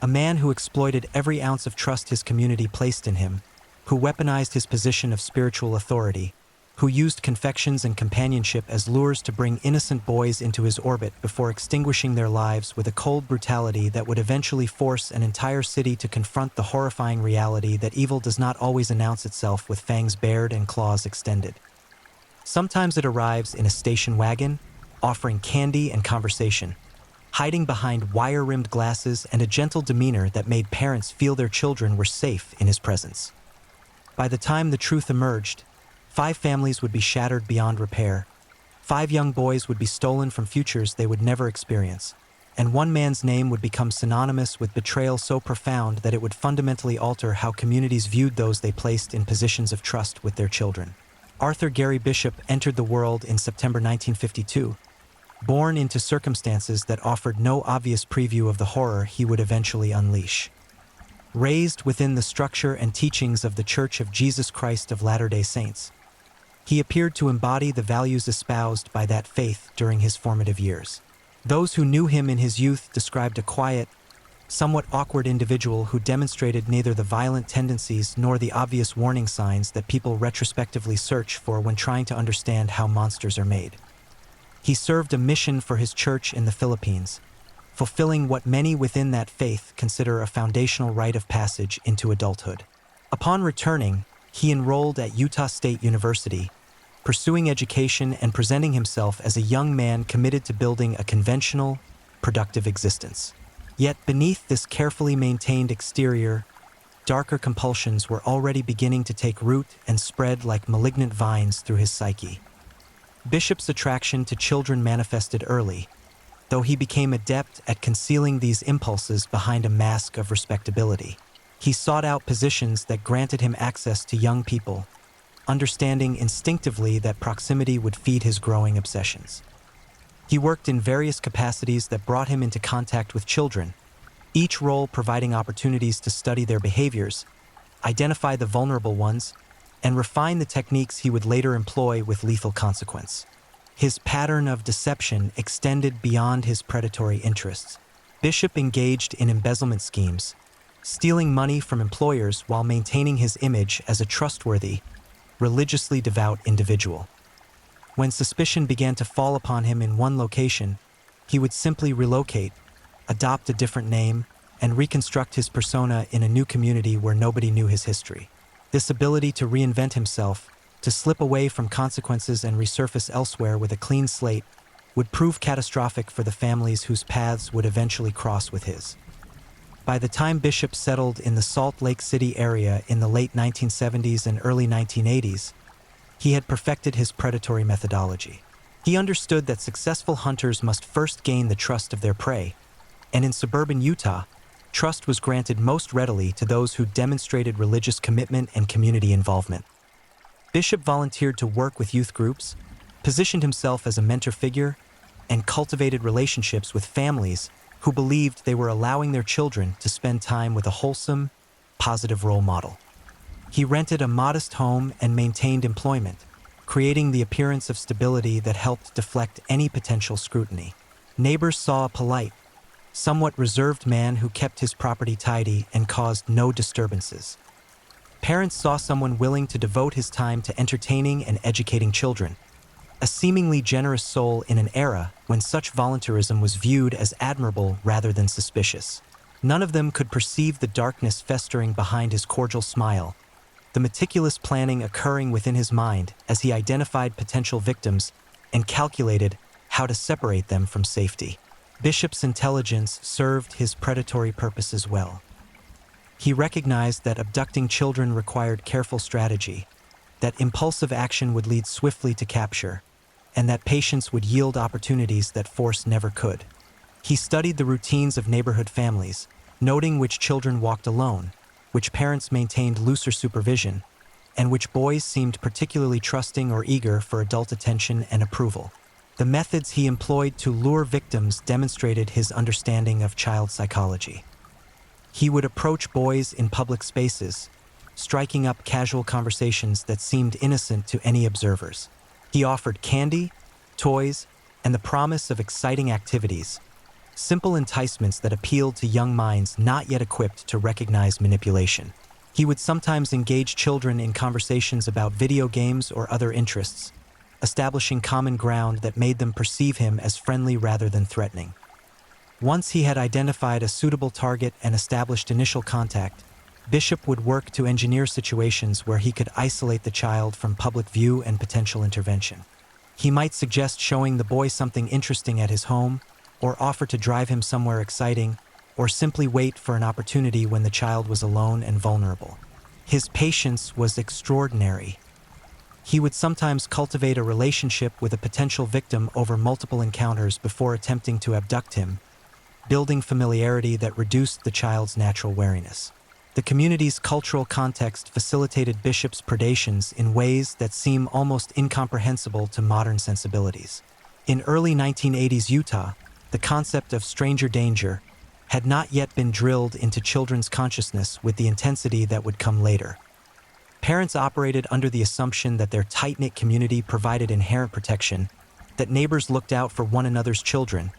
A man who exploited every ounce of trust his community placed in him, who weaponized his position of spiritual authority, who used confections and companionship as lures to bring innocent boys into his orbit before extinguishing their lives with a cold brutality that would eventually force an entire city to confront the horrifying reality that evil does not always announce itself with fangs bared and claws extended. Sometimes it arrives in a station wagon, offering candy and conversation, hiding behind wire-rimmed glasses and a gentle demeanor that made parents feel their children were safe in his presence. By the time the truth emerged, 5 families would be shattered beyond repair, 5 young boys would be stolen from futures they would never experience, and one man's name would become synonymous with betrayal so profound that it would fundamentally alter how communities viewed those they placed in positions of trust with their children. Arthur Gary Bishop entered the world in September 1952, born into circumstances that offered no obvious preview of the horror he would eventually unleash. Raised within the structure and teachings of the Church of Jesus Christ of Latter-day Saints, he appeared to embody the values espoused by that faith during his formative years. Those who knew him in his youth described a quiet, somewhat awkward individual who demonstrated neither the violent tendencies nor the obvious warning signs that people retrospectively search for when trying to understand how monsters are made. He served a mission for his church in the Philippines, fulfilling what many within that faith consider a foundational rite of passage into adulthood. Upon returning, he enrolled at Utah State University, pursuing education and presenting himself as a young man committed to building a conventional, productive existence. Yet beneath this carefully maintained exterior, darker compulsions were already beginning to take root and spread like malignant vines through his psyche. Bishop's attraction to children manifested early, though he became adept at concealing these impulses behind a mask of respectability. He sought out positions that granted him access to young people, understanding instinctively that proximity would feed his growing obsessions. He worked in various capacities that brought him into contact with children, each role providing opportunities to study their behaviors, identify the vulnerable ones, and refine the techniques he would later employ with lethal consequence. His pattern of deception extended beyond his predatory interests. Bishop engaged in embezzlement schemes, stealing money from employers while maintaining his image as a trustworthy, religiously devout individual. When suspicion began to fall upon him in one location, he would simply relocate, adopt a different name, and reconstruct his persona in a new community where nobody knew his history. This ability to reinvent himself, to slip away from consequences and resurface elsewhere with a clean slate, would prove catastrophic for the families whose paths would eventually cross with his. By the time Bishop settled in the Salt Lake City area in the late 1970s and early 1980s, he had perfected his predatory methodology. He understood that successful hunters must first gain the trust of their prey, and in suburban Utah, trust was granted most readily to those who demonstrated religious commitment and community involvement. Bishop volunteered to work with youth groups, positioned himself as a mentor figure, and cultivated relationships with families who believed they were allowing their children to spend time with a wholesome, positive role model. He rented a modest home and maintained employment, creating the appearance of stability that helped deflect any potential scrutiny. Neighbors saw a polite, somewhat reserved man who kept his property tidy and caused no disturbances. Parents saw someone willing to devote his time to entertaining and educating children, a seemingly generous soul in an era when such volunteerism was viewed as admirable rather than suspicious. None of them could perceive the darkness festering behind his cordial smile, the meticulous planning occurring within his mind as he identified potential victims and calculated how to separate them from safety. Bishop's intelligence served his predatory purposes well. He recognized that abducting children required careful strategy, that impulsive action would lead swiftly to capture, and that patience would yield opportunities that force never could. He studied the routines of neighborhood families, noting which children walked alone, which parents maintained looser supervision, and which boys seemed particularly trusting or eager for adult attention and approval. The methods he employed to lure victims demonstrated his understanding of child psychology. He would approach boys in public spaces, striking up casual conversations that seemed innocent to any observers. He offered candy, toys, and the promise of exciting activities, simple enticements that appealed to young minds not yet equipped to recognize manipulation. He would sometimes engage children in conversations about video games or other interests, establishing common ground that made them perceive him as friendly rather than threatening. Once he had identified a suitable target and established initial contact, Bishop would work to engineer situations where he could isolate the child from public view and potential intervention. He might suggest showing the boy something interesting at his home, or offer to drive him somewhere exciting, or simply wait for an opportunity when the child was alone and vulnerable. His patience was extraordinary. He would sometimes cultivate a relationship with a potential victim over multiple encounters before attempting to abduct him, building familiarity that reduced the child's natural wariness. The community's cultural context facilitated Bishop's predations in ways that seem almost incomprehensible to modern sensibilities. In early 1980s Utah, the concept of stranger danger had not yet been drilled into children's consciousness with the intensity that would come later. Parents operated under the assumption that their tight-knit community provided inherent protection, that neighbors looked out for one another's children,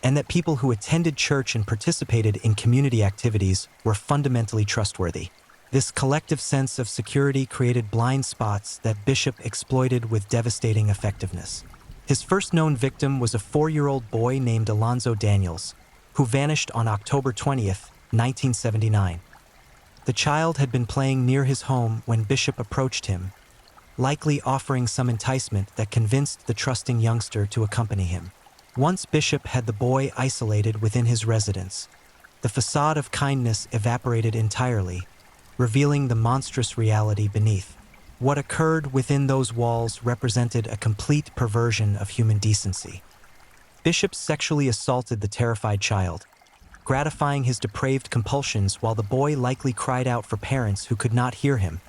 and that people who attended church and participated in community activities were fundamentally trustworthy. This collective sense of security created blind spots that Bishop exploited with devastating effectiveness. His first known victim was a 4-year-old boy named Alonzo Daniels, who vanished on October 20th, 1979. The child had been playing near his home when Bishop approached him, likely offering some enticement that convinced the trusting youngster to accompany him. Once Bishop had the boy isolated within his residence, the facade of kindness evaporated entirely, revealing the monstrous reality beneath. What occurred within those walls represented a complete perversion of human decency. Bishop sexually assaulted the terrified child, gratifying his depraved compulsions while the boy likely cried out for parents who could not hear him,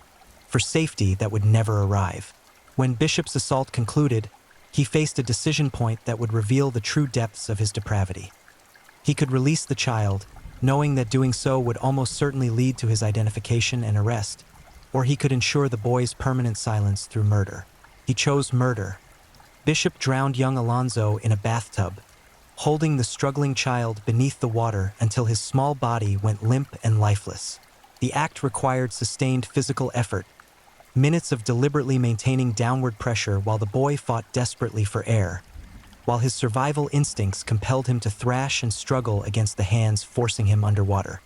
for safety that would never arrive. When Bishop's assault concluded, he faced a decision point that would reveal the true depths of his depravity. He could release the child, knowing that doing so would almost certainly lead to his identification and arrest, or he could ensure the boy's permanent silence through murder. He chose murder. Bishop drowned young Alonzo in a bathtub, holding the struggling child beneath the water until his small body went limp and lifeless. The act required sustained physical effort, minutes of deliberately maintaining downward pressure while the boy fought desperately for air, while his survival instincts compelled him to thrash and struggle against the hands forcing him underwater.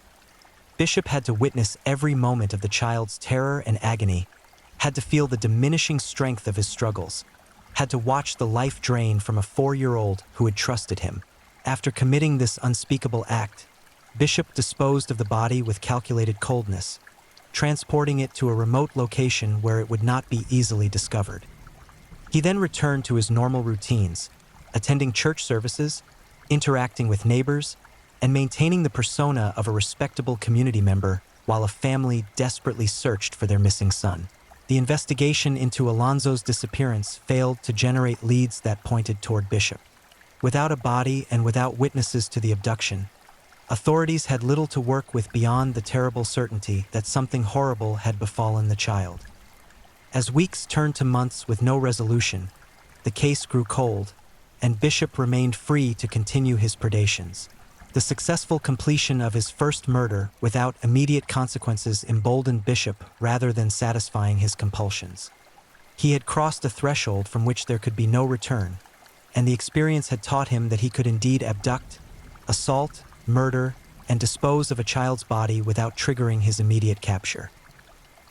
Bishop had to witness every moment of the child's terror and agony, had to feel the diminishing strength of his struggles, had to watch the life drain from a 4-year-old who had trusted him. After committing this unspeakable act, Bishop disposed of the body with calculated coldness, transporting it to a remote location where it would not be easily discovered. He then returned to his normal routines, attending church services, interacting with neighbors, and maintaining the persona of a respectable community member while a family desperately searched for their missing son. The investigation into Alonzo's disappearance failed to generate leads that pointed toward Bishop. Without a body and without witnesses to the abduction, authorities had little to work with beyond the terrible certainty that something horrible had befallen the child. As weeks turned to months with no resolution, the case grew cold, and Bishop remained free to continue his predations. The successful completion of his first murder without immediate consequences emboldened Bishop rather than satisfying his compulsions. He had crossed a threshold from which there could be no return, and the experience had taught him that he could indeed abduct, assault, murder, and dispose of a child's body without triggering his immediate capture.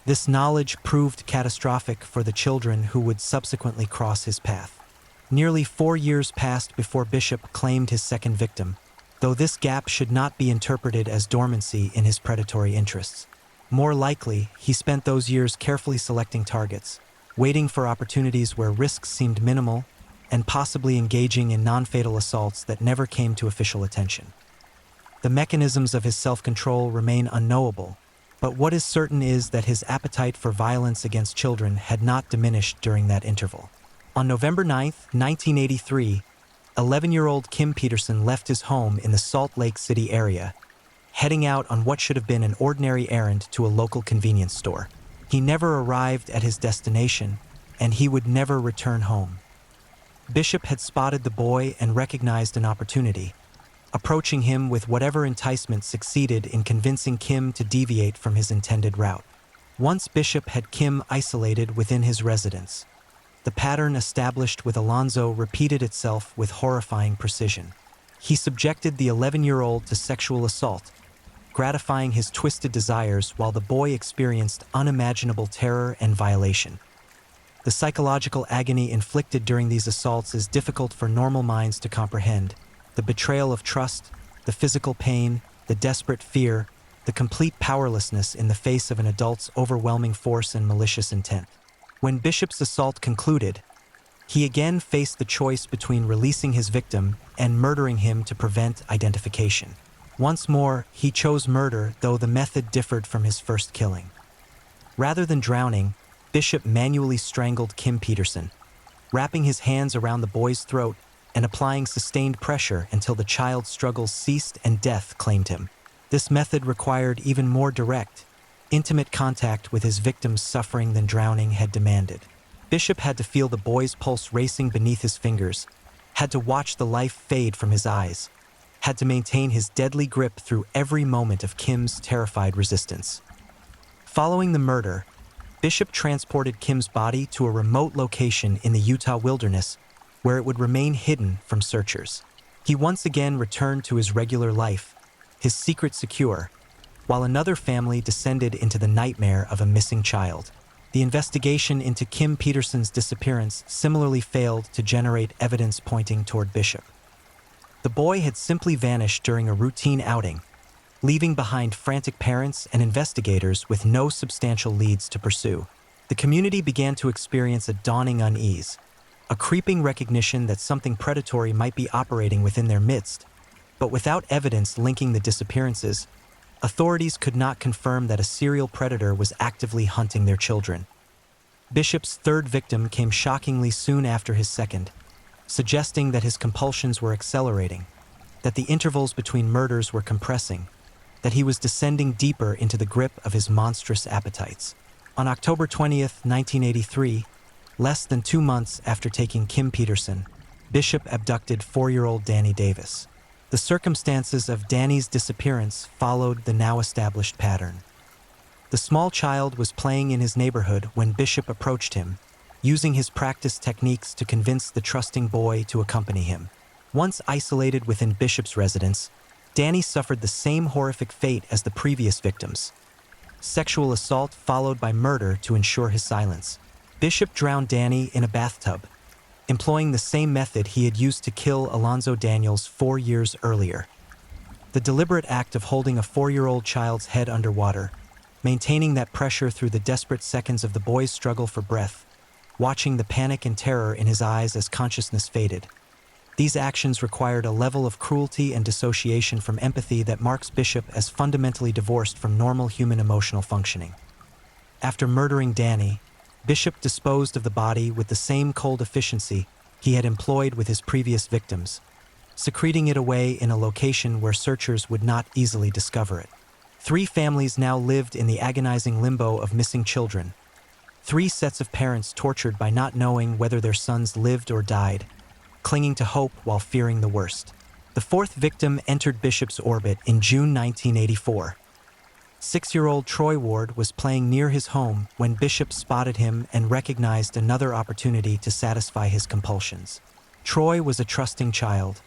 This knowledge proved catastrophic for the children who would subsequently cross his path. Nearly 4 years passed before Bishop claimed his second victim, though this gap should not be interpreted as dormancy in his predatory interests. More likely, he spent those years carefully selecting targets, waiting for opportunities where risks seemed minimal, and possibly engaging in non-fatal assaults that never came to official attention. The mechanisms of his self-control remain unknowable, but what is certain is that his appetite for violence against children had not diminished during that interval. On November 9, 1983, 11-year-old Kim Peterson left his home in the Salt Lake City area, heading out on what should have been an ordinary errand to a local convenience store. He never arrived at his destination, and he would never return home. Bishop had spotted the boy and recognized an opportunity, approaching him with whatever enticement succeeded in convincing Kim to deviate from his intended route. Once Bishop had Kim isolated within his residence. The pattern established with Alonzo repeated itself with horrifying precision. He subjected the 11-year-old to sexual assault, gratifying his twisted desires while the boy experienced unimaginable terror and violation. The psychological agony inflicted during these assaults is difficult for normal minds to comprehend. The betrayal of trust, the physical pain, the desperate fear, the complete powerlessness in the face of an adult's overwhelming force and malicious intent. When Bishop's assault concluded, he again faced the choice between releasing his victim and murdering him to prevent identification. Once more, he chose murder, though the method differed from his first killing. Rather than drowning, Bishop manually strangled Kim Peterson, wrapping his hands around the boy's throat and applying sustained pressure until the child's struggles ceased and death claimed him. This method required even more direct, intimate contact with his victim's suffering than drowning had demanded. Bishop had to feel the boy's pulse racing beneath his fingers, had to watch the life fade from his eyes, had to maintain his deadly grip through every moment of Kim's terrified resistance. Following the murder, Bishop transported Kim's body to a remote location in the Utah wilderness where it would remain hidden from searchers. He once again returned to his regular life, his secret secure, while another family descended into the nightmare of a missing child. The investigation into Kim Peterson's disappearance similarly failed to generate evidence pointing toward Bishop. The boy had simply vanished during a routine outing, leaving behind frantic parents and investigators with no substantial leads to pursue. The community began to experience a dawning unease, a creeping recognition that something predatory might be operating within their midst, but without evidence linking the disappearances, authorities could not confirm that a serial predator was actively hunting their children. Bishop's third victim came shockingly soon after his second, suggesting that his compulsions were accelerating, that the intervals between murders were compressing, that he was descending deeper into the grip of his monstrous appetites. On October 20th, 1983, less than 2 months after taking Kim Peterson, Bishop abducted 4-year-old Danny Davis. The circumstances of Danny's disappearance followed the now-established pattern. The small child was playing in his neighborhood when Bishop approached him, using his practiced techniques to convince the trusting boy to accompany him. Once isolated within Bishop's residence, Danny suffered the same horrific fate as the previous victims. Sexual assault followed by murder to ensure his silence. Bishop drowned Danny in a bathtub, employing the same method he had used to kill Alonzo Daniels 4 years earlier. The deliberate act of holding a 4-year-old child's head underwater, maintaining that pressure through the desperate seconds of the boy's struggle for breath, watching the panic and terror in his eyes as consciousness faded. These actions required a level of cruelty and dissociation from empathy that marks Bishop as fundamentally divorced from normal human emotional functioning. After murdering Danny, Bishop disposed of the body with the same cold efficiency he had employed with his previous victims, secreting it away in a location where searchers would not easily discover it. 3 families now lived in the agonizing limbo of missing children. 3 sets of parents tortured by not knowing whether their sons lived or died, clinging to hope while fearing the worst. The 4th victim entered Bishop's orbit in June 1984. 6-year-old Troy Ward was playing near his home when Bishop spotted him and recognized another opportunity to satisfy his compulsions. Troy was a trusting child,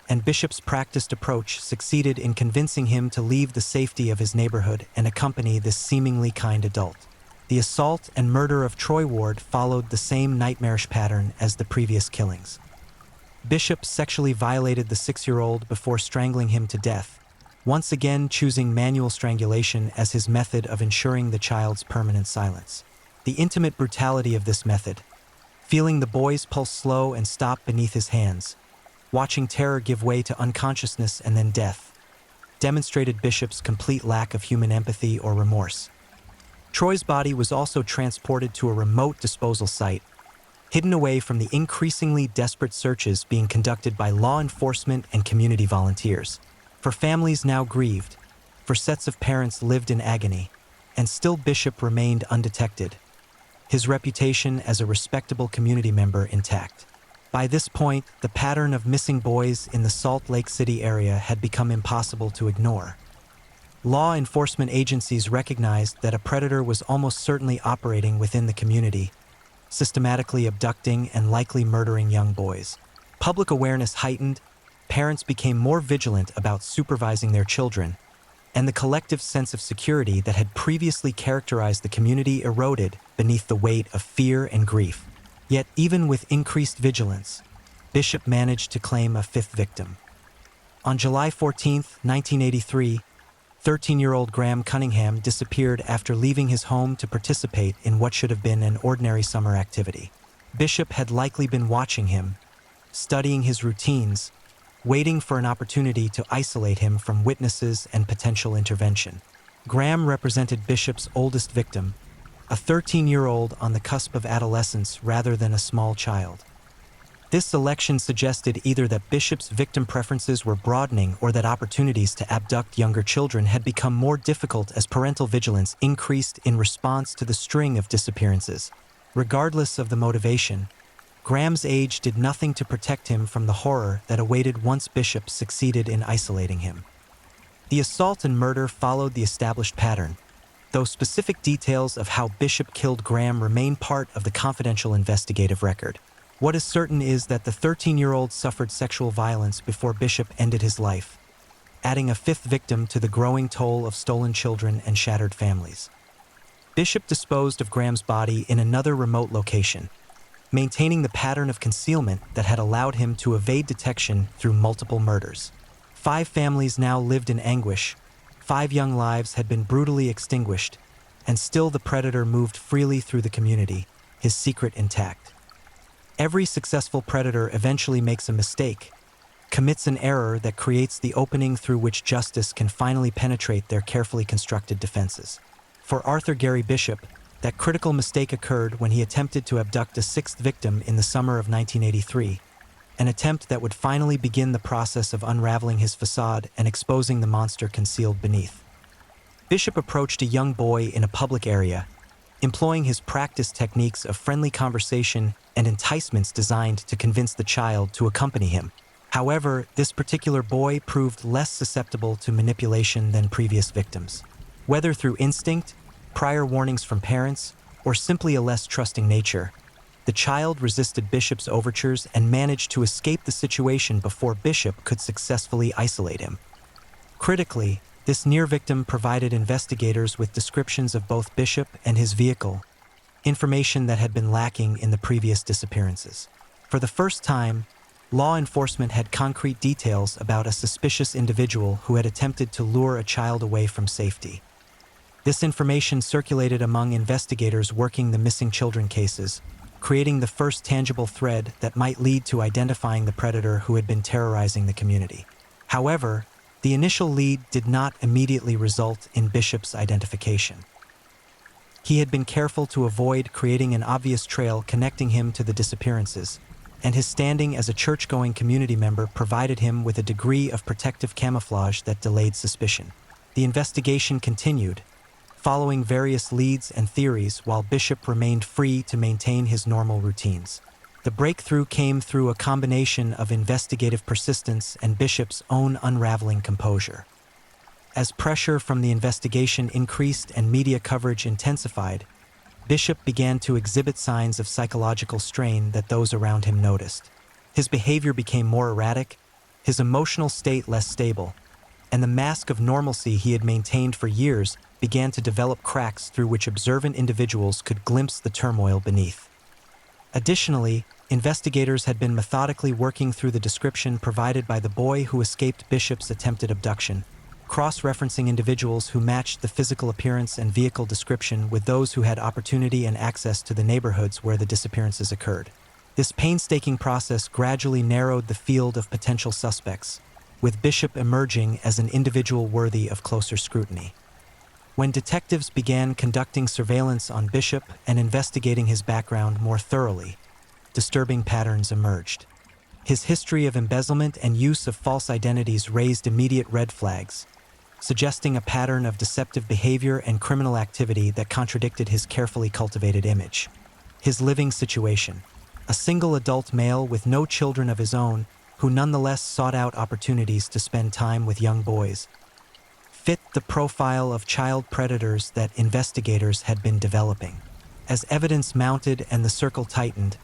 and Bishop's practiced approach succeeded in convincing him to leave the safety of his neighborhood and accompany this seemingly kind adult. The assault and murder of Troy Ward followed the same nightmarish pattern as the previous killings. Bishop sexually violated the 6-year-old before strangling him to death, once again choosing manual strangulation as his method of ensuring the child's permanent silence. The intimate brutality of this method, feeling the boy's pulse slow and stop beneath his hands, watching terror give way to unconsciousness and then death, demonstrated Bishop's complete lack of human empathy or remorse. Troy's body was also transported to a remote disposal site, hidden away from the increasingly desperate searches being conducted by law enforcement and community volunteers. For families now grieved, for sets of parents lived in agony, and still Bishop remained undetected, his reputation as a respectable community member intact. By this point, the pattern of missing boys in the Salt Lake City area had become impossible to ignore. Law enforcement agencies recognized that a predator was almost certainly operating within the community, systematically abducting and likely murdering young boys. Public awareness heightened, parents became more vigilant about supervising their children, and the collective sense of security that had previously characterized the community eroded beneath the weight of fear and grief. Yet, even with increased vigilance, Bishop managed to claim a fifth victim. On July 14, 1983, 13-year-old Graham Cunningham disappeared after leaving his home to participate in what should have been an ordinary summer activity. Bishop had likely been watching him, studying his routines, waiting for an opportunity to isolate him from witnesses and potential intervention. Graham represented Bishop's oldest victim, a 13-year-old on the cusp of adolescence rather than a small child. This selection suggested either that Bishop's victim preferences were broadening or that opportunities to abduct younger children had become more difficult as parental vigilance increased in response to the string of disappearances. Regardless of the motivation, Graham's age did nothing to protect him from the horror that awaited once Bishop succeeded in isolating him. The assault and murder followed the established pattern, though specific details of how Bishop killed Graham remain part of the confidential investigative record. What is certain is that the 13-year-old suffered sexual violence before Bishop ended his life, adding a fifth victim to the growing toll of stolen children and shattered families. Bishop disposed of Graham's body in another remote location, maintaining the pattern of concealment that had allowed him to evade detection through multiple murders. 5 families now lived in anguish, 5 young lives had been brutally extinguished, and still the predator moved freely through the community, his secret intact. Every successful predator eventually makes a mistake, commits an error that creates the opening through which justice can finally penetrate their carefully constructed defenses. For Arthur Gary Bishop, that critical mistake occurred when he attempted to abduct a 6th victim in the summer of 1983, an attempt that would finally begin the process of unraveling his facade and exposing the monster concealed beneath. Bishop approached a young boy in a public area, employing his practiced techniques of friendly conversation and enticements designed to convince the child to accompany him. However, this particular boy proved less susceptible to manipulation than previous victims. Whether through instinct, prior warnings from parents, or simply a less trusting nature, the child resisted Bishop's overtures and managed to escape the situation before Bishop could successfully isolate him. Critically, this near victim provided investigators with descriptions of both Bishop and his vehicle, information that had been lacking in the previous disappearances. For the first time, law enforcement had concrete details about a suspicious individual who had attempted to lure a child away from safety. This information circulated among investigators working the missing children cases, creating the first tangible thread that might lead to identifying the predator who had been terrorizing the community. However, the initial lead did not immediately result in Bishop's identification. He had been careful to avoid creating an obvious trail connecting him to the disappearances, and his standing as a church-going community member provided him with a degree of protective camouflage that delayed suspicion. The investigation continued, following various leads and theories while Bishop remained free to maintain his normal routines. The breakthrough came through a combination of investigative persistence and Bishop's own unraveling composure. As pressure from the investigation increased and media coverage intensified, Bishop began to exhibit signs of psychological strain that those around him noticed. His behavior became more erratic, his emotional state less stable, and the mask of normalcy he had maintained for years began to develop cracks through which observant individuals could glimpse the turmoil beneath. Additionally, investigators had been methodically working through the description provided by the boy who escaped Bishop's attempted abduction, cross-referencing individuals who matched the physical appearance and vehicle description with those who had opportunity and access to the neighborhoods where the disappearances occurred. This painstaking process gradually narrowed the field of potential suspects, with Bishop emerging as an individual worthy of closer scrutiny. When detectives began conducting surveillance on Bishop and investigating his background more thoroughly, disturbing patterns emerged. His history of embezzlement and use of false identities raised immediate red flags, suggesting a pattern of deceptive behavior and criminal activity that contradicted his carefully cultivated image. His living situation: a single adult male with no children of his own, who nonetheless sought out opportunities to spend time with young boys, fit the profile of child predators that investigators had been developing. As evidence mounted and the circle tightened,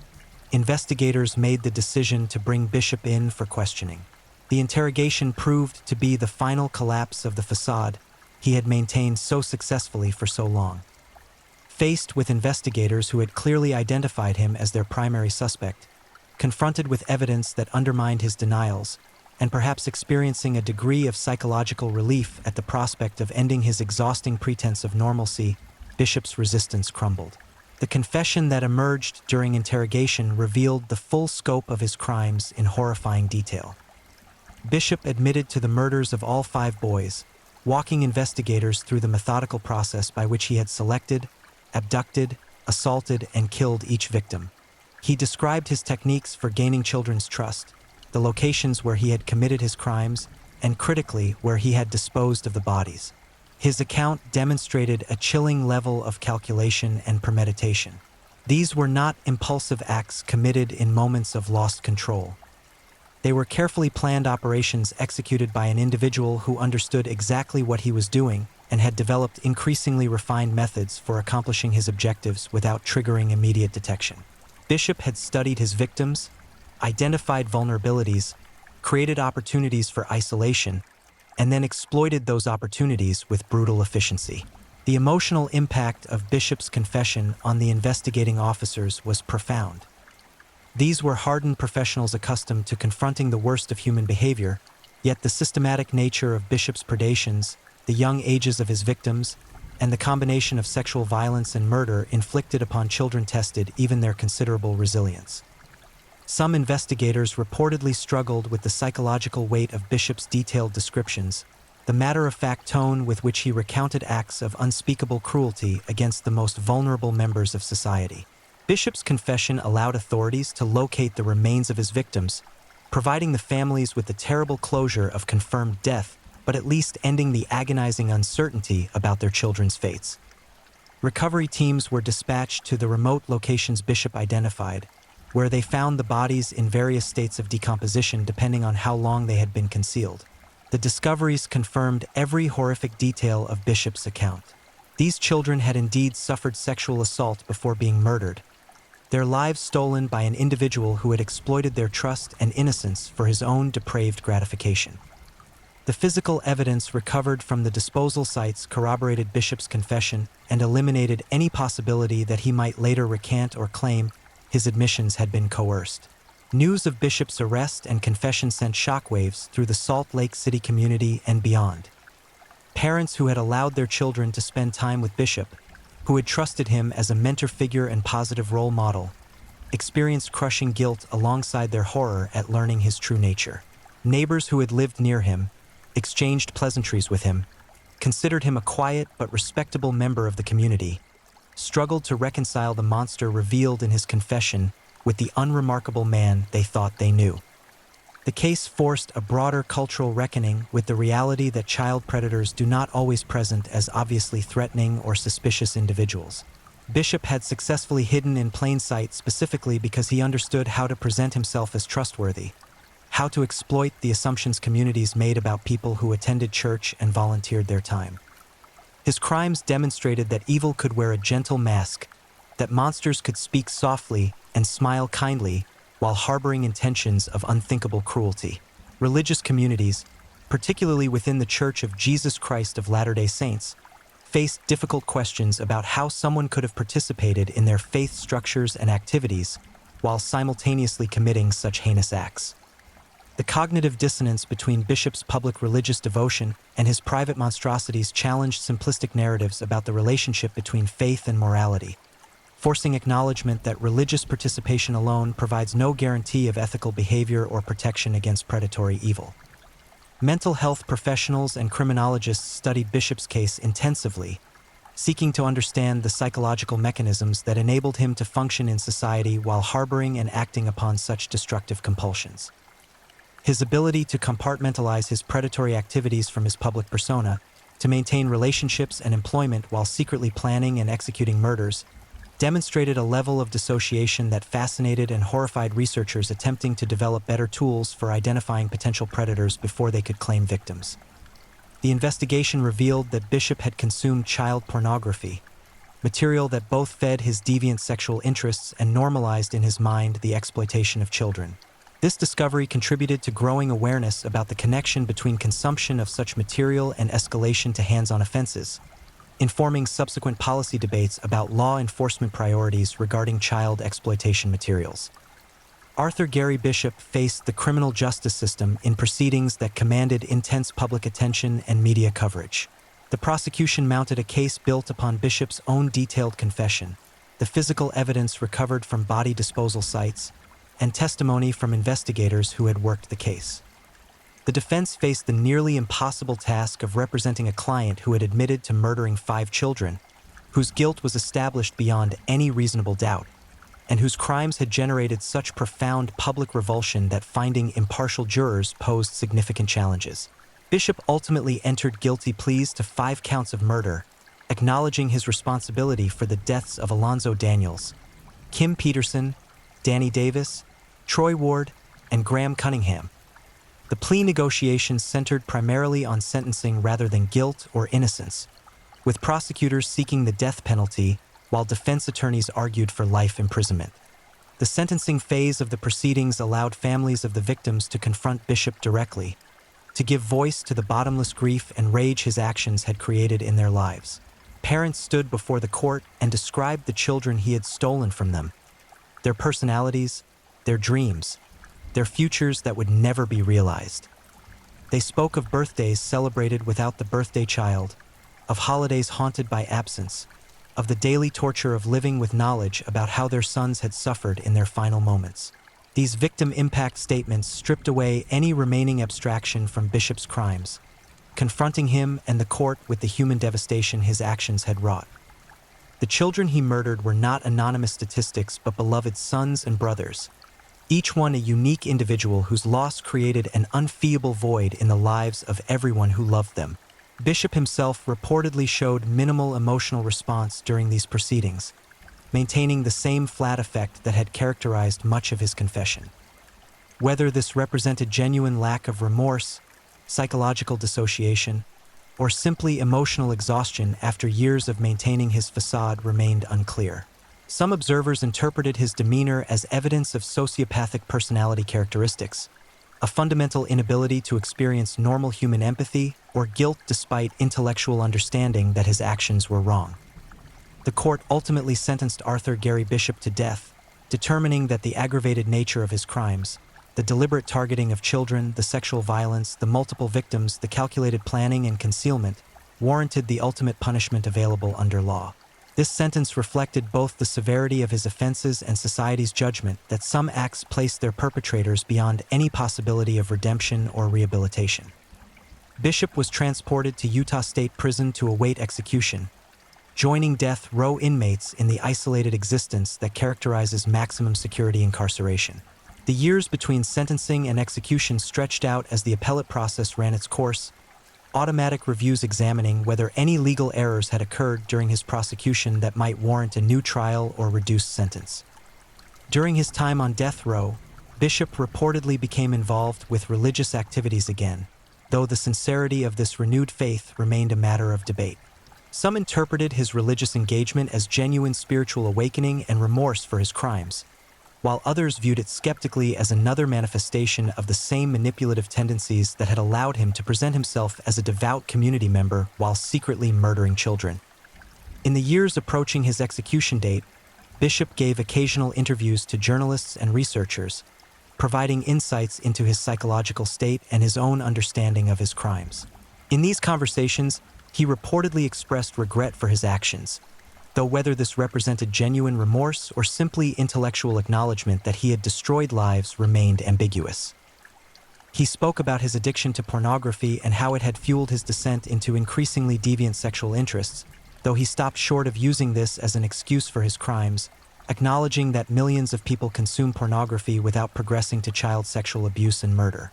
investigators made the decision to bring Bishop in for questioning. The interrogation proved to be the final collapse of the facade he had maintained so successfully for so long. Faced with investigators who had clearly identified him as their primary suspect, confronted with evidence that undermined his denials, and perhaps experiencing a degree of psychological relief at the prospect of ending his exhausting pretense of normalcy, Bishop's resistance crumbled. The confession that emerged during interrogation revealed the full scope of his crimes in horrifying detail. Bishop admitted to the murders of all 5 boys, walking investigators through the methodical process by which he had selected, abducted, assaulted, and killed each victim. He described his techniques for gaining children's trust, the locations where he had committed his crimes, and critically, where he had disposed of the bodies. His account demonstrated a chilling level of calculation and premeditation. These were not impulsive acts committed in moments of lost control. They were carefully planned operations executed by an individual who understood exactly what he was doing and had developed increasingly refined methods for accomplishing his objectives without triggering immediate detection. Bishop had studied his victims, identified vulnerabilities, created opportunities for isolation, and then exploited those opportunities with brutal efficiency. The emotional impact of Bishop's confession on the investigating officers was profound. These were hardened professionals accustomed to confronting the worst of human behavior, yet the systematic nature of Bishop's predations, the young ages of his victims, and the combination of sexual violence and murder inflicted upon children tested even their considerable resilience. Some investigators reportedly struggled with the psychological weight of Bishop's detailed descriptions, the matter-of-fact tone with which he recounted acts of unspeakable cruelty against the most vulnerable members of society. Bishop's confession allowed authorities to locate the remains of his victims, providing the families with the terrible closure of confirmed death, but at least ending the agonizing uncertainty about their children's fates. Recovery teams were dispatched to the remote locations Bishop identified, where they found the bodies in various states of decomposition depending on how long they had been concealed. The discoveries confirmed every horrific detail of Bishop's account. These children had indeed suffered sexual assault before being murdered, their lives stolen by an individual who had exploited their trust and innocence for his own depraved gratification. The physical evidence recovered from the disposal sites corroborated Bishop's confession and eliminated any possibility that he might later recant or claim his admissions had been coerced. News of Bishop's arrest and confession sent shockwaves through the Salt Lake City community and beyond. Parents who had allowed their children to spend time with Bishop, who had trusted him as a mentor figure and positive role model, experienced crushing guilt alongside their horror at learning his true nature. Neighbors who had lived near him, exchanged pleasantries with him, considered him a quiet but respectable member of the community, struggled to reconcile the monster revealed in his confession with the unremarkable man they thought they knew. The case forced a broader cultural reckoning with the reality that child predators do not always present as obviously threatening or suspicious individuals. Bishop had successfully hidden in plain sight specifically because he understood how to present himself as trustworthy, how to exploit the assumptions communities made about people who attended church and volunteered their time. His crimes demonstrated that evil could wear a gentle mask, that monsters could speak softly and smile kindly while harboring intentions of unthinkable cruelty. Religious communities, particularly within the Church of Jesus Christ of Latter-day Saints, faced difficult questions about how someone could have participated in their faith structures and activities while simultaneously committing such heinous acts. The cognitive dissonance between Bishop's public religious devotion and his private monstrosities challenged simplistic narratives about the relationship between faith and morality, forcing acknowledgement that religious participation alone provides no guarantee of ethical behavior or protection against predatory evil. Mental health professionals and criminologists studied Bishop's case intensively, seeking to understand the psychological mechanisms that enabled him to function in society while harboring and acting upon such destructive compulsions. His ability to compartmentalize his predatory activities from his public persona, to maintain relationships and employment while secretly planning and executing murders, demonstrated a level of dissociation that fascinated and horrified researchers attempting to develop better tools for identifying potential predators before they could claim victims. The investigation revealed that Bishop had consumed child pornography, material that both fed his deviant sexual interests and normalized in his mind the exploitation of children. This discovery contributed to growing awareness about the connection between consumption of such material and escalation to hands-on offenses, informing subsequent policy debates about law enforcement priorities regarding child exploitation materials. Arthur Gary Bishop faced the criminal justice system in proceedings that commanded intense public attention and media coverage. The prosecution mounted a case built upon Bishop's own detailed confession, the physical evidence recovered from body disposal sites, and testimony from investigators who had worked the case. The defense faced the nearly impossible task of representing a client who had admitted to murdering 5 children, whose guilt was established beyond any reasonable doubt, and whose crimes had generated such profound public revulsion that finding impartial jurors posed significant challenges. Bishop ultimately entered guilty pleas to 5 counts of murder, acknowledging his responsibility for the deaths of Alonzo Daniels, Kim Peterson, Danny Davis, Troy Ward, and Graham Cunningham. The plea negotiations centered primarily on sentencing rather than guilt or innocence, with prosecutors seeking the death penalty while defense attorneys argued for life imprisonment. The sentencing phase of the proceedings allowed families of the victims to confront Bishop directly, to give voice to the bottomless grief and rage his actions had created in their lives. Parents stood before the court and described the children he had stolen from them, their personalities, their dreams, their futures that would never be realized. They spoke of birthdays celebrated without the birthday child, of holidays haunted by absence, of the daily torture of living with knowledge about how their sons had suffered in their final moments. These victim impact statements stripped away any remaining abstraction from Bishop's crimes, confronting him and the court with the human devastation his actions had wrought. The children he murdered were not anonymous statistics but beloved sons and brothers, each one a unique individual whose loss created an unfeasible void in the lives of everyone who loved them. Bishop himself reportedly showed minimal emotional response during these proceedings, maintaining the same flat effect that had characterized much of his confession. Whether this represented genuine lack of remorse, psychological dissociation, or simply emotional exhaustion after years of maintaining his facade remained unclear. Some observers interpreted his demeanor as evidence of sociopathic personality characteristics, a fundamental inability to experience normal human empathy or guilt despite intellectual understanding that his actions were wrong. The court ultimately sentenced Arthur Gary Bishop to death, determining that the aggravated nature of his crimes, the deliberate targeting of children, the sexual violence, the multiple victims, the calculated planning and concealment, warranted the ultimate punishment available under law. This sentence reflected both the severity of his offenses and society's judgment that some acts placed their perpetrators beyond any possibility of redemption or rehabilitation. Bishop was transported to Utah State Prison to await execution, joining death row inmates in the isolated existence that characterizes maximum security incarceration. The years between sentencing and execution stretched out as the appellate process ran its course, automatic reviews examining whether any legal errors had occurred during his prosecution that might warrant a new trial or reduced sentence. During his time on death row, Bishop reportedly became involved with religious activities again, though the sincerity of this renewed faith remained a matter of debate. Some interpreted his religious engagement as genuine spiritual awakening and remorse for his crimes, while others viewed it skeptically as another manifestation of the same manipulative tendencies that had allowed him to present himself as a devout community member while secretly murdering children. In the years approaching his execution date, Bishop gave occasional interviews to journalists and researchers, providing insights into his psychological state and his own understanding of his crimes. In these conversations, he reportedly expressed regret for his actions, though whether this represented genuine remorse or simply intellectual acknowledgement that he had destroyed lives remained ambiguous. He spoke about his addiction to pornography and how it had fueled his descent into increasingly deviant sexual interests, though he stopped short of using this as an excuse for his crimes, acknowledging that millions of people consume pornography without progressing to child sexual abuse and murder.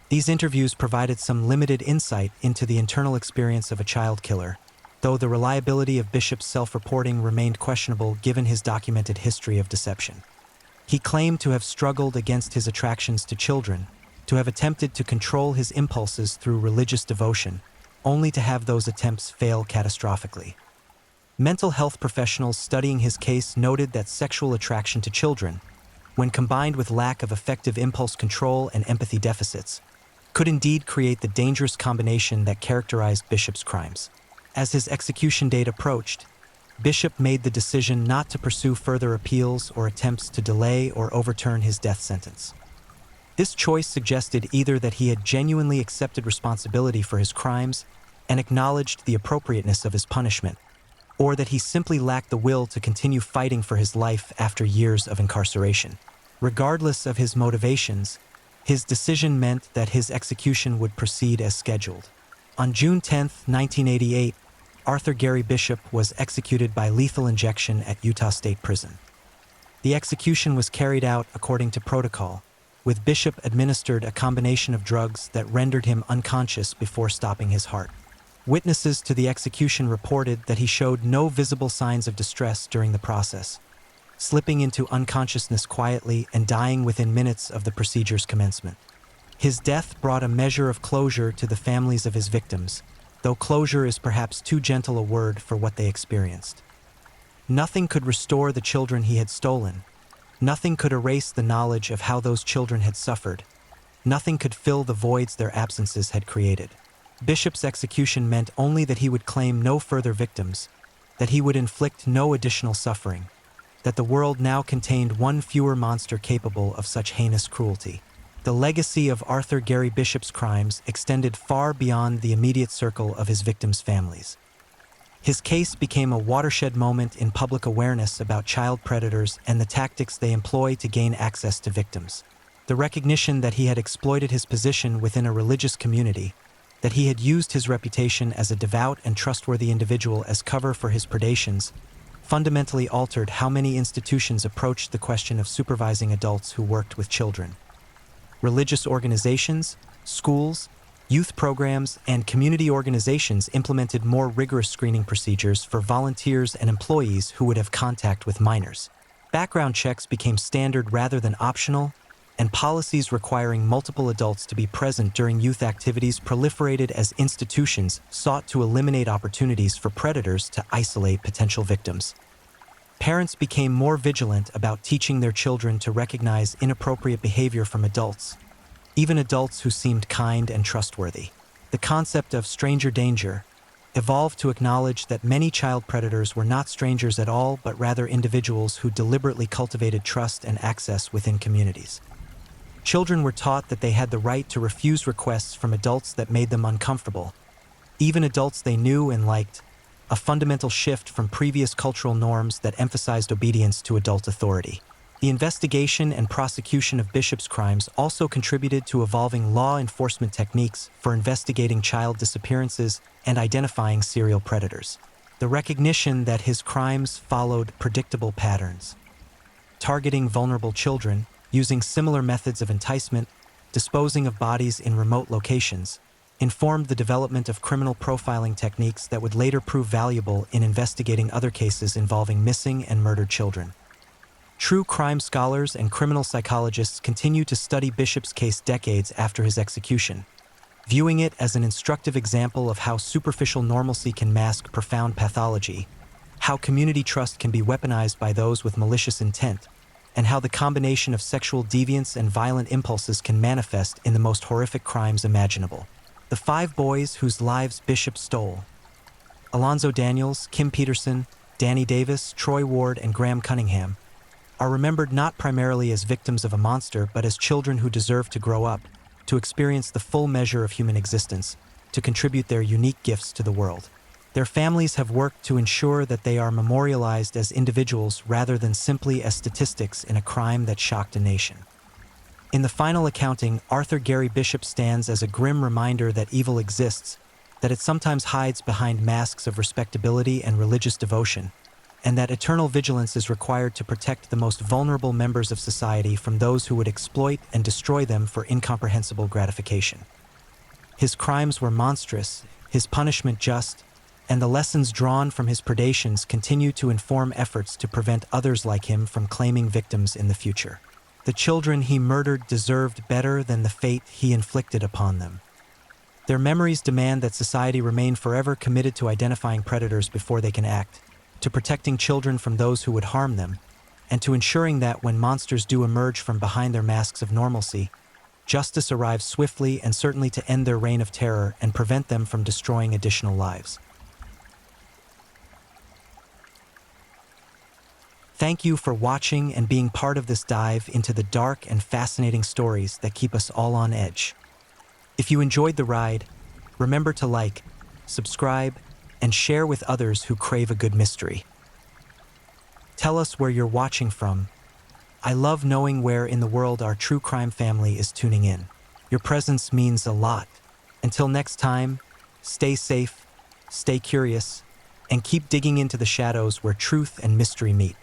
These interviews provided some limited insight into the internal experience of a child killer, though the reliability of Bishop's self-reporting remained questionable given his documented history of deception. He claimed to have struggled against his attractions to children, to have attempted to control his impulses through religious devotion, only to have those attempts fail catastrophically. Mental health professionals studying his case noted that sexual attraction to children, when combined with lack of effective impulse control and empathy deficits, could indeed create the dangerous combination that characterized Bishop's crimes. As his execution date approached, Bishop made the decision not to pursue further appeals or attempts to delay or overturn his death sentence. This choice suggested either that he had genuinely accepted responsibility for his crimes and acknowledged the appropriateness of his punishment, or that he simply lacked the will to continue fighting for his life after years of incarceration. Regardless of his motivations, his decision meant that his execution would proceed as scheduled. On June 10, 1988, Arthur Gary Bishop was executed by lethal injection at Utah State Prison. The execution was carried out according to protocol, with Bishop administered a combination of drugs that rendered him unconscious before stopping his heart. Witnesses to the execution reported that he showed no visible signs of distress during the process, slipping into unconsciousness quietly and dying within minutes of the procedure's commencement. His death brought a measure of closure to the families of his victims, though closure is perhaps too gentle a word for what they experienced. Nothing could restore the children he had stolen. Nothing could erase the knowledge of how those children had suffered. Nothing could fill the voids their absences had created. Bishop's execution meant only that he would claim no further victims, that he would inflict no additional suffering, that the world now contained one fewer monster capable of such heinous cruelty. The legacy of Arthur Gary Bishop's crimes extended far beyond the immediate circle of his victims' families. His case became a watershed moment in public awareness about child predators and the tactics they employ to gain access to victims. The recognition that he had exploited his position within a religious community, that he had used his reputation as a devout and trustworthy individual as cover for his predations, fundamentally altered how many institutions approached the question of supervising adults who worked with children. Religious organizations, schools, youth programs, and community organizations implemented more rigorous screening procedures for volunteers and employees who would have contact with minors. Background checks became standard rather than optional, and policies requiring multiple adults to be present during youth activities proliferated as institutions sought to eliminate opportunities for predators to isolate potential victims. Parents became more vigilant about teaching their children to recognize inappropriate behavior from adults, even adults who seemed kind and trustworthy. The concept of stranger danger evolved to acknowledge that many child predators were not strangers at all, but rather individuals who deliberately cultivated trust and access within communities. Children were taught that they had the right to refuse requests from adults that made them uncomfortable, even adults they knew and liked, a fundamental shift from previous cultural norms that emphasized obedience to adult authority. The investigation and prosecution of Bishop's crimes also contributed to evolving law enforcement techniques for investigating child disappearances and identifying serial predators. The recognition that his crimes followed predictable patterns, targeting vulnerable children, using similar methods of enticement, disposing of bodies in remote locations, informed the development of criminal profiling techniques that would later prove valuable in investigating other cases involving missing and murdered children. True crime scholars and criminal psychologists continue to study Bishop's case decades after his execution, viewing it as an instructive example of how superficial normalcy can mask profound pathology, how community trust can be weaponized by those with malicious intent, and how the combination of sexual deviance and violent impulses can manifest in the most horrific crimes imaginable. The 5 boys whose lives Bishop stole, Alonzo Daniels, Kim Peterson, Danny Davis, Troy Ward, and Graham Cunningham, are remembered not primarily as victims of a monster, but as children who deserve to grow up, to experience the full measure of human existence, to contribute their unique gifts to the world. Their families have worked to ensure that they are memorialized as individuals rather than simply as statistics in a crime that shocked a nation. In the final accounting, Arthur Gary Bishop stands as a grim reminder that evil exists, that it sometimes hides behind masks of respectability and religious devotion, and that eternal vigilance is required to protect the most vulnerable members of society from those who would exploit and destroy them for incomprehensible gratification. His crimes were monstrous, his punishment just, and the lessons drawn from his predations continue to inform efforts to prevent others like him from claiming victims in the future. The children he murdered deserved better than the fate he inflicted upon them. Their memories demand that society remain forever committed to identifying predators before they can act, to protecting children from those who would harm them, and to ensuring that when monsters do emerge from behind their masks of normalcy, justice arrives swiftly and certainly to end their reign of terror and prevent them from destroying additional lives. Thank you for watching and being part of this dive into the dark and fascinating stories that keep us all on edge. If you enjoyed the ride, remember to like, subscribe, and share with others who crave a good mystery. Tell us where you're watching from. I love knowing where in the world our true crime family is tuning in. Your presence means a lot. Until next time, stay safe, stay curious, and keep digging into the shadows where truth and mystery meet.